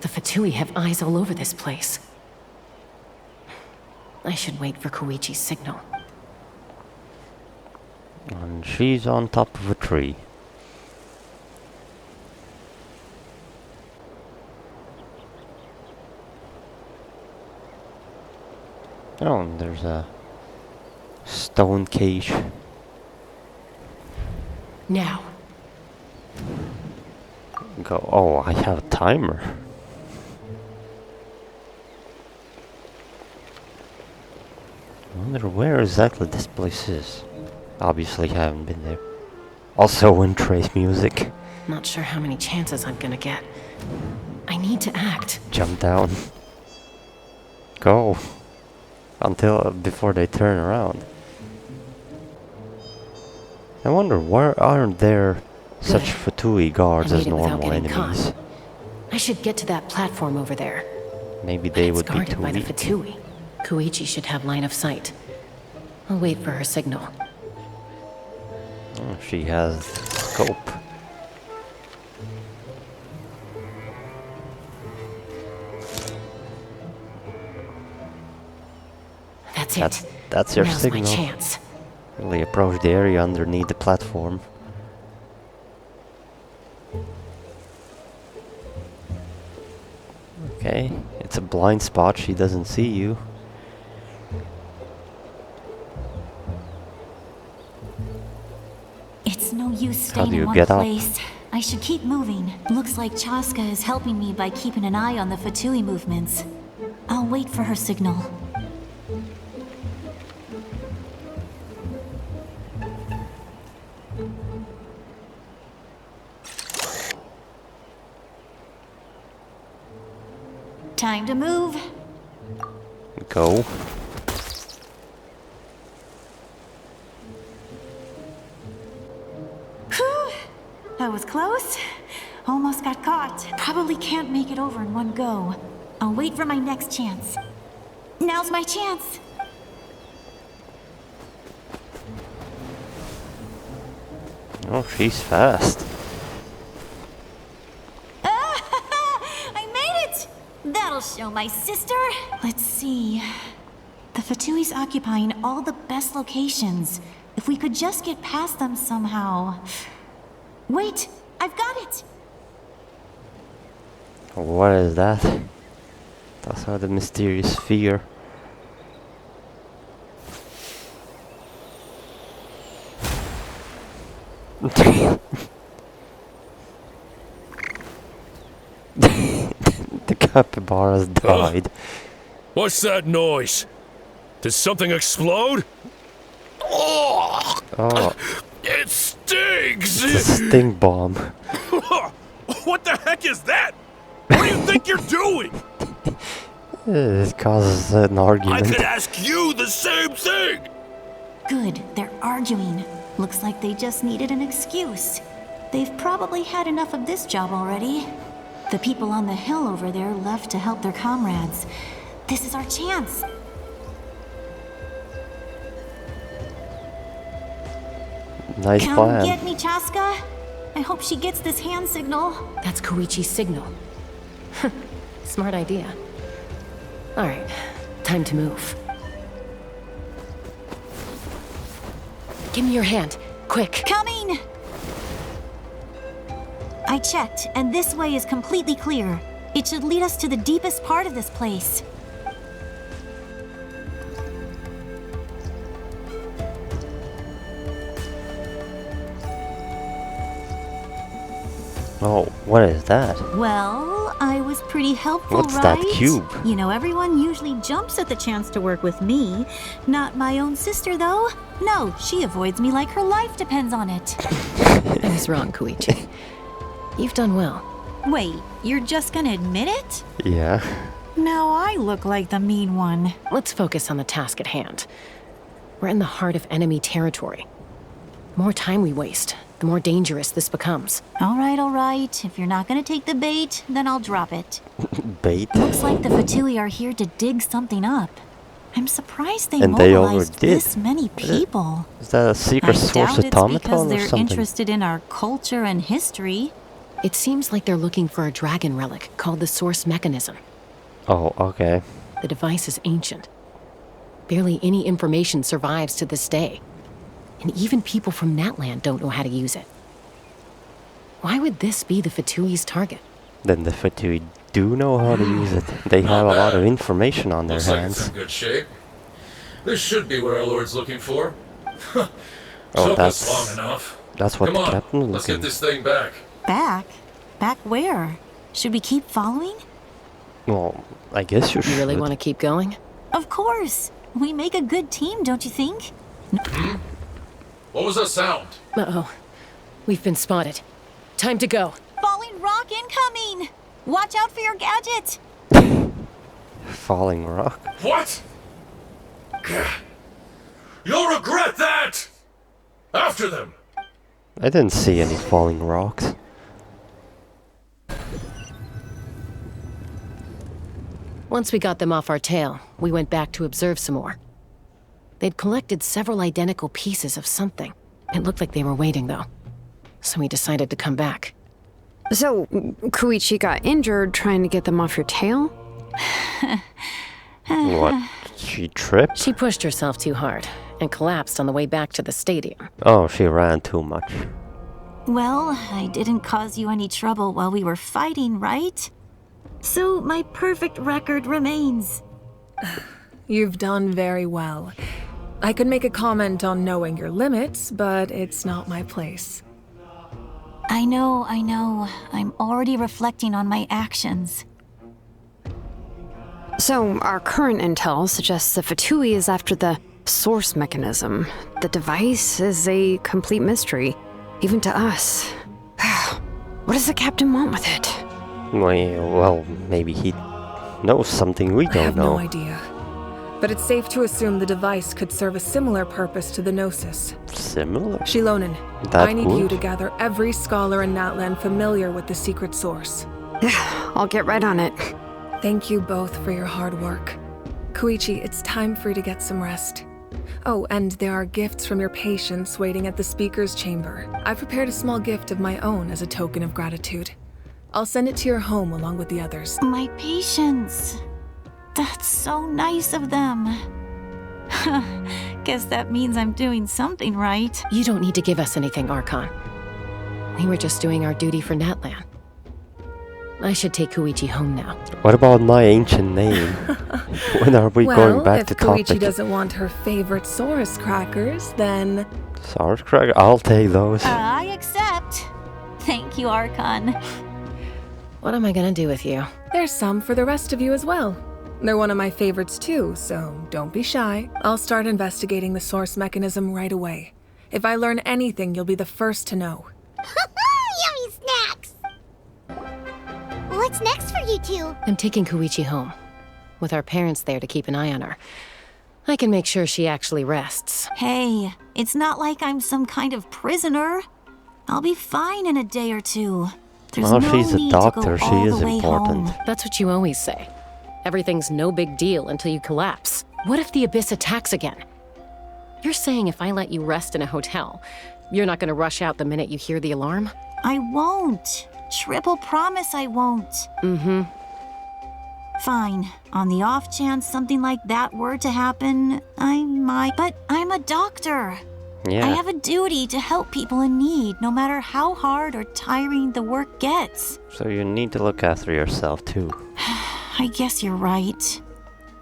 M: The Fatui have eyes all over this place. I should wait for Koichi's signal.
A: And she's on top of a tree. Oh, and there's a stone cage.
M: Now.
A: Go. Oh, I have a timer. I wonder where exactly this place is. Obviously haven't been there. Also Windtrace music.
M: Not sure how many chances I'm gonna get. I need to act.
A: Jump down. Go. Until before they turn around. I wonder why aren't there such Fatui guards as normal enemies?
M: I should get to that platform over there.
A: Maybe they would be
M: guarded
A: too
M: by the
A: weak.
M: Fatui. Koichi should have line of sight. I'll wait for her signal.
A: Oh, she has scope.
M: That's it.
A: That's your
M: Now's
A: signal.
M: my chance.
A: Really approach the area underneath the platform. Okay, it's a blind spot, she doesn't see you.
N: It's no use
A: How
N: staying
A: do
N: in
A: you
N: one
A: get up?
N: place. I should keep moving. Looks like Chaska is helping me by keeping an eye on the Fatui movements. I'll wait for her signal. Time to move.
A: Go.
N: Whew. That was close. Almost got caught. Probably can't make it over in one go. I'll wait for my next chance. Now's my chance.
A: Oh, she's fast.
N: I made it! That'll show my sister. Let's see. The Fatui's occupying all the best locations. If we could just get past them somehow. Wait, I've got it!
A: What is that? Those are the mysterious sphere. The capybaras died.
R: What's that noise? Did something explode? Oh!
A: Oh,
R: It stings!
A: it's a sting bomb.
R: What the heck is that? What do you think you're doing?
A: It causes an
R: I
A: argument.
R: could ask you the same thing!
N: Good, they're arguing. Looks like they just needed an excuse. They've probably had enough of this job already. The people on the hill over there left to help their comrades. This is our chance.
A: Nice
N: Come
A: plan.
N: get me, Chaska. I hope she gets this hand signal.
M: That's Koichi's signal. Smart idea. Alright, time to move. Give me your hand, quick.
N: Coming! I checked, and this way is completely clear. It should lead us to the deepest part of this place.
A: Oh, what is that?
N: Well, I was pretty helpful,
A: What's
N: right?
A: that cube?
N: You know, everyone usually jumps at the chance to work with me. Not my own sister, though. No, she avoids me like her life depends on it.
M: I was wrong, Koichi. You've done well.
N: Wait, you're just gonna admit it?
A: Yeah.
N: Now I look like the mean one.
M: Let's focus on the task at hand. We're in the heart of enemy territory. The more time we waste, the more dangerous this becomes.
N: All right. If you're not gonna take the bait, then I'll drop it.
A: Bait.
N: Looks like the Fatui are here to dig something up. I'm surprised they
A: And they
N: mobilized
A: overdid.
N: this many people.
A: Is that a secret
N: I
A: source
N: doubt it's
A: automaton
N: because
A: or
N: they're
A: something?
N: interested in our culture and history.
M: It seems like they're looking for a dragon relic called the Source Mechanism.
A: Oh, okay.
M: The device is ancient. Barely any information survives to this day. And even people from Natlan don't know how to use it. Why would this be the Fatui's target?
A: Then the Fatui do know how to use it. They have a lot of information on their
S: Looks like it's
A: hands.
S: in good shape. This should be what our Lord's looking for.
A: Oh,
S: Took us
A: that's
S: long enough.
A: that's what
S: Come
A: the
S: on,
A: captain
S: let's
A: looking.
S: get this thing back.
N: Back? Back where? Should we keep following?
A: Well, I guess you should.
M: You really want to keep going?
N: Of course. We make a good team, don't you think?
S: What was that sound?
M: Uh-oh. We've been spotted. Time to go.
N: Falling rock incoming! Watch out for your gadget!
A: Falling rock.
S: What? You'll regret that! After them!
A: I didn't see any falling rocks.
M: Once we got them off our tail, we went back to observe some more. They'd collected several identical pieces of something. It looked like they were waiting, though. So we decided to come back.
C: So, Koichi got injured trying to get them off your tail?
A: What? She tripped?
M: She pushed herself too hard and collapsed on the way back to the stadium.
A: Oh, she ran too much.
N: Well, I didn't cause you any trouble while we were fighting, right? So my perfect record remains.
O: You've done very well. I could make a comment on knowing your limits, but it's not my place.
N: I know. I'm already reflecting on my actions.
C: So, our current intel suggests the Fatui is after the source mechanism. The device is a complete mystery, even to us. What does the captain want with it?
A: Well, maybe he knows something we
O: I
A: don't
O: have
A: know.
O: no idea. But it's safe to assume the device could serve a similar purpose to the Gnosis.
A: Similar?
O: Shilonen,
A: That
O: I need you
A: good?
O: to gather every scholar in Natlan familiar with the secret source.
C: I'll get right on it.
O: Thank you both for your hard work. Koichi, it's time for you to get some rest. Oh, and there are gifts from your patients waiting at the speaker's chamber. I've prepared a small gift of my own as a token of gratitude. I'll send it to your home along with the others.
N: My patience. That's so nice of them. Guess that means I'm doing something right.
M: You don't need to give us anything, Archon. We were just doing our duty for Natlan. I should take Koichi home now.
A: What about my ancient name? When are we going back to
O: if Koichi
A: topic?
O: doesn't want her favorite Saurus crackers, then...
A: Sauerkraut? I'll take those.
N: I accept. Thank you, Archon.
M: What am I gonna do with you?
O: There's some for the rest of you as well. They're one of my favorites too, so don't be shy. I'll start investigating the source mechanism right away. If I learn anything, you'll be the first to know.
B: Yummy snacks! What's next for you two?
M: I'm taking Koichi home. With our parents there to keep an eye on her. I can make sure she actually rests.
N: Hey, it's not like I'm some kind of prisoner. I'll be fine in a day or two. There's
A: Well,
N: no
A: she's a
N: need
A: doctor,
N: to go
A: she
N: all
A: is
N: the way
A: important.
N: home.
M: That's what you always say. Everything's no big deal until you collapse. What if the Abyss attacks again? You're saying if I let you rest in a hotel, you're not gonna rush out the minute you hear the alarm?
N: I won't. Triple promise I won't.
M: Mm-hmm.
N: Fine. On the off chance something like that were to happen, I might. But I'm a doctor.
A: Yeah.
N: I have a duty to help people in need, no matter how hard or tiring the work gets.
A: So you need to look after yourself too.
N: I guess you're right.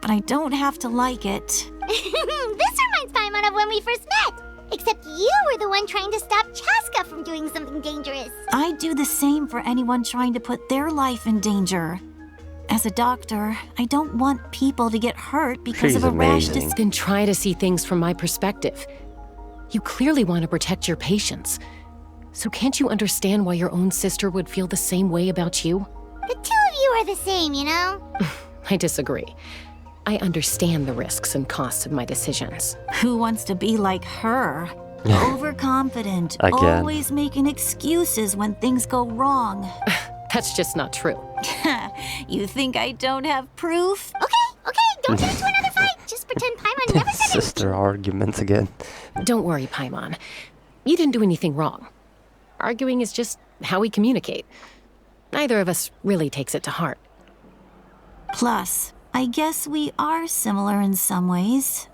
N: But I don't have to like it.
B: This reminds Paimon of when we first met. Except you were the one trying to stop Chaska from doing something dangerous.
N: I'd do the same for anyone trying to put their life in danger. As a doctor, I don't want people to get hurt because
A: She's
N: of a rash
A: amazing.
M: Then try to see things from my perspective. You clearly want to protect your patients. So can't you understand why your own sister would feel the same way about you?
B: The two of you are the same, you know?
M: I disagree. I understand the risks and costs of my decisions.
N: Who wants to be like her? Overconfident,
A: Again.
N: always making excuses when things go wrong.
M: That's just not true.
N: You think I don't have proof?
B: Okay, don't get into another fight. Just pretend Paimon never said it.
A: Sister arguments again.
M: Don't worry, Paimon. You didn't do anything wrong. Arguing is just how we communicate. Neither of us really takes it to heart.
N: Plus, I guess we are similar in some ways.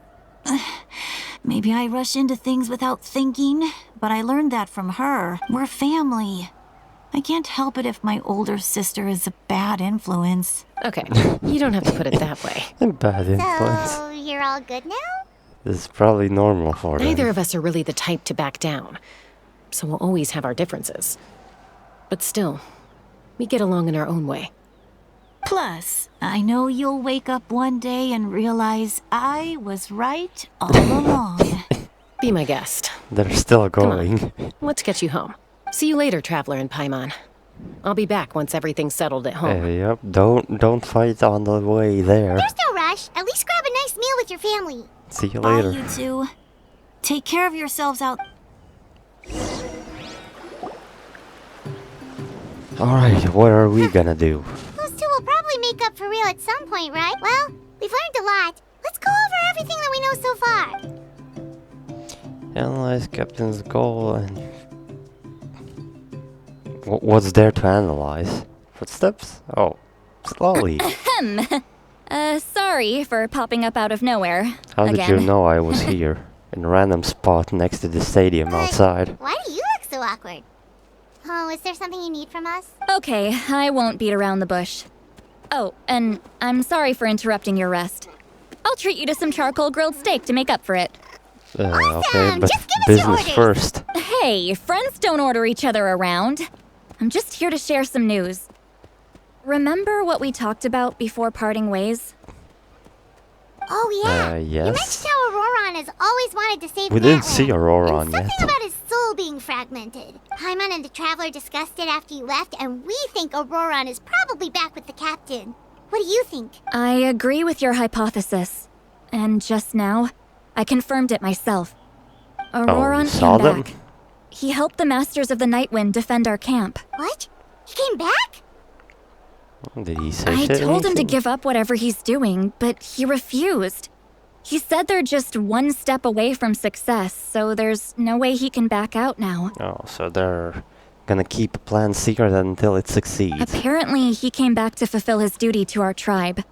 N: Maybe I rush into things without thinking, but I learned that from her. We're family. I can't help it if my older sister is a bad influence.
M: Okay, you don't have to put it that way.
A: Bad influence.
B: So, you're all good now?
A: This is probably normal for them.
M: Neither of us are really the type to back down, so we'll always have our differences. But still, we get along in our own way.
N: Plus, I know you'll wake up one day and realize I was right all along.
M: Be my guest.
A: They're still going.
M: Let's get you home. See you later, Traveler and Paimon. I'll be back once everything's settled at home.
A: Yep, don't fight on the way there.
B: There's no rush. At least grab a nice meal with your family.
A: See you
N: Bye,
A: later.
N: you two. Take care of yourselves out.
A: Alright, what are we gonna do?
B: Those two will probably make up for real at some point, right? Well, we've learned a lot. Let's go over everything that we know so far.
A: Analyze Captain's goal and... What's there to analyze? Footsteps? Oh, slowly.
E: Sorry for popping up out of nowhere.
A: How
E: again.
A: did you know I was here? In a random spot next to the stadium outside.
B: Why do you look so awkward? Oh, is there something you need from us?
E: Okay, I won't beat around the bush. Oh, and I'm sorry for interrupting your rest. I'll treat you to some charcoal grilled steak to make up for it.
A: Okay, but business first.
E: Hey, friends don't order each other around. I'm just here to share some news. Remember what we talked about before parting ways?
B: Oh yeah.
A: Yes.
B: You mentioned how Auroron has always wanted to save
A: We didn't
B: Natlan.
A: see Auroron
B: And
A: yet.
B: something about his soul being fragmented. Paimon and the Traveler discussed it after you left, and we think Auroron is probably back with the captain. What do you think?
E: I agree with your hypothesis. And just now, I confirmed it myself. Auroron
A: saw
E: came
A: them?
E: back. He helped the Masters of the Nightwind defend our camp.
B: What? He came back?
A: Did he say
E: I told him to
A: anything?
E: give up whatever he's doing, but he refused. He said they're just one step away from success, so there's no way he can back out now.
A: Oh, so they're gonna keep a plan secret until it succeeds.
E: Apparently, he came back to fulfill his duty to our tribe.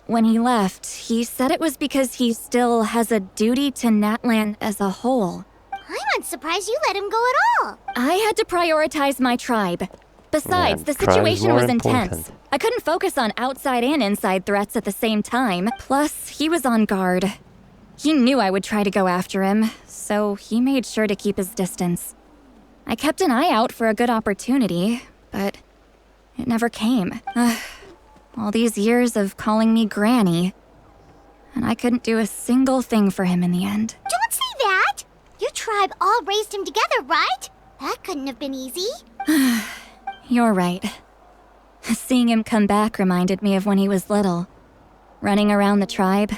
E: When he left, he said it was because he still has a duty to Natlan as a whole.
B: I'm unsurprised you let him go at all.
E: I had to prioritize my tribe. Besides,
A: Yeah,
E: the
A: tribe's
E: situation
A: more
E: was intense.
A: important.
E: I couldn't focus on outside and inside threats at the same time. Plus, he was on guard. He knew I would try to go after him, so he made sure to keep his distance. I kept an eye out for a good opportunity, but it never came. All these years of calling me Granny, and I couldn't do a single thing for him in the end.
B: Don't say that! Your tribe all raised him together, right? That couldn't have been easy.
E: You're right. Seeing him come back reminded me of when he was little. Running around the tribe,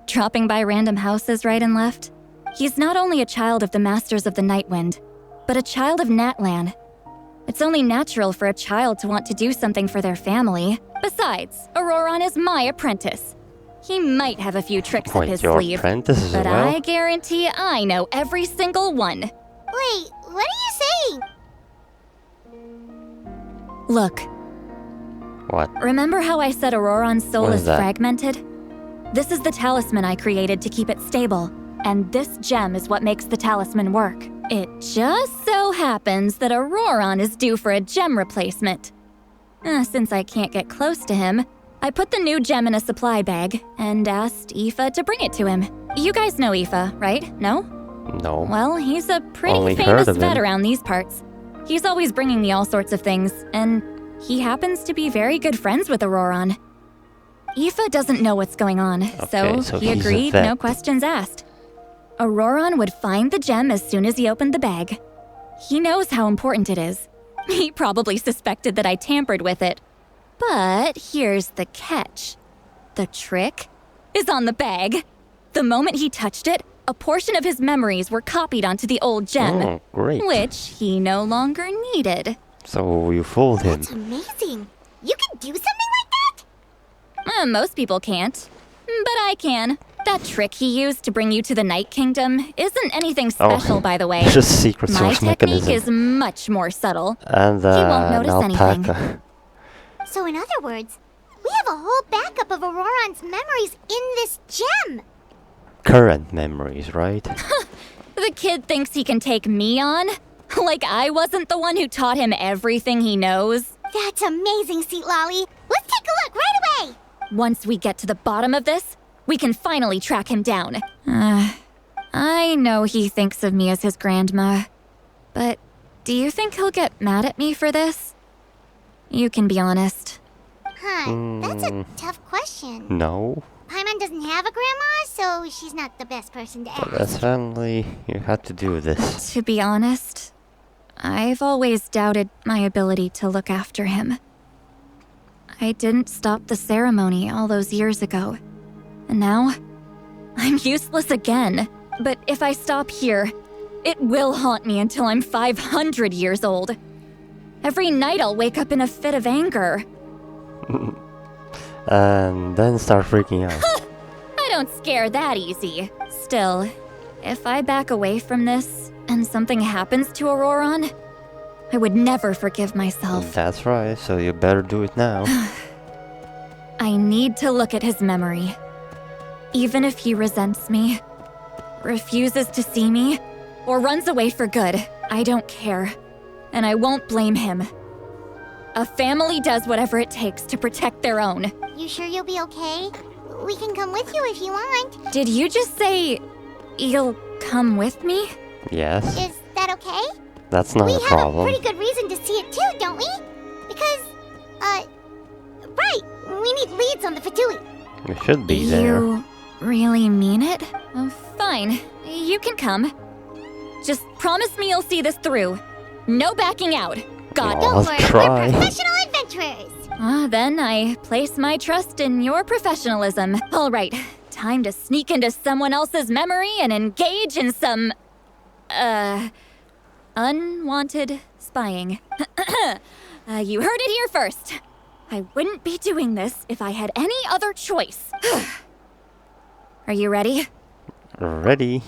E: dropping by random houses right and left. He's not only a child of the Masters of the Nightwind, but a child of Natlan. It's only natural for a child to want to do something for their family. Besides, Auroron is my apprentice. He might have a few tricks up
A: Wait,
E: his
A: your
E: sleeve,
A: apprentice as
E: but
A: well?
E: I guarantee I know every single one.
B: Wait, what are you saying?
E: Look,
A: What?
E: remember how I said Auroron's soul
A: What
E: is
A: is that?
E: fragmented? This is the talisman I created to keep it stable, and this gem is what makes the talisman work. It just so happens that Auroron is due for a gem replacement. Since I can't get close to him, I put the new gem in a supply bag and asked Aoife to bring it to him. You guys know Aoife, right? No?
A: No.
E: Well, he's a pretty
A: Only heard
E: famous
A: of him.
E: vet around these parts. He's always bringing me all sorts of things, and he happens to be very good friends with Auroron. Aoife doesn't know what's going on,
A: so
E: he
A: he's a
E: agreed,
A: vet.
E: no questions asked. Auroron would find the gem as soon as he opened the bag. He knows how important it is. He probably suspected that I tampered with it. But here's the catch. The trick is on the bag. The moment he touched it, a portion of his memories were copied onto the old gem,
A: Oh, great.
E: which he no longer needed.
A: So you fooled him.
B: That's amazing. You can do something like that?
E: Most people can't, but I can. That trick he used to bring you to the Night Kingdom isn't anything special, by the way.
A: Just secret
E: My
A: source
E: technique
A: mechanism.
E: is much more subtle.
A: And
E: He won't
A: an
E: notice anything.
A: alpaca.
B: So in other words, we have a whole backup of Auroron's memories in this gem.
A: current memories, right?
E: The kid thinks he can take me on? Like I wasn't the one who taught him everything he knows?
B: That's amazing, Sweet Lolly. Let's take a look right away.
E: Once we get to the bottom of this, we can finally track him down. I know he thinks of me as his grandma, but do you think he'll get mad at me for this? You can be honest.
B: That's a tough question.
A: No.
B: Paimon doesn't have a grandma, so she's not the best person to ask.
A: But as family, you have to do this.
E: To be honest, I've always doubted my ability to look after him. I didn't stop the ceremony all those years ago, and now I'm useless again. But if I stop here, it will haunt me until I'm 500 years old. Every night I'll wake up in a fit of anger.
A: And then start freaking out.
E: I don't scare that easy. Still, if I back away from this and something happens to Auroron, I would never forgive myself.
A: That's right, so you better do it now.
E: I need to look at his memory. Even if he resents me, refuses to see me, or runs away for good, I don't care. And I won't blame him. A family does whatever it takes to protect their own.
B: You sure you'll be okay? We can come with you if you want.
E: Did you just say you'll come with me?
A: Yes.
B: Is that okay?
A: That's not a problem.
B: We have a pretty good reason to see it too, don't we? Because, right, we need leads on the Fatui.
A: We should be there.
E: You really mean it? Fine, you can come. Just promise me you'll see this through. No backing out. God,
B: don't worry,
A: try.
B: we're professional adventurers.
E: Then I place my trust in your professionalism. All right, time to sneak into someone else's memory and engage in some, unwanted spying. You heard it here first. I wouldn't be doing this if I had any other choice. Are you ready?
A: Ready.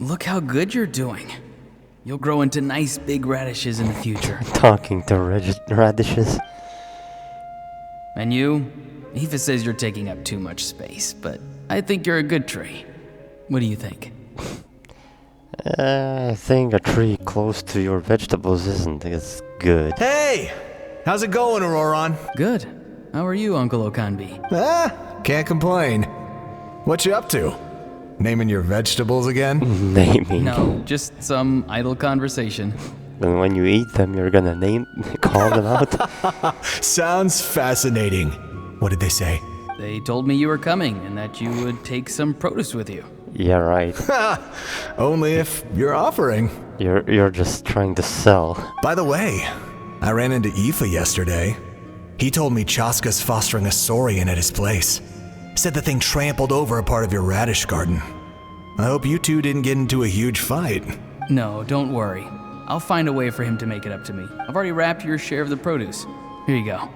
F: Look how good you're doing. You'll grow into nice big radishes in the future.
A: Talking to radishes.
F: And you? Aoife says you're taking up too much space, but I think you're a good tree. What do you think?
A: I think a tree close to your vegetables isn't as good.
T: Hey! How's it going, Auroron?
F: Good. How are you, Uncle Okanbi?
T: Can't complain. What you up to? Naming your vegetables again?
A: Naming?
F: No, just some idle conversation.
A: And when you eat them, you're gonna call them out?
T: Sounds fascinating. What did they say?
F: They told me you were coming and that you would take some produce with you.
A: Yeah, right.
T: Only if you're offering.
A: You're just trying to sell.
T: By the way, I ran into Aoife yesterday. He told me Chaska's fostering a saurian at his place. Said the thing trampled over a part of your radish garden. I hope you two didn't get into a huge fight.
F: No, don't worry. I'll find a way for him to make it up to me. I've already wrapped your share of the produce. Here you go.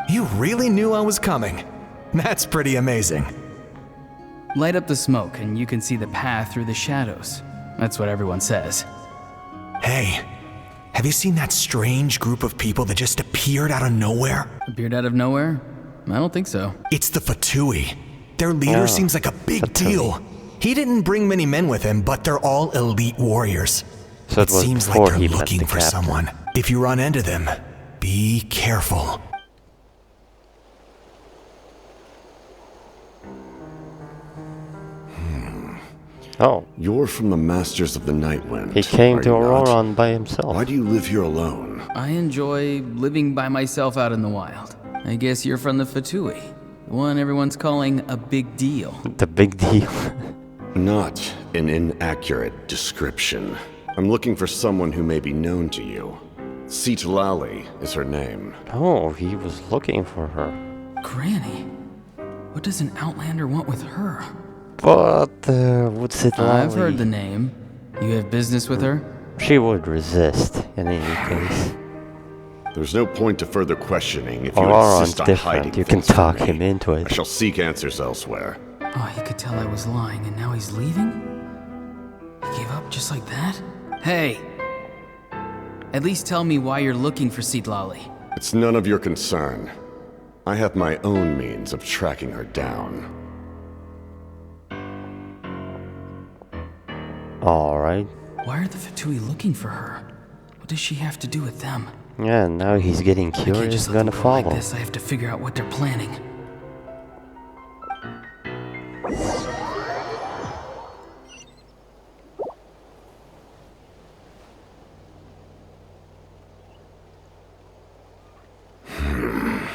T: You really knew I was coming. That's pretty amazing.
F: Light up the smoke and you can see the path through the shadows. That's what everyone says.
T: Hey, have you seen that strange group of people that just appeared out of nowhere?
F: Appeared out of nowhere? I don't think so.
T: It's the Fatui. Their leader seems like a big deal. He didn't bring many men with him, but they're all elite warriors.
A: So
T: it seems like they're looking for someone. If you run into them, be careful.
A: Oh.
G: You're from the Masters of the Nightwind.
A: He came to Auroron by himself.
G: Why do you live here alone?
F: I enjoy living by myself out in the wild. I guess you're from the Fatui. The one everyone's calling a big deal.
A: The big deal.
G: Not an inaccurate description. I'm looking for someone who may be known to you. Citlali is her name.
A: Oh, he was looking for her.
F: Granny? What does an Outlander want with her?
A: But, what's it like?
F: I've heard the name. You have business with her?
A: She would resist, in any case.
G: There's no point to further questioning if you
A: Auroron's
G: insist on
A: different.
G: hiding
A: You can
G: things from
A: talk
G: me.
A: him into
G: I
A: it.
G: shall seek answers elsewhere.
F: Oh, he could tell I was lying, and now he's leaving? He gave up just like that? Hey! At least tell me why you're looking for Seedlolly.
G: It's none of your concern. I have my own means of tracking her down.
A: Alright.
F: Why are the Fatui looking for her? What does she have to do with them?
A: Yeah, now he's getting
F: I can't
A: curious,
F: just let
A: gonna
F: them go like
A: follow.
F: this. I have to figure out what they're planning.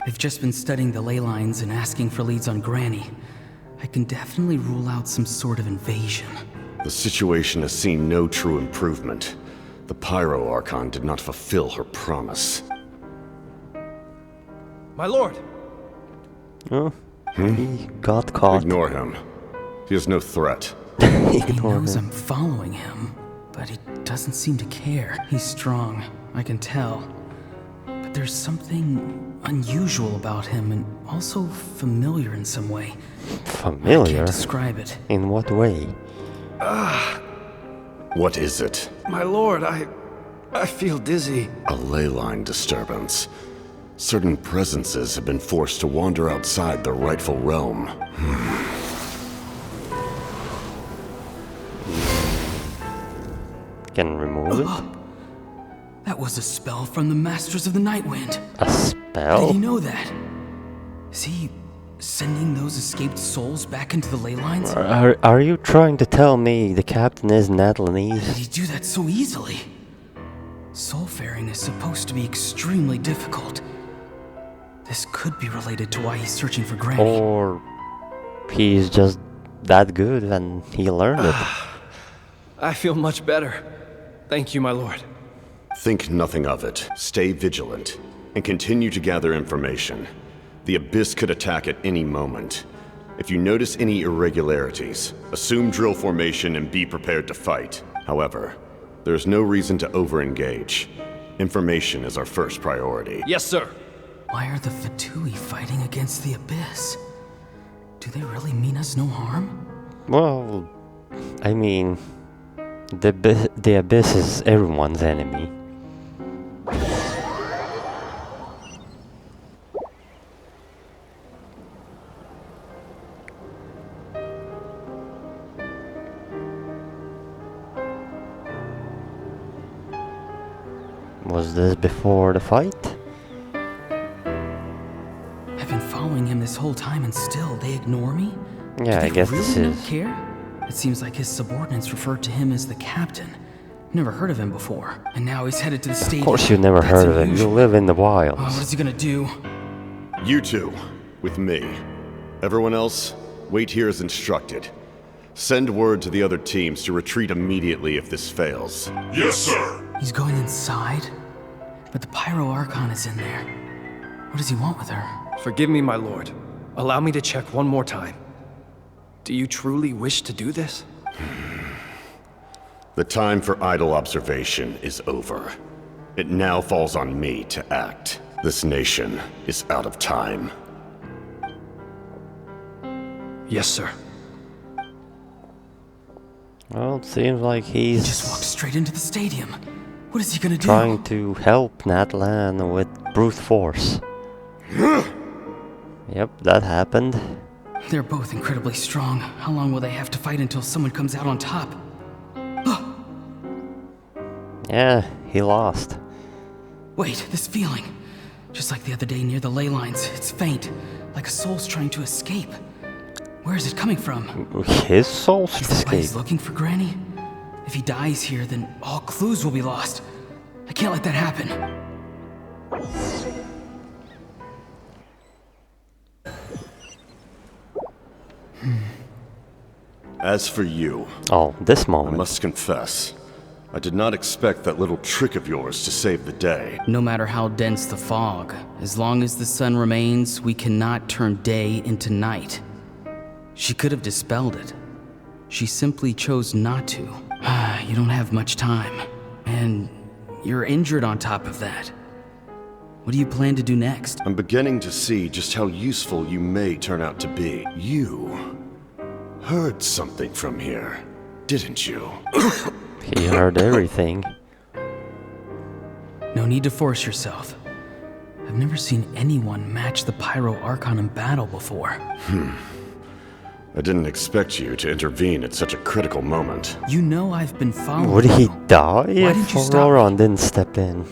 F: They've just been studying the ley lines and asking for leads on Granny. I can definitely rule out some sort of invasion.
G: The situation has seen no true improvement. The Pyro Archon did not fulfill her promise.
P: My lord!
A: Oh, he got caught.
G: Ignore him. He is no threat.
F: He knows I'm following him, but he doesn't seem to care. He's strong, I can tell. But there's something unusual about him and also familiar in some way.
A: Familiar?
F: I can't describe it.
A: In what way?
G: What is it?
P: My lord, I feel dizzy.
G: A ley line disturbance. Certain presences have been forced to wander outside their rightful realm.
A: Can remove it?
F: That was a spell from the Masters of the Nightwind.
A: A spell?
F: How did he know that? Is he sending those escaped souls back into the ley lines?
A: Are you trying to tell me the captain is Natlan?
F: How did he do that so easily? Soulfaring is supposed to be extremely difficult. This could be related to why he's searching for Granny.
A: Or he's just that good and he learned it.
P: I feel much better. Thank you, my lord.
G: Think nothing of it. Stay vigilant, and continue to gather information. The Abyss could attack at any moment. If you notice any irregularities, assume drill formation and be prepared to fight. However, there's no reason to over-engage. Information is our first priority.
P: Yes, sir.
F: Why are the Fatui fighting against the Abyss? Do they really mean us no harm?
A: Well, I mean, the Abyss is everyone's enemy. Was this before the fight?
F: I've been following him this whole time and still they ignore me?
A: Yeah, I guess this
F: really
A: is...
F: not care? It seems like his subordinates referred to him as the captain. Never heard of him before. And now he's headed to the stadium.
A: Of course you never heard of him. You live in the wilds.
F: Oh, what is he gonna do?
G: You two, with me. Everyone else, wait here as instructed. Send word to the other teams to retreat immediately if this fails.
H: Yes, sir.
F: He's going inside? But the Pyro Archon is in there. What does he want with her?
P: Forgive me, my lord. Allow me to check one more time. Do you truly wish to do this?
G: The time for idle observation is over. It now falls on me to act. This nation is out of time.
P: Yes, sir.
A: Well, it seems like he's...
F: He just walked straight into the stadium. What is he gonna do?
A: Trying to help Natlan with brute force. Yep, that happened.
F: They're both incredibly strong. How long will they have to fight until someone comes out on top?
A: Yeah, he lost.
F: Wait, this feeling. Just like the other day near the ley lines. It's faint, like a soul's trying to escape. Where is it coming from?
A: His soul should
F: Is that why
A: escape.
F: he's looking for Granny? If he dies here, then all clues will be lost. I can't let that happen.
G: As for you...
A: Oh, this moment.
G: I must confess, I did not expect that little trick of yours to save the day.
F: No matter how dense the fog, as long as the sun remains, we cannot turn day into night. She could have dispelled it. She simply chose not to. You don't have much time. And you're injured on top of that. What do you plan to do next?
G: I'm beginning to see just how useful you may turn out to be. You heard something from here, didn't you?
A: He heard everything.
F: No need to force yourself. I've never seen anyone match the Pyro Archon in battle before.
G: I didn't expect you to intervene at such a critical moment.
F: You know I've been following
A: Would he
F: you.
A: die
F: Why
A: if
F: didn't you stop
A: Auroron didn't step in?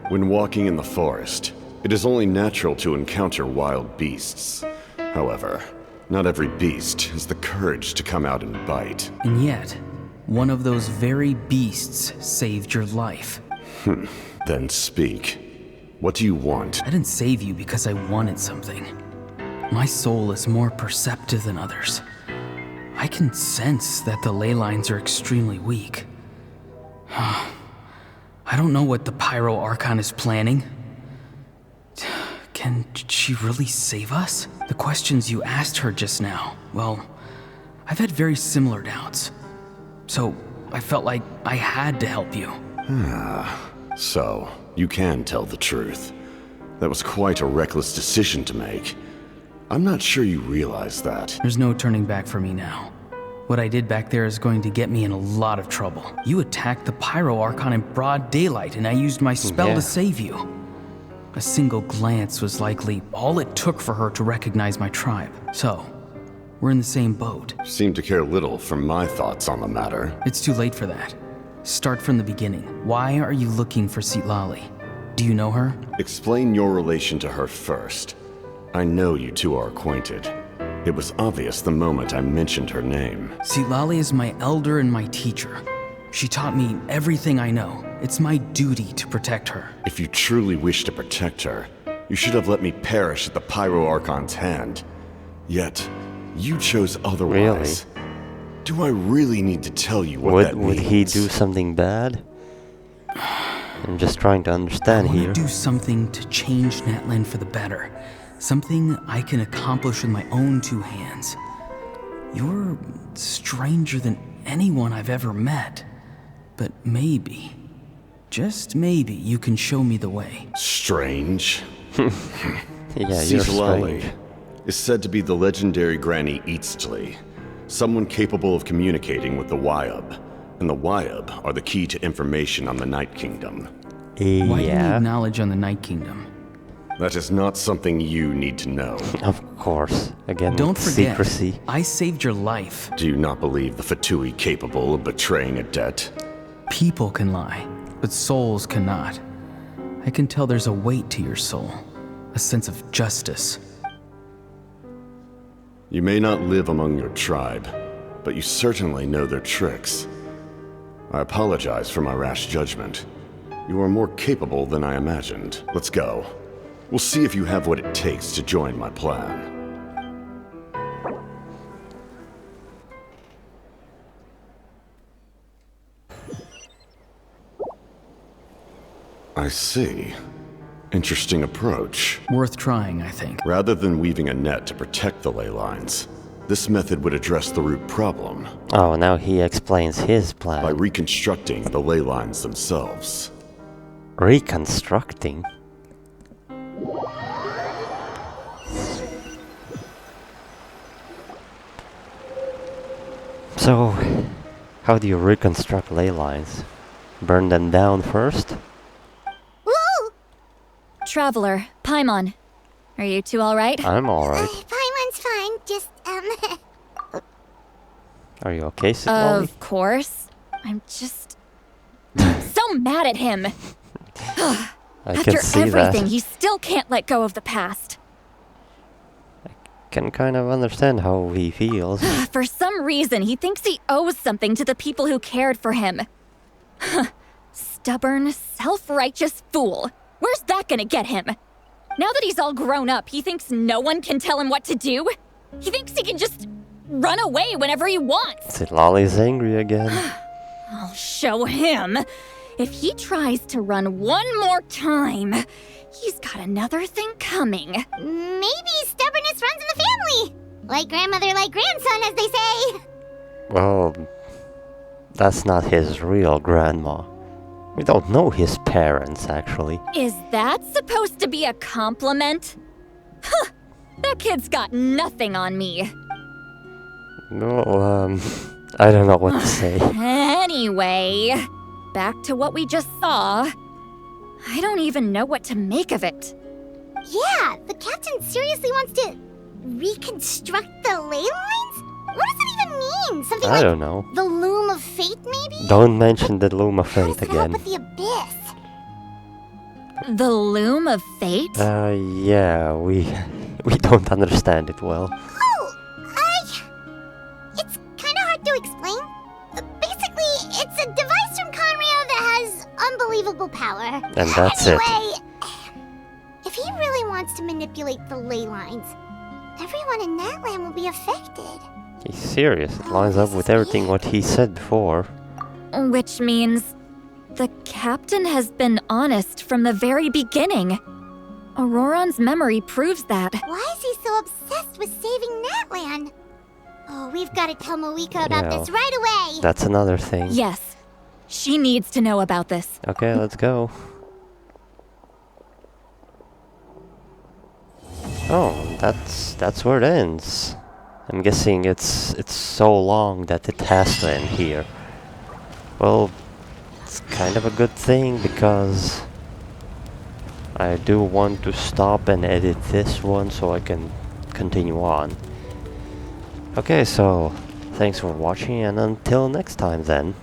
G: When walking in the forest, it is only natural to encounter wild beasts. However, not every beast has the courage to come out and bite.
F: And yet, one of those very beasts saved your life.
G: Then speak. What do you want?
F: I didn't save you because I wanted something. My soul is more perceptive than others. I can sense that the ley lines are extremely weak. I don't know what the Pyro Archon is planning. Can she really save us? The questions you asked her just now, well, I've had very similar doubts. So, I felt like I had to help you.
G: So, you can tell the truth. That was quite a reckless decision to make. I'm not sure you realize that.
F: There's no turning back for me now. What I did back there is going to get me in a lot of trouble. You attacked the Pyro Archon in broad daylight, and I used my spell to save you. A single glance was likely all it took for her to recognize my tribe. So, we're in the same boat.
G: Seem to care little for my thoughts on the matter.
F: It's too late for that. Start from the beginning. Why are you looking for Citlali? Do you know her?
G: Explain your relation to her first. I know you two are acquainted. It was obvious the moment I mentioned her name.
F: Citlali is my elder and my teacher. She taught me everything I know. It's my duty to protect her.
G: If you truly wish to protect her, you should have let me perish at the Pyro Archon's hand. Yet, you chose otherwise. Really? Do I really need to tell you what that means?
A: Would he do something bad? I'm just trying to understand here.
F: I want to do something to change Natlan for the better. Something I can accomplish with my own two hands. You're stranger than anyone I've ever met. But maybe, just maybe, you can show me the way.
G: Strange?
A: Yeah, you're strange.
G: Is said to be the legendary Granny Eatsley, someone capable of communicating with the Wyub. And the Wyub are the key to information on the Night Kingdom.
F: Why do you need knowledge on the Night Kingdom?
G: That is not something you need to know.
A: Of course. Again,
F: don't forget,
A: secrecy.
F: I saved your life.
G: Do you not believe the Fatui capable of betraying a debt?
F: People can lie, but souls cannot. I can tell there's a weight to your soul, a sense of justice.
G: You may not live among your tribe, but you certainly know their tricks. I apologize for my rash judgment. You are more capable than I imagined. Let's go. We'll see if you have what it takes to join my plan. I see. Interesting approach.
F: Worth trying, I think.
G: Rather than weaving a net to protect the ley lines, this method would address the root problem.
A: Oh, now he explains his plan.
G: By reconstructing the ley lines themselves.
A: Reconstructing? So, how do you reconstruct ley lines? Burn them down first?
B: Woo!
E: Traveler, Paimon, are you two alright?
A: I'm alright.
B: Paimon's fine, just,
A: Are you okay, Citlali?
E: Of course. I'm just so mad at him. After everything, he still can't let go of the past.
A: Can kind of understand how he feels.
E: For some reason, he thinks he owes something to the people who cared for him. Stubborn, self-righteous fool. Where's that gonna get him? Now that he's all grown up, he thinks no one can tell him what to do? He thinks he can just run away whenever he wants.
A: Citlali's angry again.
E: I'll show him. If he tries to run one more time, he's got another thing coming.
B: Maybe stubbornness runs in the family. Like grandmother, like grandson, as they say.
A: Well, that's not his real grandma. We don't know his parents, actually.
E: Is that supposed to be a compliment? Huh, that kid's got nothing on me.
A: Well, I don't know what to say.
E: Anyway, back to what we just saw. I don't even know what to make of it.
B: Yeah, the captain seriously wants to reconstruct the ley lines? What does that even mean? Something
A: I
B: like
A: don't know.
B: the loom of fate, maybe?
A: Don't mention the Loom of
B: How
A: Fate
B: does it help
A: again.
B: with the abyss?
E: The loom of fate?
A: Yeah, we don't understand it well.
B: It's kind of hard to explain. Basically, it's a device from Conrio that has unbelievable power.
A: And that's it.
B: Anyway, if he really wants to manipulate the ley lines, everyone in Natlan will be affected.
A: He's serious. It lines up with everything what he said before.
E: Which means the captain has been honest from the very beginning. Auroron's memory proves that.
B: Why is he so obsessed with saving Natlan? Oh, we've got to tell Moeka about
A: Yeah.
B: this right away.
A: That's another thing.
E: Yes, she needs to know about this.
A: Okay, let's go. Oh, that's where it ends. I'm guessing it's so long that it has to end here. Well, it's kind of a good thing because I do want to stop and edit this one so I can continue on. Okay, so thanks for watching and until next time then.